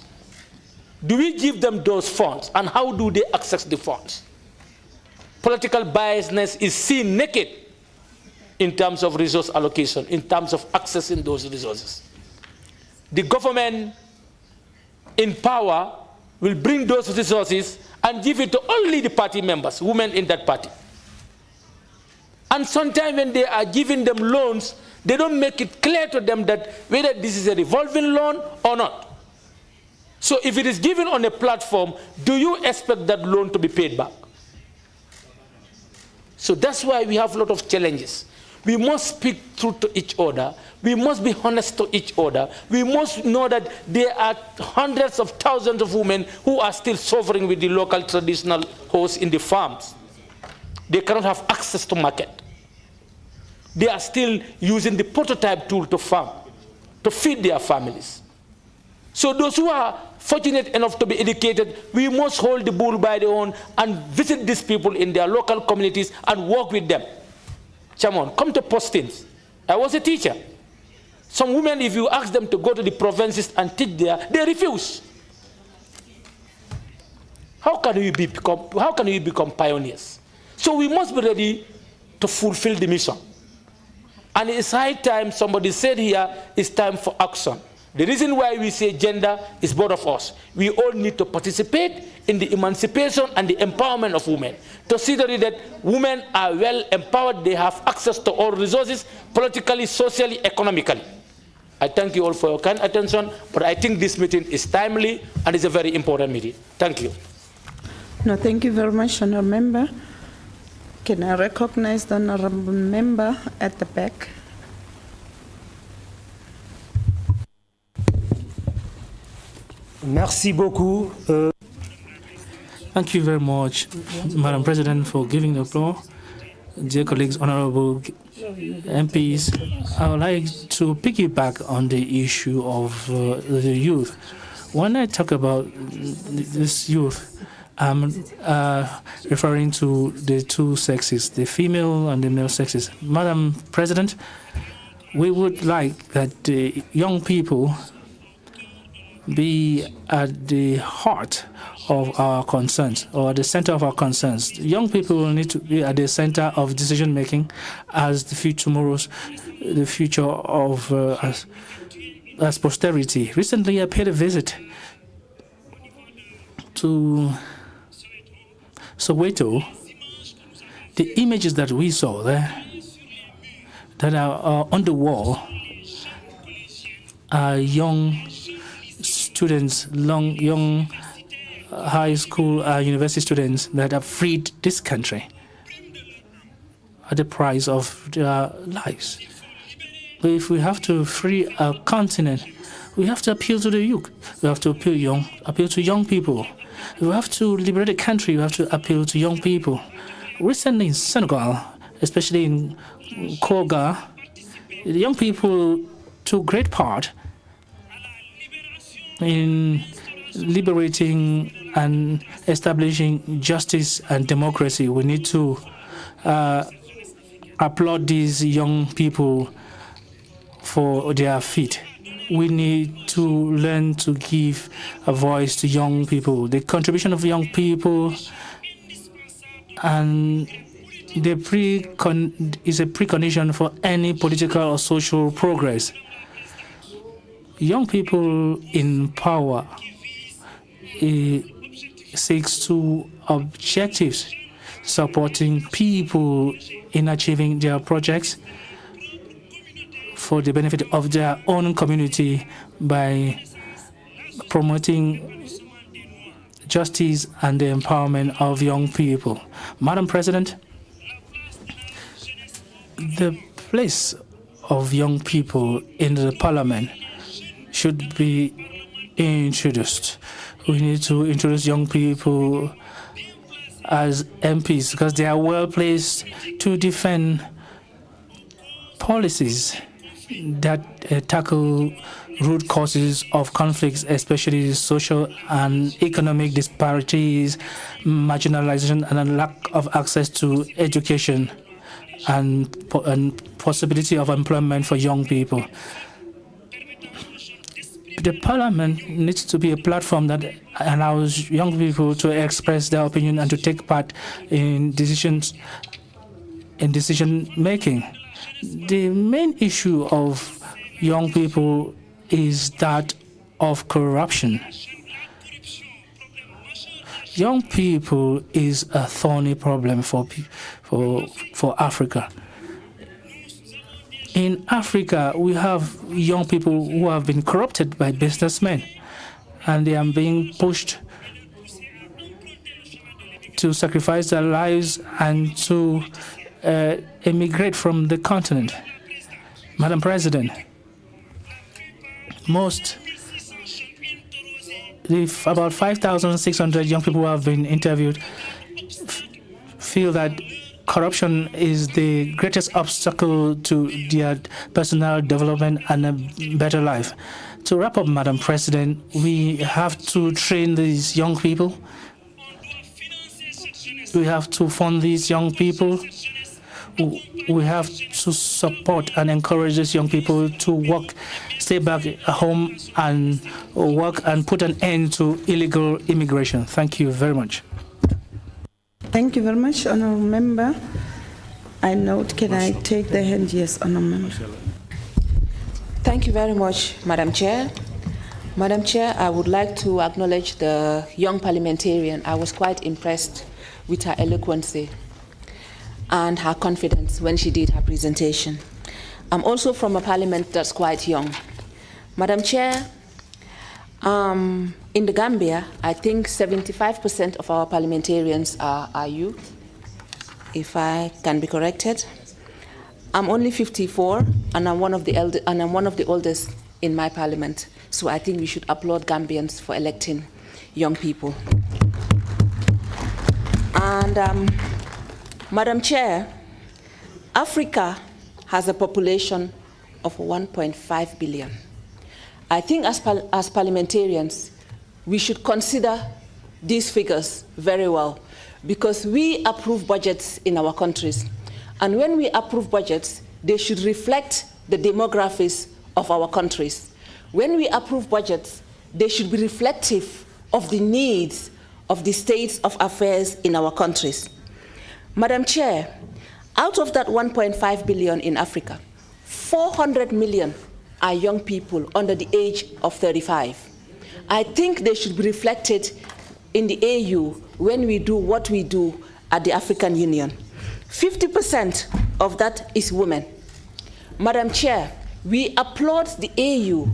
Do we give them those funds? And how do they access the funds? Political biasness is seen naked in terms of resource allocation, in terms of accessing those resources. The government in power will bring those resources and give it to only the party members, women in that party. And sometimes when they are giving them loans, they don't make it clear to them that whether this is a revolving loan or not. So if it is given on a platform, do you expect that loan to be paid back? So that's why we have a lot of challenges. We must speak truth to each other. We must be honest to each other. We must know that there are hundreds of thousands of women who are still suffering with the local traditional hosts in the farms. They cannot have access to market. They are still using the prototype tool to farm, to feed their families. So those who are fortunate enough to be educated, we must hold the bull by the horn and visit these people in their local communities and work with them. Chairman, come to postings. I was a teacher. Some women, if you ask them to go to the provinces and teach there, they refuse. How can we become pioneers? So we must be ready to fulfill the mission. And it's high time, somebody said here, it's time for action. The reason why we say gender is both of us. We all need to participate in the emancipation and the empowerment of women. To see that women are well empowered, they have access to all resources, politically, socially, economically. I thank you all for your kind attention, but I think this meeting is timely and is a very important meeting. Thank you. No, thank you very much, Honourable Member. Can I recognize the Honourable Member at the back? Merci beaucoup. Thank you very much, Madam President, for giving the floor. Dear colleagues, honorable MPs, I would like to piggyback on the issue of the youth. When I talk about this youth, I'm referring to the two sexes, the female and the male sexes. Madam President, we would like that the young people be at the heart of our concerns, or the center of our concerns. Young people need to be at the center of decision making as the future of as posterity. Recently, I paid a visit to Soweto. The images that we saw there that are on the wall are young students, young high school, university students that have freed this country at the price of their lives. But if we have to free our continent, we have to appeal to the youth. We have to appeal to young people. If we have to liberate the country, we have to appeal to young people. Recently in Senegal, especially in Koga, the young people took great part in liberating and establishing justice and democracy. We need to applaud these young people for their feat. We need to learn to give a voice to young people. The contribution of young people and is a precondition for any political or social progress. Young people in power seeks two objectives: supporting people in achieving their projects for the benefit of their own community by promoting justice and the empowerment of young people. Madam President, the place of young people in the parliament should be introduced. We need to introduce young people as MPs because they are well placed to defend policies that tackle root causes of conflicts, especially social and economic disparities, marginalization, and a lack of access to education and possibility of employment for young people. The parliament needs to be a platform that allows young people to express their opinion and to take part in decision making. The main issue of young people is that of corruption. Young people is a thorny problem for Africa. In Africa, we have young people who have been corrupted by businessmen, and they are being pushed to sacrifice their lives and to emigrate from the continent. Madam President, about 5,600 young people who have been interviewed feel that corruption is the greatest obstacle to their personal development and a better life. To wrap up, Madam President, we have to train these young people. We have to fund these young people. We have to support and encourage these young people to work, stay back at home and work and put an end to illegal immigration. Thank you very much. Thank you very much, Honourable Member. I note, can I take the hand? Yes, Honourable Member. Thank you very much, Madam Chair. Madam Chair, I would like to acknowledge the young parliamentarian. I was quite impressed with her eloquency and her confidence when she did her presentation. I'm also from a parliament that's quite young. Madam Chair, in the Gambia, I think 75% of our parliamentarians are youth, if I can be corrected. I'm only 54, and I'm one of the oldest in my parliament. So I think we should applaud Gambians for electing young people. And Madam Chair, Africa has a population of 1.5 billion. I think as parliamentarians, we should consider these figures very well, because we approve budgets in our countries. And when we approve budgets, they should reflect the demographics of our countries. When we approve budgets, they should be reflective of the needs of the states of affairs in our countries. Madam Chair, out of that 1.5 billion in Africa, 400 million are young people under the age of 35. I think they should be reflected in the AU when we do what we do at the African Union. 50% of that is women. Madam Chair, we applaud the AU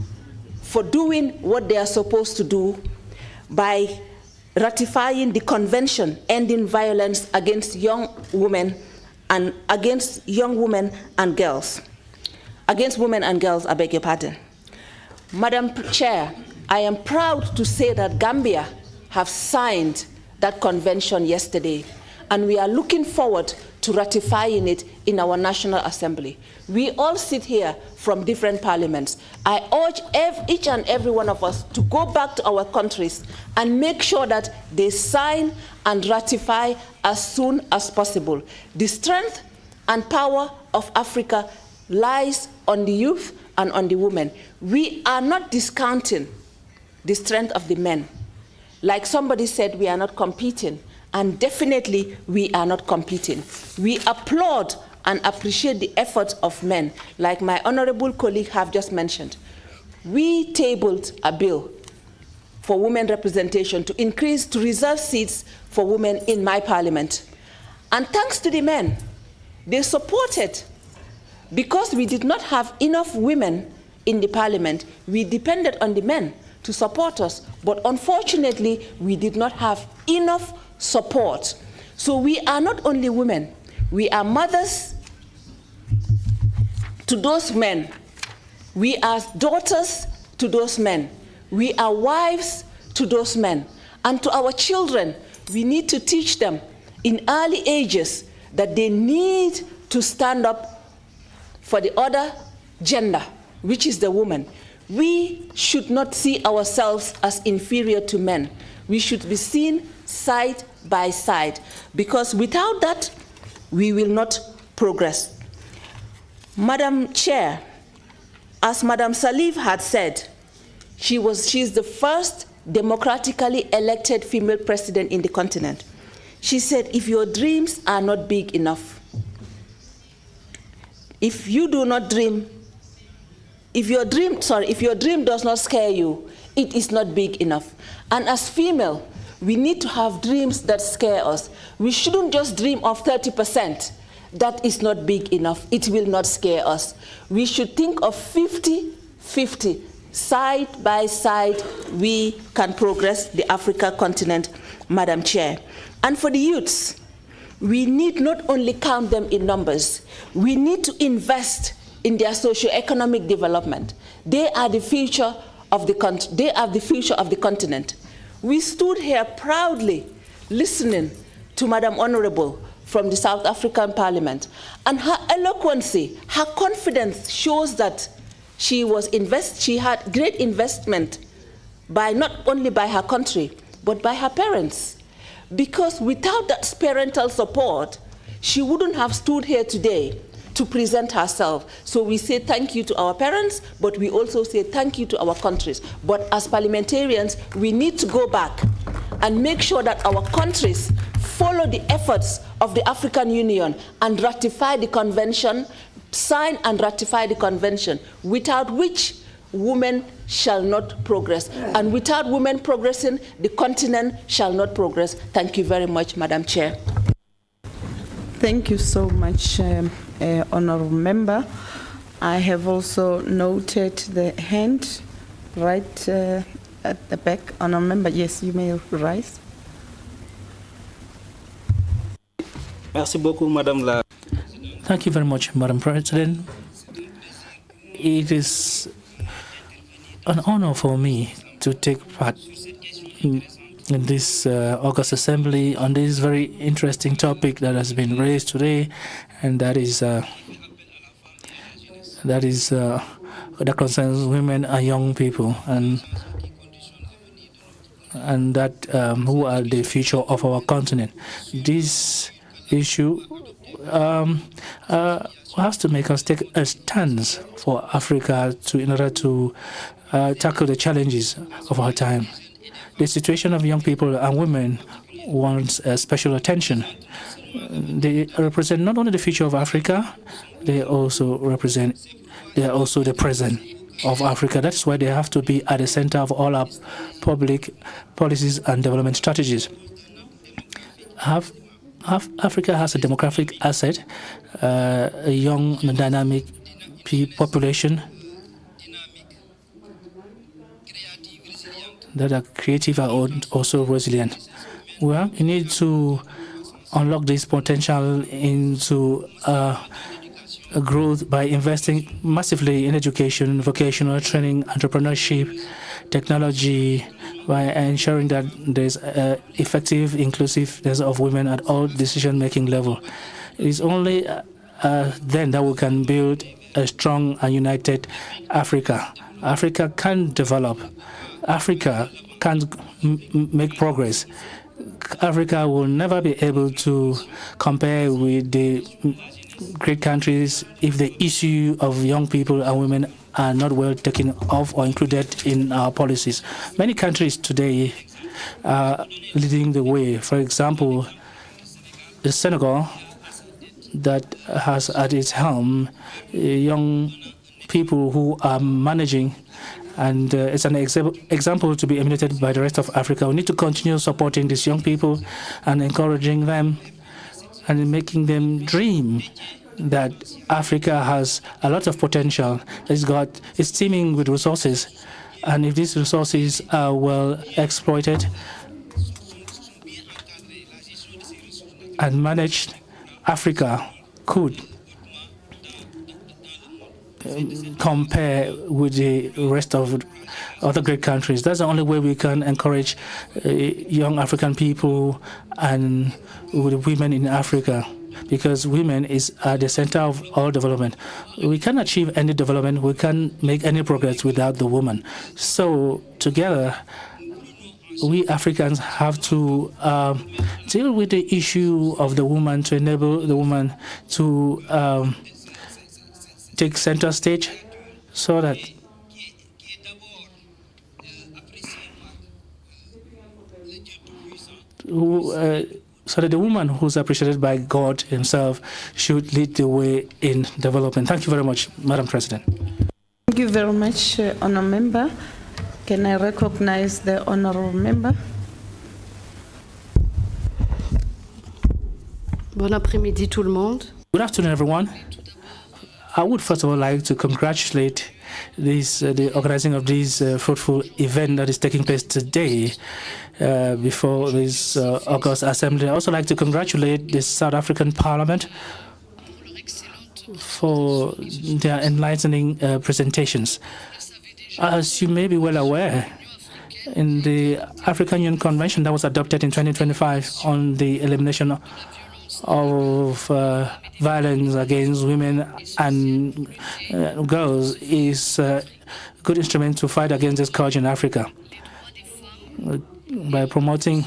for doing what they are supposed to do by ratifying the Convention ending violence against young women and against women and girls, I beg your pardon. Madam Chair, I am proud to say that Gambia have signed that convention yesterday, and we are looking forward to ratifying it in our National Assembly. We all sit here from different parliaments. I urge each and every one of us to go back to our countries and make sure that they sign and ratify as soon as possible. The strength and power of Africa lies on the youth and on the women. We are not discounting the strength of the men. Like somebody said, we are not competing, and definitely we are not competing. We applaud and appreciate the efforts of men, like my honorable colleague have just mentioned. We tabled a bill for women representation to reserve seats for women in my parliament. And thanks to the men, they supported. Because we did not have enough women in the parliament, we depended on the men to support us. But unfortunately, we did not have enough support. So we are not only women, we are mothers to those men. We are daughters to those men. We are wives to those men. And to our children, we need to teach them in early ages that they need to stand up for the other gender, which is the woman. We should not see ourselves as inferior to men. We should be seen side by side, because without that, we will not progress. Madam Chair, as Madam Salif had said, she is the first democratically elected female president in the continent. She said, if your dreams are not big enough, if you do not dream, if your dream does not scare you, it is not big enough. And as female, we need to have dreams that scare us. We shouldn't just dream of 30%. That is not big enough. It will not scare us. We should think of 50-50. Side by side, we can progress the Africa continent, Madam Chair. And for the youths, we need not only count them in numbers, we need to invest in their socio-economic development. They are the future of the country. They are the future of the continent. We stood here proudly listening to Madam Honorable from the South African Parliament, and her eloquency, her confidence shows that she had great investment not only by her country, but by her parents. Because without that parental support, she wouldn't have stood here today to present herself. So we say thank you to our parents, but we also say thank you to our countries. But as parliamentarians, we need to go back and make sure that our countries follow the efforts of the African Union and ratify the convention, sign and ratify the convention, without which women shall not progress. And without women progressing, the continent shall not progress. Thank you very much, Madam Chair. Thank you so much, Honourable Member. I have also noted the hand right at the back. Honourable Member, yes, you may rise. Merci beaucoup, Madame la. Thank you very much, Madam President. It is an honor for me to take part in this August Assembly on this very interesting topic that has been raised today, and that concerns women and young people, and that who are the future of our continent. This issue has to make us take a stance for Africa in order to tackle the challenges of our time. The situation of young people and women wants special attention. They represent not only the future of Africa, they are also the present of Africa. That's why they have to be at the center of all our public policies and development strategies. Africa has a demographic asset, a young and dynamic population that are creative and also resilient. Well, we need to unlock this potential into a growth by investing massively in education, vocational training, entrepreneurship, technology, by ensuring that there's effective inclusiveness of women at all decision-making level. It is only then that we can build a strong and united Africa. Africa can develop. Africa can make progress. Africa will never be able to compare with the great countries if the issue of young people and women are not well taken off or included in our policies. Many countries today are leading the way. For example, the Senegal, that has at its helm young people who are managing, and it's an example to be emulated by the rest of Africa. We need to continue supporting these young people and encouraging them and making them dream that Africa has a lot of potential. It's teeming with resources, and if these resources are well exploited and managed, Africa could compare with the rest of other great countries. That's the only way we can encourage young African people and with women in Africa, because women is at the center of all development. We can't achieve any development, we can't make any progress without the woman. So together, we Africans have to deal with the issue of the woman, to enable the woman to take center stage, so that the woman who's appreciated by God himself should lead the way in development. Thank you very much, Madam President. Thank you very much, Honourable Member. Can I recognize the Honourable Member? Bon après-midi tout le monde. Good afternoon, everyone. I would first of all like to congratulate the organizing of this fruitful event that is taking place today before this August Assembly. I also like to congratulate the South African Parliament for their enlightening presentations. As you may be well aware, in the African Union Convention that was adopted in 2025 on the elimination of violence against women and girls is a good instrument to fight against this scourge in Africa. By promoting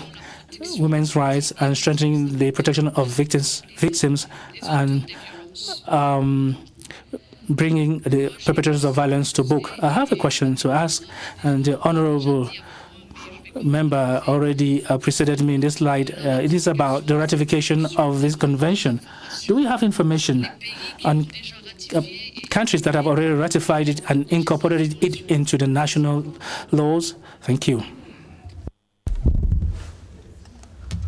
women's rights and strengthening the protection of victims and bringing the perpetrators of violence to book. I have a question to ask, and the Honourable Member already preceded me in this slide. It is about the ratification of this convention. Do we have information on countries that have already ratified it and incorporated it into the national laws? Thank you.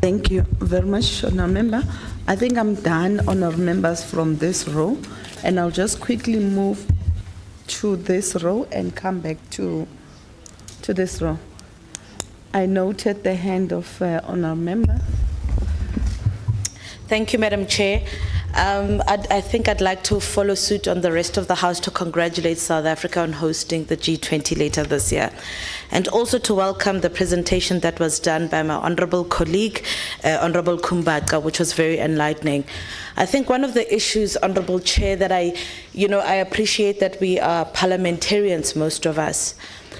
Thank you very much, Honourable Member. I think I'm done, Honourable Members, from this row, and I'll just quickly move to this row and come back to this row. I noted the hand of Honourable Member. Thank you, Madam Chair. I think I'd like to follow suit on the rest of the House to congratulate South Africa on hosting the G20 later this year, and also to welcome the presentation that was done by my honourable colleague, Honourable Kumbaka, which was very enlightening. I think one of the issues, Honourable Chair, that I appreciate that we are parliamentarians, most of us.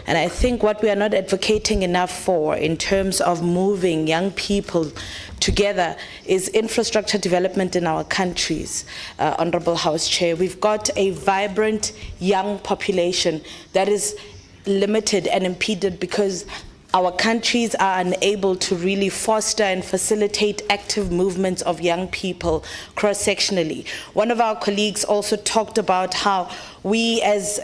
And I think what we are not advocating enough for in terms of moving young people together is infrastructure development in our countries. Honourable House Chair, we've got a vibrant young population that is limited and impeded because our countries are unable to really foster and facilitate active movements of young people cross-sectionally. One of our colleagues also talked about how we as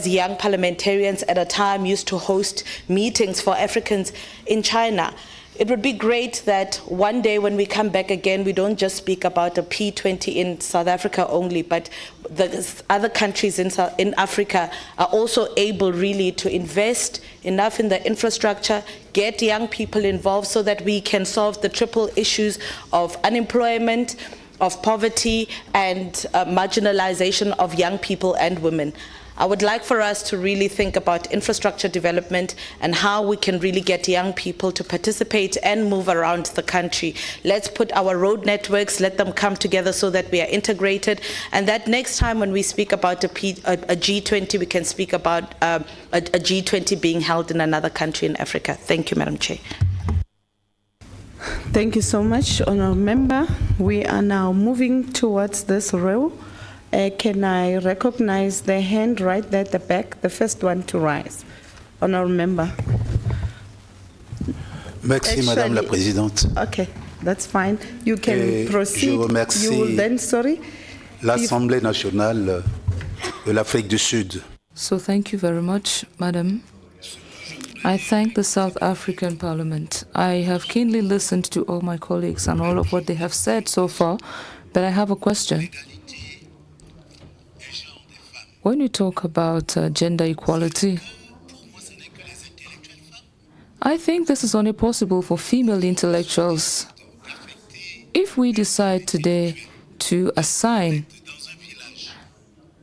young parliamentarians at a time used to host meetings for Africans in China. It would be great that one day when we come back again, we don't just speak about a P20 in South Africa only, but the other countries in Africa are also able really to invest enough in the infrastructure, get young people involved so that we can solve the triple issues of unemployment, of poverty, and marginalization of young people and women. I would like for us to really think about infrastructure development and how we can really get young people to participate and move around the country. Let's put our road networks, let them come together so that we are integrated, and that next time when we speak about a G20, we can speak about a G20 being held in another country in Africa. Thank you, Madam Chair. Thank you so much, Honourable Member. We are now moving towards this row. Can I recognize the hand right there at the back, the first one to rise? Honourable Member. Merci, Madame la Présidente. Okay, that's fine. You can proceed. Je remercie you will then, l'Assemblée nationale de l'Afrique du Sud. So thank you very much, Madam. I thank the South African Parliament. I have keenly listened to all my colleagues and all of what they have said so far, but I have a question. When you talk about gender equality, I think this is only possible for female intellectuals. If we decide today to assign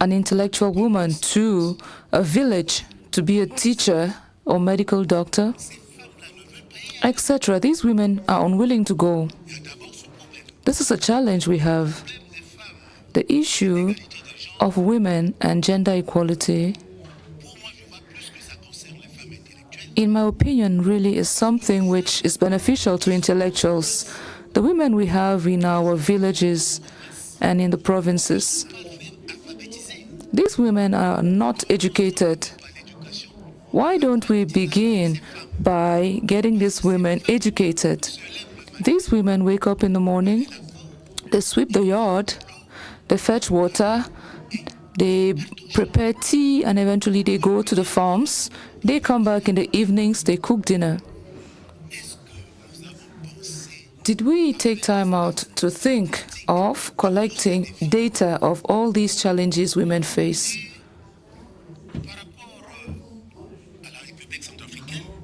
an intellectual woman to a village to be a teacher or medical doctor, etc., these women are unwilling to go. This is a challenge we have. The issue of women and gender equality, in my opinion, really is something which is beneficial to intellectuals, the women we have in our villages and in the provinces. These women are not educated. Why don't we begin by getting these women educated? These women wake up in the morning, they sweep the yard, they fetch water, they prepare tea, and eventually they go to the farms. They come back in the evenings, they cook dinner. Did we take time out to think of collecting data of all these challenges women face?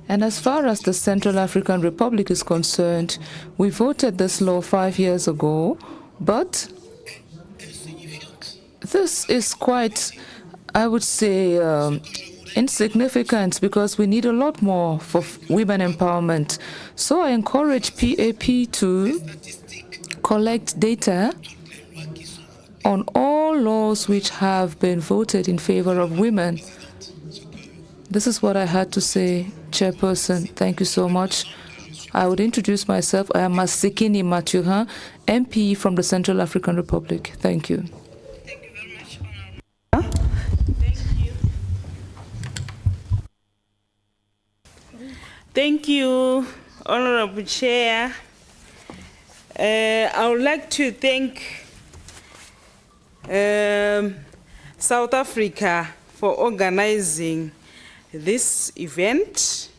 And as far as the Central African Republic is concerned, we voted this law 5 years ago, but this is quite, I would say, insignificant, because we need a lot more for women empowerment. So I encourage PAP to collect data on all laws which have been voted in favor of women. This is what I had to say, Chairperson. Thank you so much. I would introduce myself. I am Masikini Matuha, MP from the Central African Republic. Thank you. Thank you, Honorable Chair. I would like to thank South Africa for organizing this event,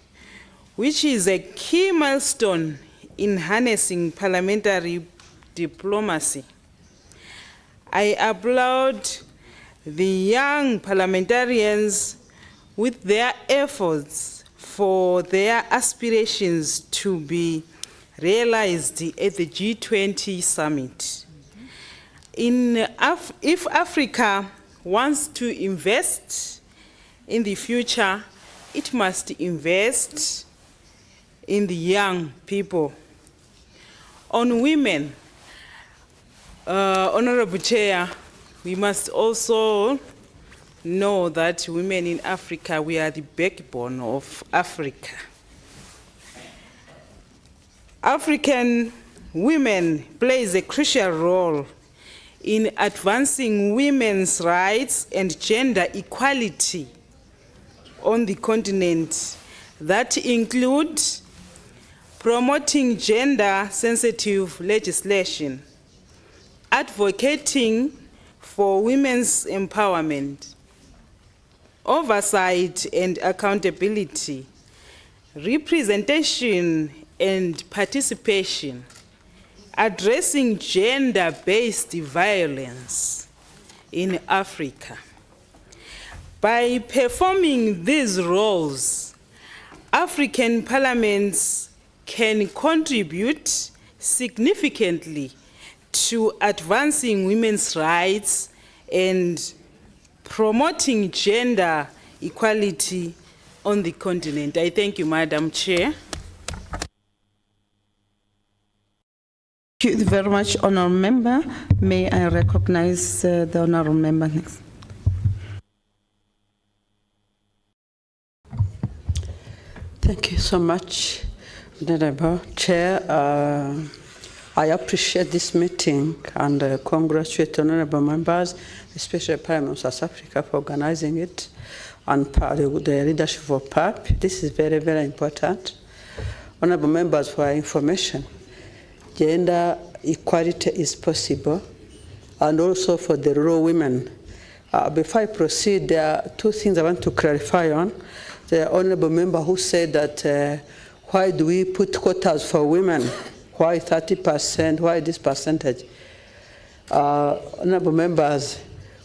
which is a key milestone in harnessing parliamentary diplomacy. I applaud the young parliamentarians with their efforts for their aspirations to be realized at the G20 summit. If Africa wants to invest in the future, it must invest in the young people. On women, Honorable Chair, we must also know that women in Africa, we are the backbone of Africa. African women plays a crucial role in advancing women's rights and gender equality on the continent. That include promoting gender-sensitive legislation, advocating for women's empowerment, oversight and accountability, representation and participation, addressing gender-based violence in Africa. By performing these roles, African parliaments can contribute significantly to advancing women's rights and promoting gender equality on the continent. I thank you, Madam Chair. Thank you very much, Honourable Member. May I recognize the Honourable Member next? Thank you so much, Honourable Chair. I appreciate this meeting and congratulate honourable members, especially Parliament of South Africa, for organizing it, and the leadership of PAP. This is very, very important. Honourable members, for our information, gender equality is possible, and also for the rural women. Before I proceed, there are two things I want to clarify on. the honorable member who said that why do we put quotas for women? Why 30%? Why this percentage? Honorable members,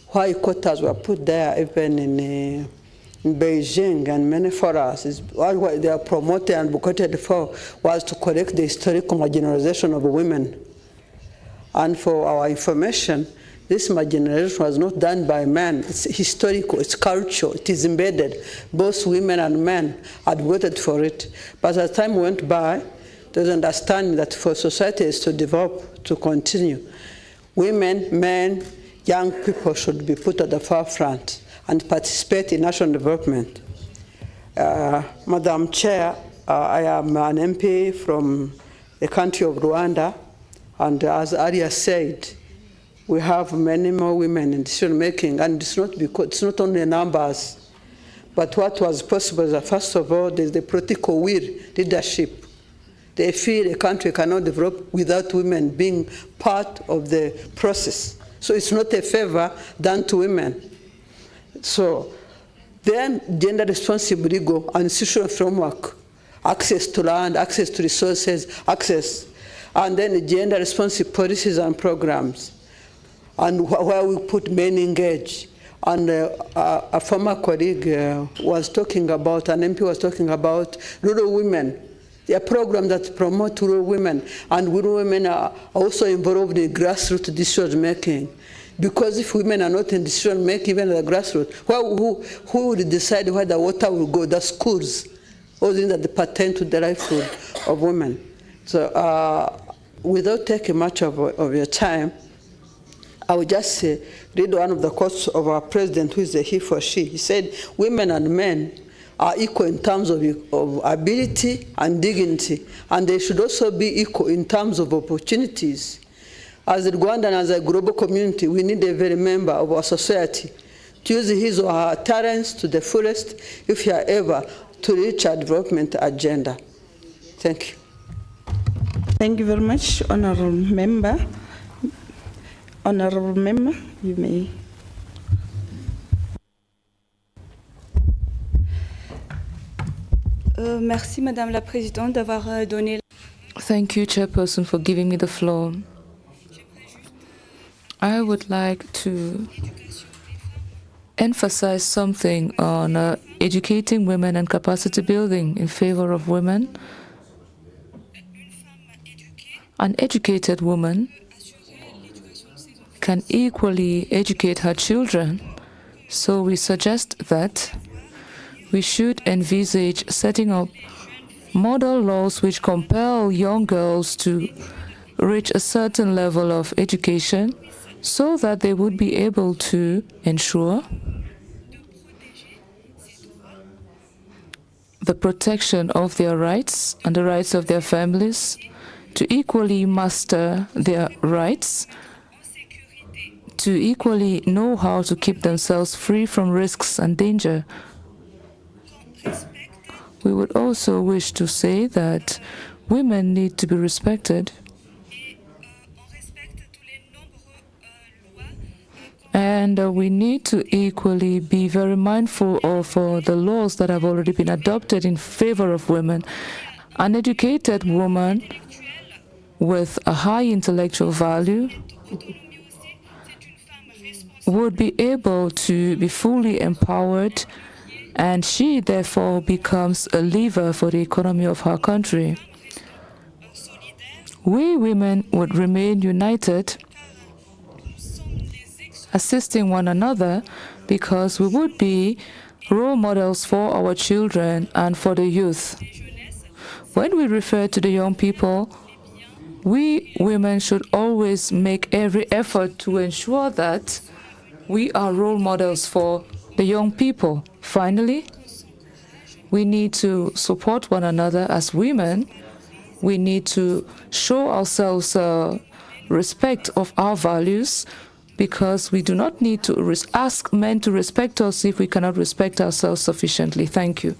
why quotas were put there even in Beijing and many forums is what they are promoted and advocated for was to correct the historical marginalization of women. And for our information, this marginalization was not done by men. It's historical, it's cultural, it is embedded. Both women and men advocated for it. But as time went by, there's understanding that for societies to develop, to continue, women, men, young people should be put at the forefront and participate in national development. Madam Chair, I am an MP from the country of Rwanda, and as Aria said, we have many more women in decision making, and it's not only numbers, but what was possible is that first of all, there's the political will, leadership. They feel a country cannot develop without women being part of the process. So it's not a favor done to women. So then gender responsive legal and institutional framework, access to land, access to resources, access, and then gender responsive policies and programs, and where we put men engaged. And a former colleague was talking about, an MP was talking about rural women. There are programs that promote rural women, and rural women are also involved in grassroots decision making. Because if women are not in decision making, even at the grassroots, who will decide where the water will go? The schools, all things that pertain to the livelihood of women. So without taking much of your time, I would just read one of the quotes of our president, who is a he for she. He said, women and men are equal in terms of ability and dignity, and they should also be equal in terms of opportunities. As a Rwandan and as a global community, we need every member of our society to use his or her talents to the fullest if you are ever to reach our development agenda. Thank you. Thank you very much, Honorable Member. Honorable Member, you may. Merci, Madame la Présidente, d'avoir donné. Thank you, Chairperson, for giving me the floor. I would like to emphasize something on educating women and capacity building in favor of women. An educated woman can equally educate her children, so we suggest that we should envisage setting up model laws which compel young girls to reach a certain level of education so that they would be able to ensure the protection of their rights and the rights of their families, to equally master their rights, to equally know how to keep themselves free from risks and danger. We would also wish to say that women need to be respected, and we need to equally be very mindful of the laws that have already been adopted in favor of women. An educated woman with a high intellectual value would be able to be fully empowered, and she therefore becomes a lever for the economy of her country. We women would remain united, assisting one another, because we would be role models for our children and for the youth. When we refer to the young people, we women should always make every effort to ensure that we are role models for the young people. Finally, we need to support one another as women. We need to show ourselves respect of our values, because we do not need to ask men to respect us if we cannot respect ourselves sufficiently. Thank you.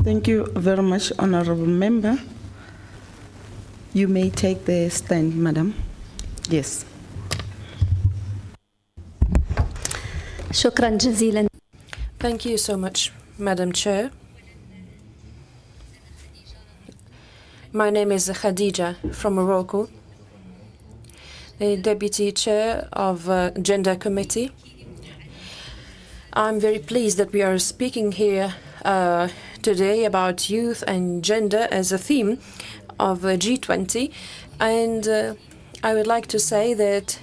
Thank you very much, Honorable Member. You may take the stand, Madam. Yes. شكرا جزيلا. Thank you so much, Madam Chair. My name is Khadija from Morocco, the Deputy Chair of Gender Committee. I'm very pleased that we are speaking here today about youth and gender as a theme of G20. And I would like to say that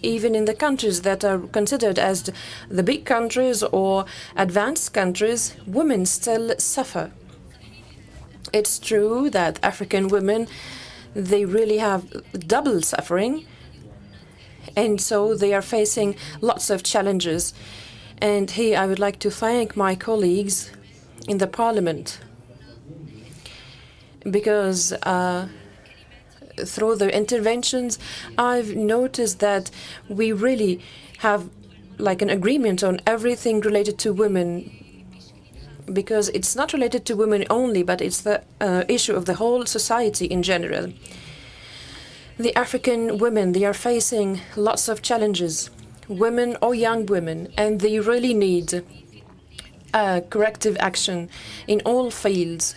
even in the countries that are considered as the big countries or advanced countries, women still suffer. It's true that African women, they really have double suffering, and so they are facing lots of challenges. And here I would like to thank my colleagues in the Parliament, because through their interventions, I've noticed that we really have like an agreement on everything related to women, because it's not related to women only, but it's the issue of the whole society in general. The African women, they are facing lots of challenges, women or young women, and they really need corrective action in all fields,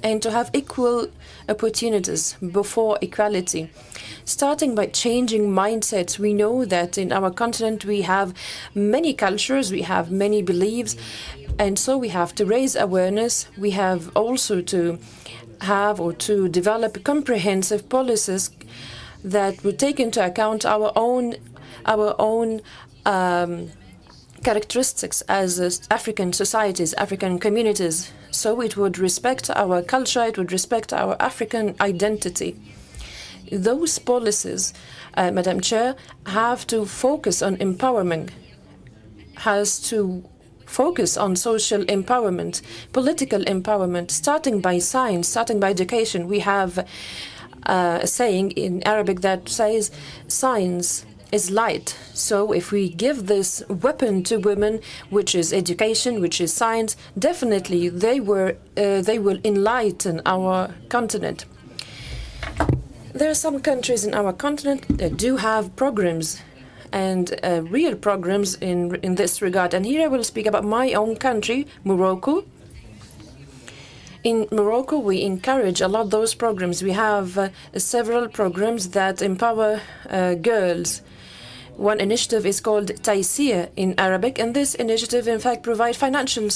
and to have equal opportunities before equality. Starting by changing mindsets, we know that in our continent we have many cultures, we have many beliefs, and so we have to raise awareness. We have also to have or to develop comprehensive policies that would take into account our own characteristics as African societies, African communities. So it would respect our culture, it would respect our African identity. Those policies, Madam Chair, have to focus on empowerment, has to focus on social empowerment, political empowerment, starting by science, starting by education. We have a saying in Arabic that says, science is light. So if we give this weapon to women, which is education, which is science, definitely they will enlighten our continent. There are some countries in our continent that do have programs, and real programs in this regard. And here I will speak about my own country, Morocco. In Morocco, we encourage a lot those programs. We have several programs that empower girls. One initiative is called Taysir in Arabic, and this initiative, in fact, provides financial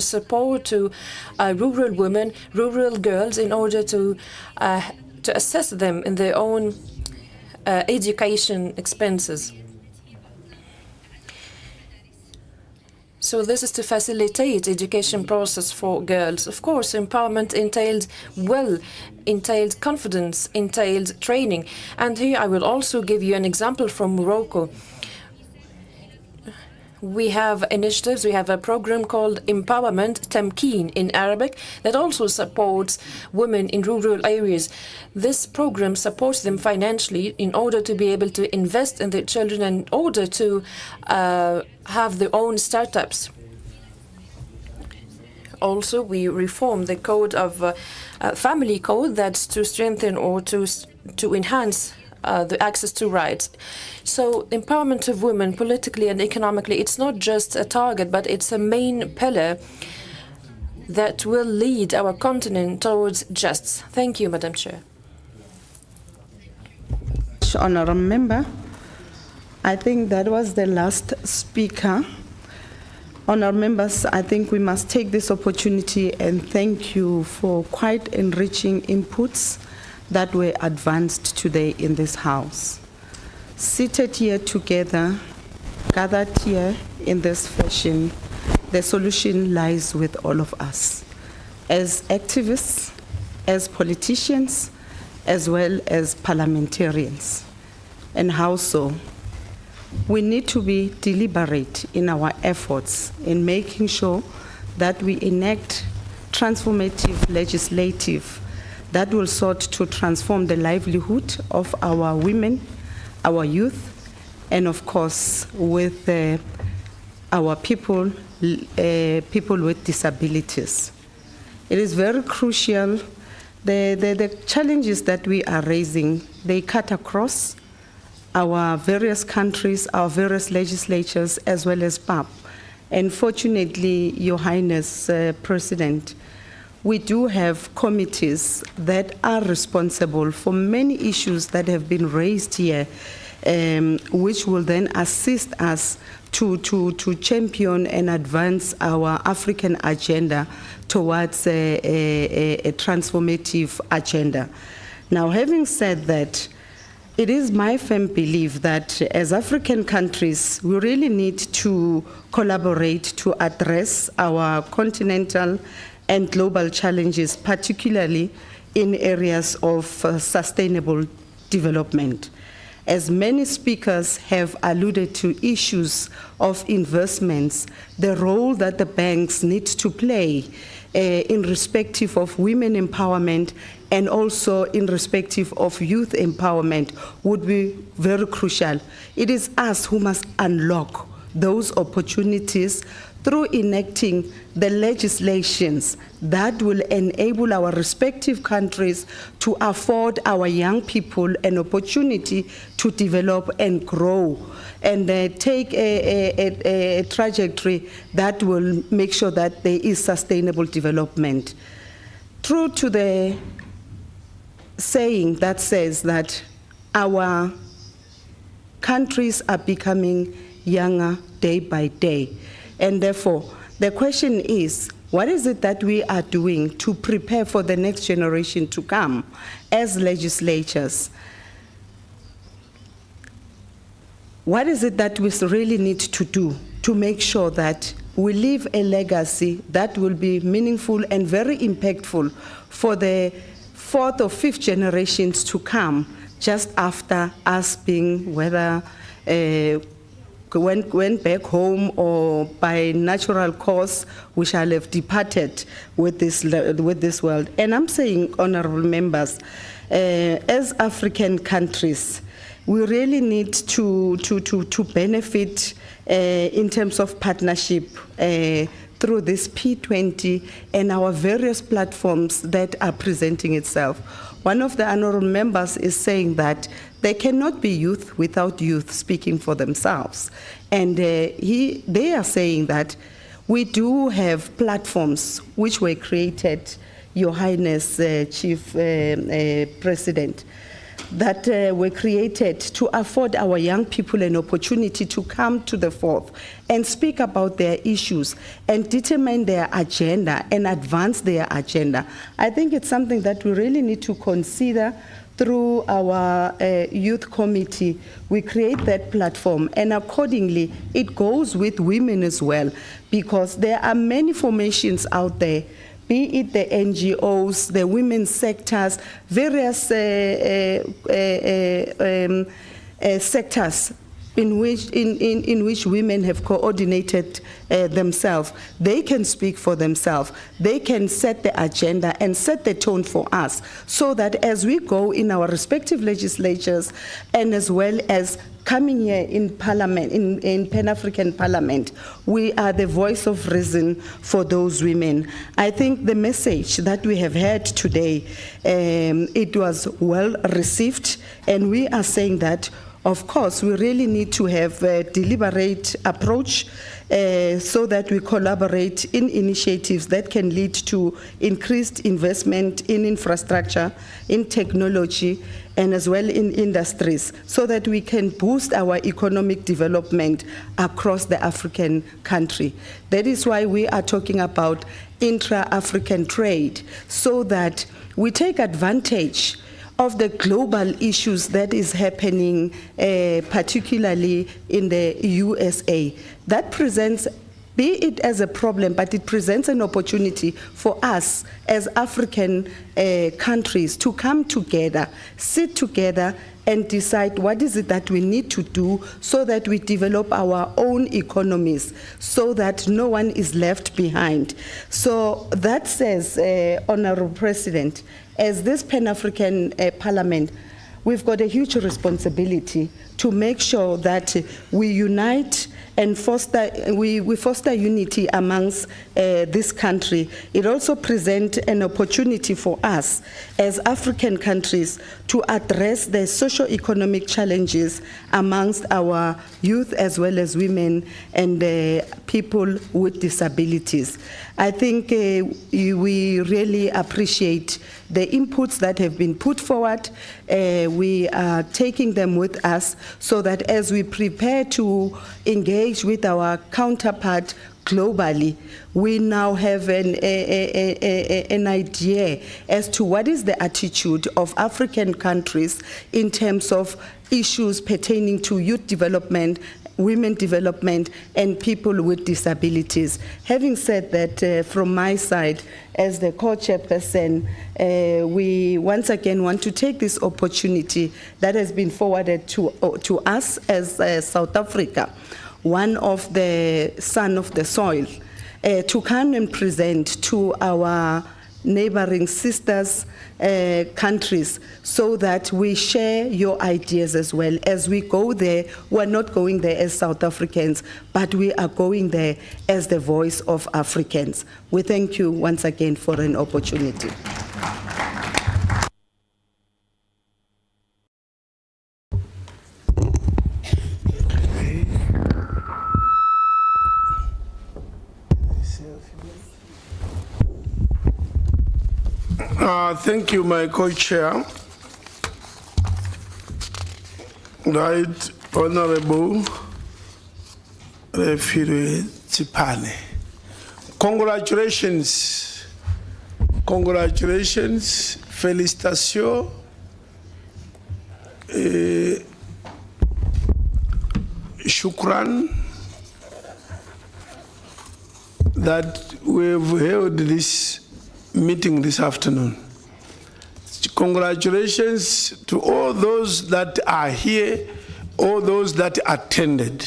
support to rural women, rural girls, in order to assess them in their own education expenses. So this is to facilitate education process for girls. Of course, empowerment entails confidence, entails training. And here I will also give you an example from Morocco. We have initiatives, we have a program called Empowerment Tamkeen in Arabic that also supports women in rural areas. This program supports them financially in order to be able to invest in their children, in order to have their own startups. Also, we reform the code of family code that's to strengthen or to enhance the access to rights. So empowerment of women politically and economically, it's not just a target, but it's a main pillar that will lead our continent towards justice. Thank you, Madam Chair. Honourable member, I think that was the last speaker. Honourable members, I think we must take this opportunity and thank you for quite enriching inputs that were advanced today in this House. Seated here together, gathered here in this fashion, the solution lies with all of us, as activists, as politicians, as well as parliamentarians. And how so? We need to be deliberate in our efforts in making sure that we enact transformative legislative that will sort to transform the livelihood of our women, our youth, and of course with our people with disabilities. It is very crucial. The challenges that we are raising, they cut across our various countries, our various legislatures, as well as PAP. And fortunately, Your Highness President, we do have committees that are responsible for many issues that have been raised here, which will then assist us to champion and advance our African agenda towards a transformative agenda. Now, having said that, it is my firm belief that as African countries, we really need to collaborate to address our continental and global challenges, particularly in areas of sustainable development. As many speakers have alluded to issues of investments, the role that the banks need to play in respective of women empowerment and also in respective of youth empowerment would be very crucial. It is us who must unlock those opportunities through enacting the legislations that will enable our respective countries to afford our young people an opportunity to develop and grow and take a trajectory that will make sure that there is sustainable development. True to the saying that says that our countries are becoming younger day by day. And therefore, the question is, what is it that we are doing to prepare for the next generation to come as legislators? What is it that we really need to do to make sure that we leave a legacy that will be meaningful and very impactful for the fourth or fifth generations to come just after us being, whether went back home or by natural course, we shall have departed with this world. And I'm saying, honorable members, as African countries, we really need to benefit in terms of partnership through this P20 and our various platforms that are presenting itself. One of the honorable members is saying that there cannot be youth without youth speaking for themselves. And they are saying that we do have platforms which were created, Your Highness Chief President, that were created to afford our young people an opportunity to come to the fore and speak about their issues and determine their agenda and advance their agenda. I think it's something that we really need to consider through our youth committee. We create that platform, and accordingly, it goes with women as well, because there are many formations out there, be it the NGOs, the women's sectors, various sectors in which women have coordinated themselves. They can speak for themselves. They can set the agenda and set the tone for us, so that as we go in our respective legislatures and as well as coming here in Parliament, in Pan-African Parliament, we are the voice of reason for those women. I think the message that we have heard today, it was well received, and we are saying that, of course, we really need to have a deliberate approach so that we collaborate in initiatives that can lead to increased investment in infrastructure, in technology, and as well in industries, so that we can boost our economic development across the African country. That is why we are talking about intra-African trade, so that we take advantage of the global issues that is happening, particularly in the USA. That presents, be it as a problem, but it presents an opportunity for us as African countries to come together, sit together, and decide what is it that we need to do so that we develop our own economies, so that no one is left behind. So that says, Honorable President, as this Pan-African Parliament, we've got a huge responsibility to make sure that we unite and we foster unity amongst this country. It also presents an opportunity for us as African countries to address the socio-economic challenges amongst our youth as well as women and people with disabilities. I think we really appreciate the inputs that have been put forward. We are taking them with us so that as we prepare to engage with our counterpart globally, we now have an idea as to what is the attitude of African countries in terms of issues pertaining to youth development, women development, and people with disabilities. Having said that, from my side, as the co-chairperson, we once again want to take this opportunity that has been forwarded to us as South Africa, one of the son of the soil, to come and present to our neighboring sisters countries so that we share your ideas as well. As we go there, we're not going there as South Africans, but we are going there as the voice of Africans. We thank you once again for an opportunity. Thank you, my co-chair. Right Honorable Refugee Tsipane. Congratulations. Congratulations. Félicitations. Shukran that we've held this meeting this afternoon. Congratulations to all those that are here, all those that attended.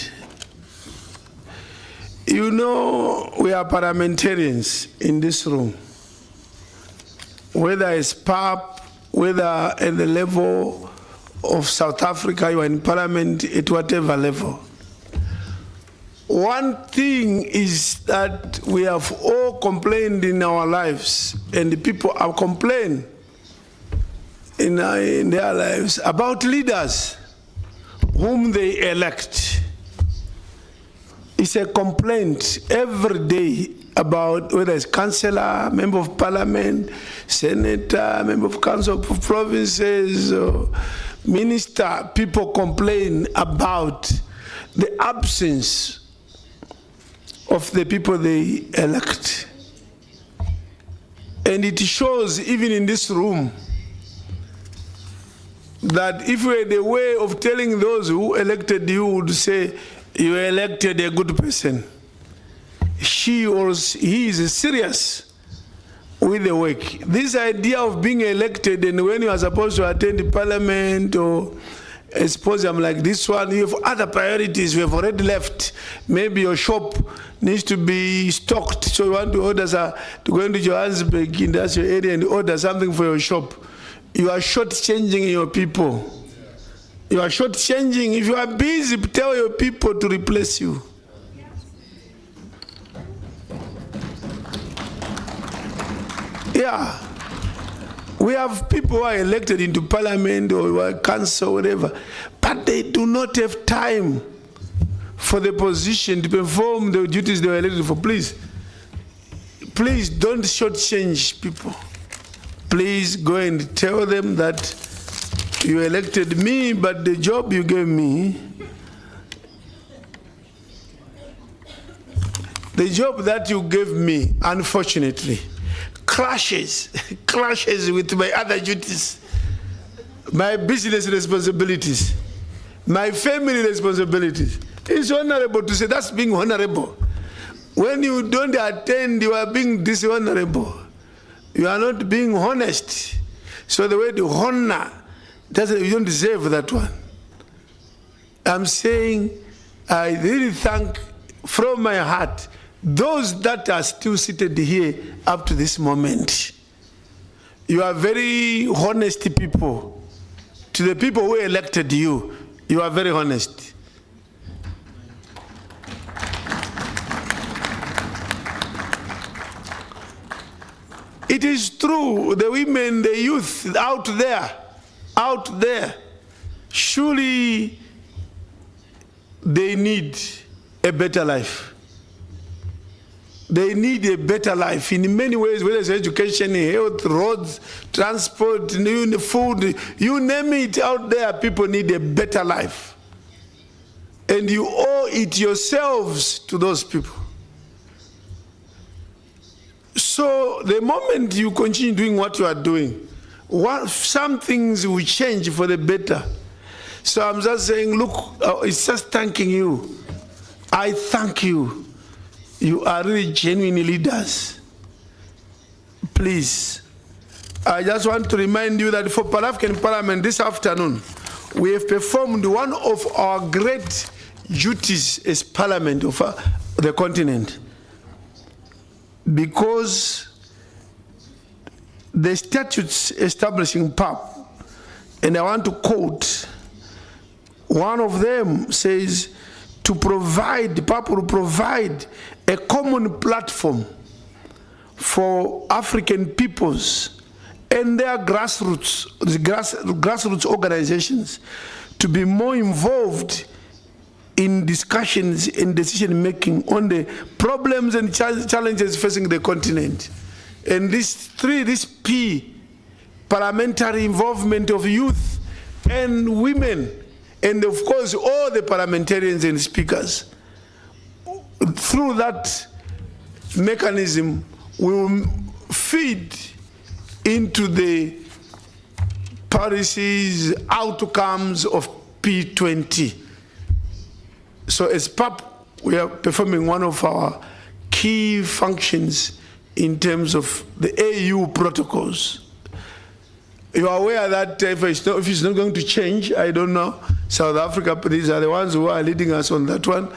You know, we are parliamentarians in this room, whether it's PAP, whether at the level of South Africa, you are in parliament at whatever level. One thing is that we have all complained in our lives, and the people have complained in their lives about leaders whom they elect. It's a complaint every day about whether it's councillor, member of parliament, senator, member of council of provinces, or minister. People complain about the absence of the people they elect. And it shows even in this room that if we had a way of telling those who elected you, would say, you elected a good person. She or he is serious with the work. This idea of being elected and when you are supposed to attend the parliament or a symposium like this one, you have other priorities, you have already left. Maybe your shop needs to be stocked, so you want to order to go into Johannesburg industrial area and order something for your shop. You are shortchanging your people. You are shortchanging. If you are busy, tell your people to replace you. Yeah. We have people who are elected into parliament or council, whatever, but they do not have time for the position to perform the duties they were elected for. Please don't shortchange people. Please go and tell them that you elected me, but the job you gave me, the job that you gave me, unfortunately, clashes with my other duties, my business responsibilities, my family responsibilities. It's honorable to say that's being honorable. When you don't attend, you are being dishonorable. You are not being honest. So the word honor, you don't deserve that one. I'm saying I really thank from my heart those that are still seated here up to this moment. You are very honest people. To the people who elected you, You are very honest. It is true, the women, the youth out there, surely they need a better life. They need a better life in many ways, whether it's education, health, roads, transport, food, you name it out there, people need a better life. And you owe it yourselves to those people. So the moment you continue doing what you are doing, some things will change for the better. So I'm just saying, look, it's just thanking you. I thank you. You are really genuine leaders. Please, I just want to remind you that for Pan-African Parliament this afternoon, we have performed one of our great duties as Parliament of the continent. Because the statutes establishing PAP, and I want to quote, one of them says to provide, PAP will provide a common platform for African peoples and their grassroots organizations to be more involved in discussions and decision making on the problems and challenges facing the continent. And this P, parliamentary involvement of youth and women, and of course all the parliamentarians and speakers. Through that mechanism, we will feed into the policies, outcomes of P20. So as PAP, we are performing one of our key functions in terms of the AU protocols. You are aware that if it's not going to change, I don't know, South Africa, these are the ones who are leading us on that one.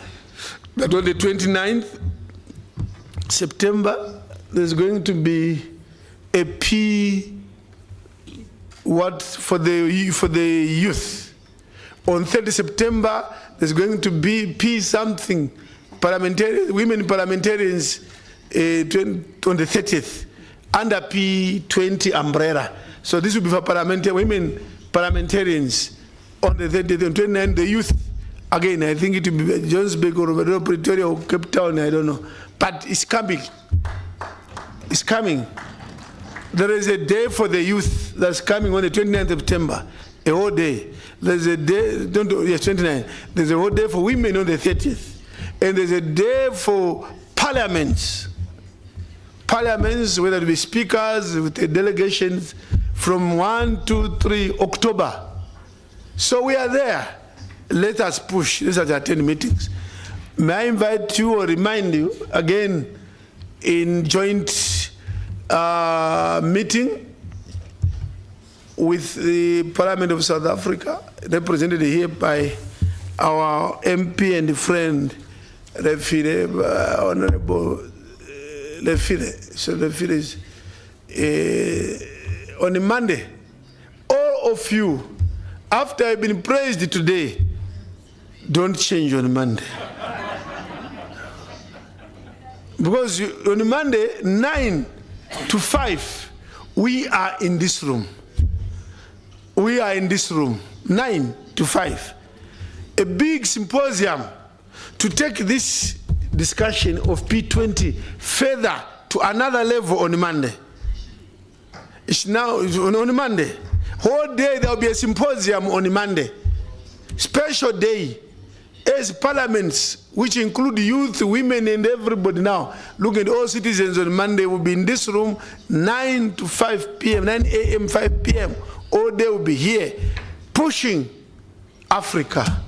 But on the 29th September, there's going to be a P for the youth. On 30 September, there's going to be P something, women parliamentarians on the 30th, under P20 umbrella. So this will be for women parliamentarians on the 30th and 29th, the youth. Again, I think it will be Johannesburg or Pretoria or Cape Town, I don't know. But it's coming. It's coming. There is a day for the youth that's coming on the 29th of September, a whole day. There's a day, 29. There's a whole day for women on the 30th. And there's a day for parliaments. Parliaments, whether it be speakers, with the delegations, from 1, 2, 3 October. So we are there. Let us push. Let us attend meetings. May I invite you or remind you again in joint meeting with the Parliament of South Africa, represented here by our MP and friend, Honorable Lefile. So Lefile is on a Monday. All of you, after I've been praised today, don't change on Monday. Because on Monday, 9 to 5, we are in this room. We are in this room, 9 to 5. A big symposium to take this discussion of P20 further to another level on Monday. It's now on Monday. Whole day there will be a symposium on Monday. Special day. As parliaments, which include youth, women, and everybody now, look at all citizens on Monday will be in this room 9 to 5 p.m., 9 a.m., 5 p.m. All day will be here, pushing Africa,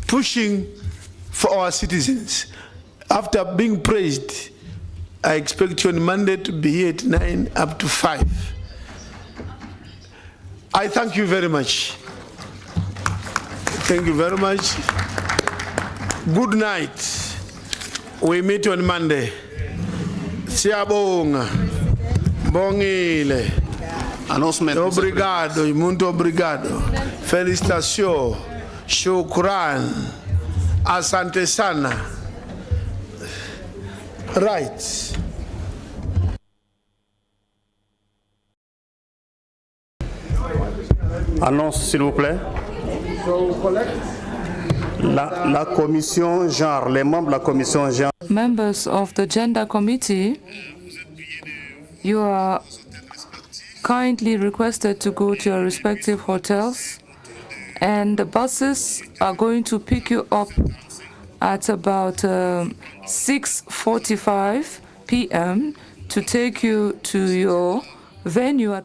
pushing for our citizens. After being praised, I expect you on Monday to be here at 9 up to 5. I thank you very much. Thank you very much. Good night. We meet on Monday. Siyabonga. Bongile. Announcement. Obrigado, muito obrigado. Felicitação. Shukran. Asante sana. Right. Annonce, s'il vous plaît. La commission genre, les membres de la commission genre. Members of the Gender Committee, you are kindly requested to go to your respective hotels, and the buses are going to pick you up at about 6:45 p.m. to take you to your venue at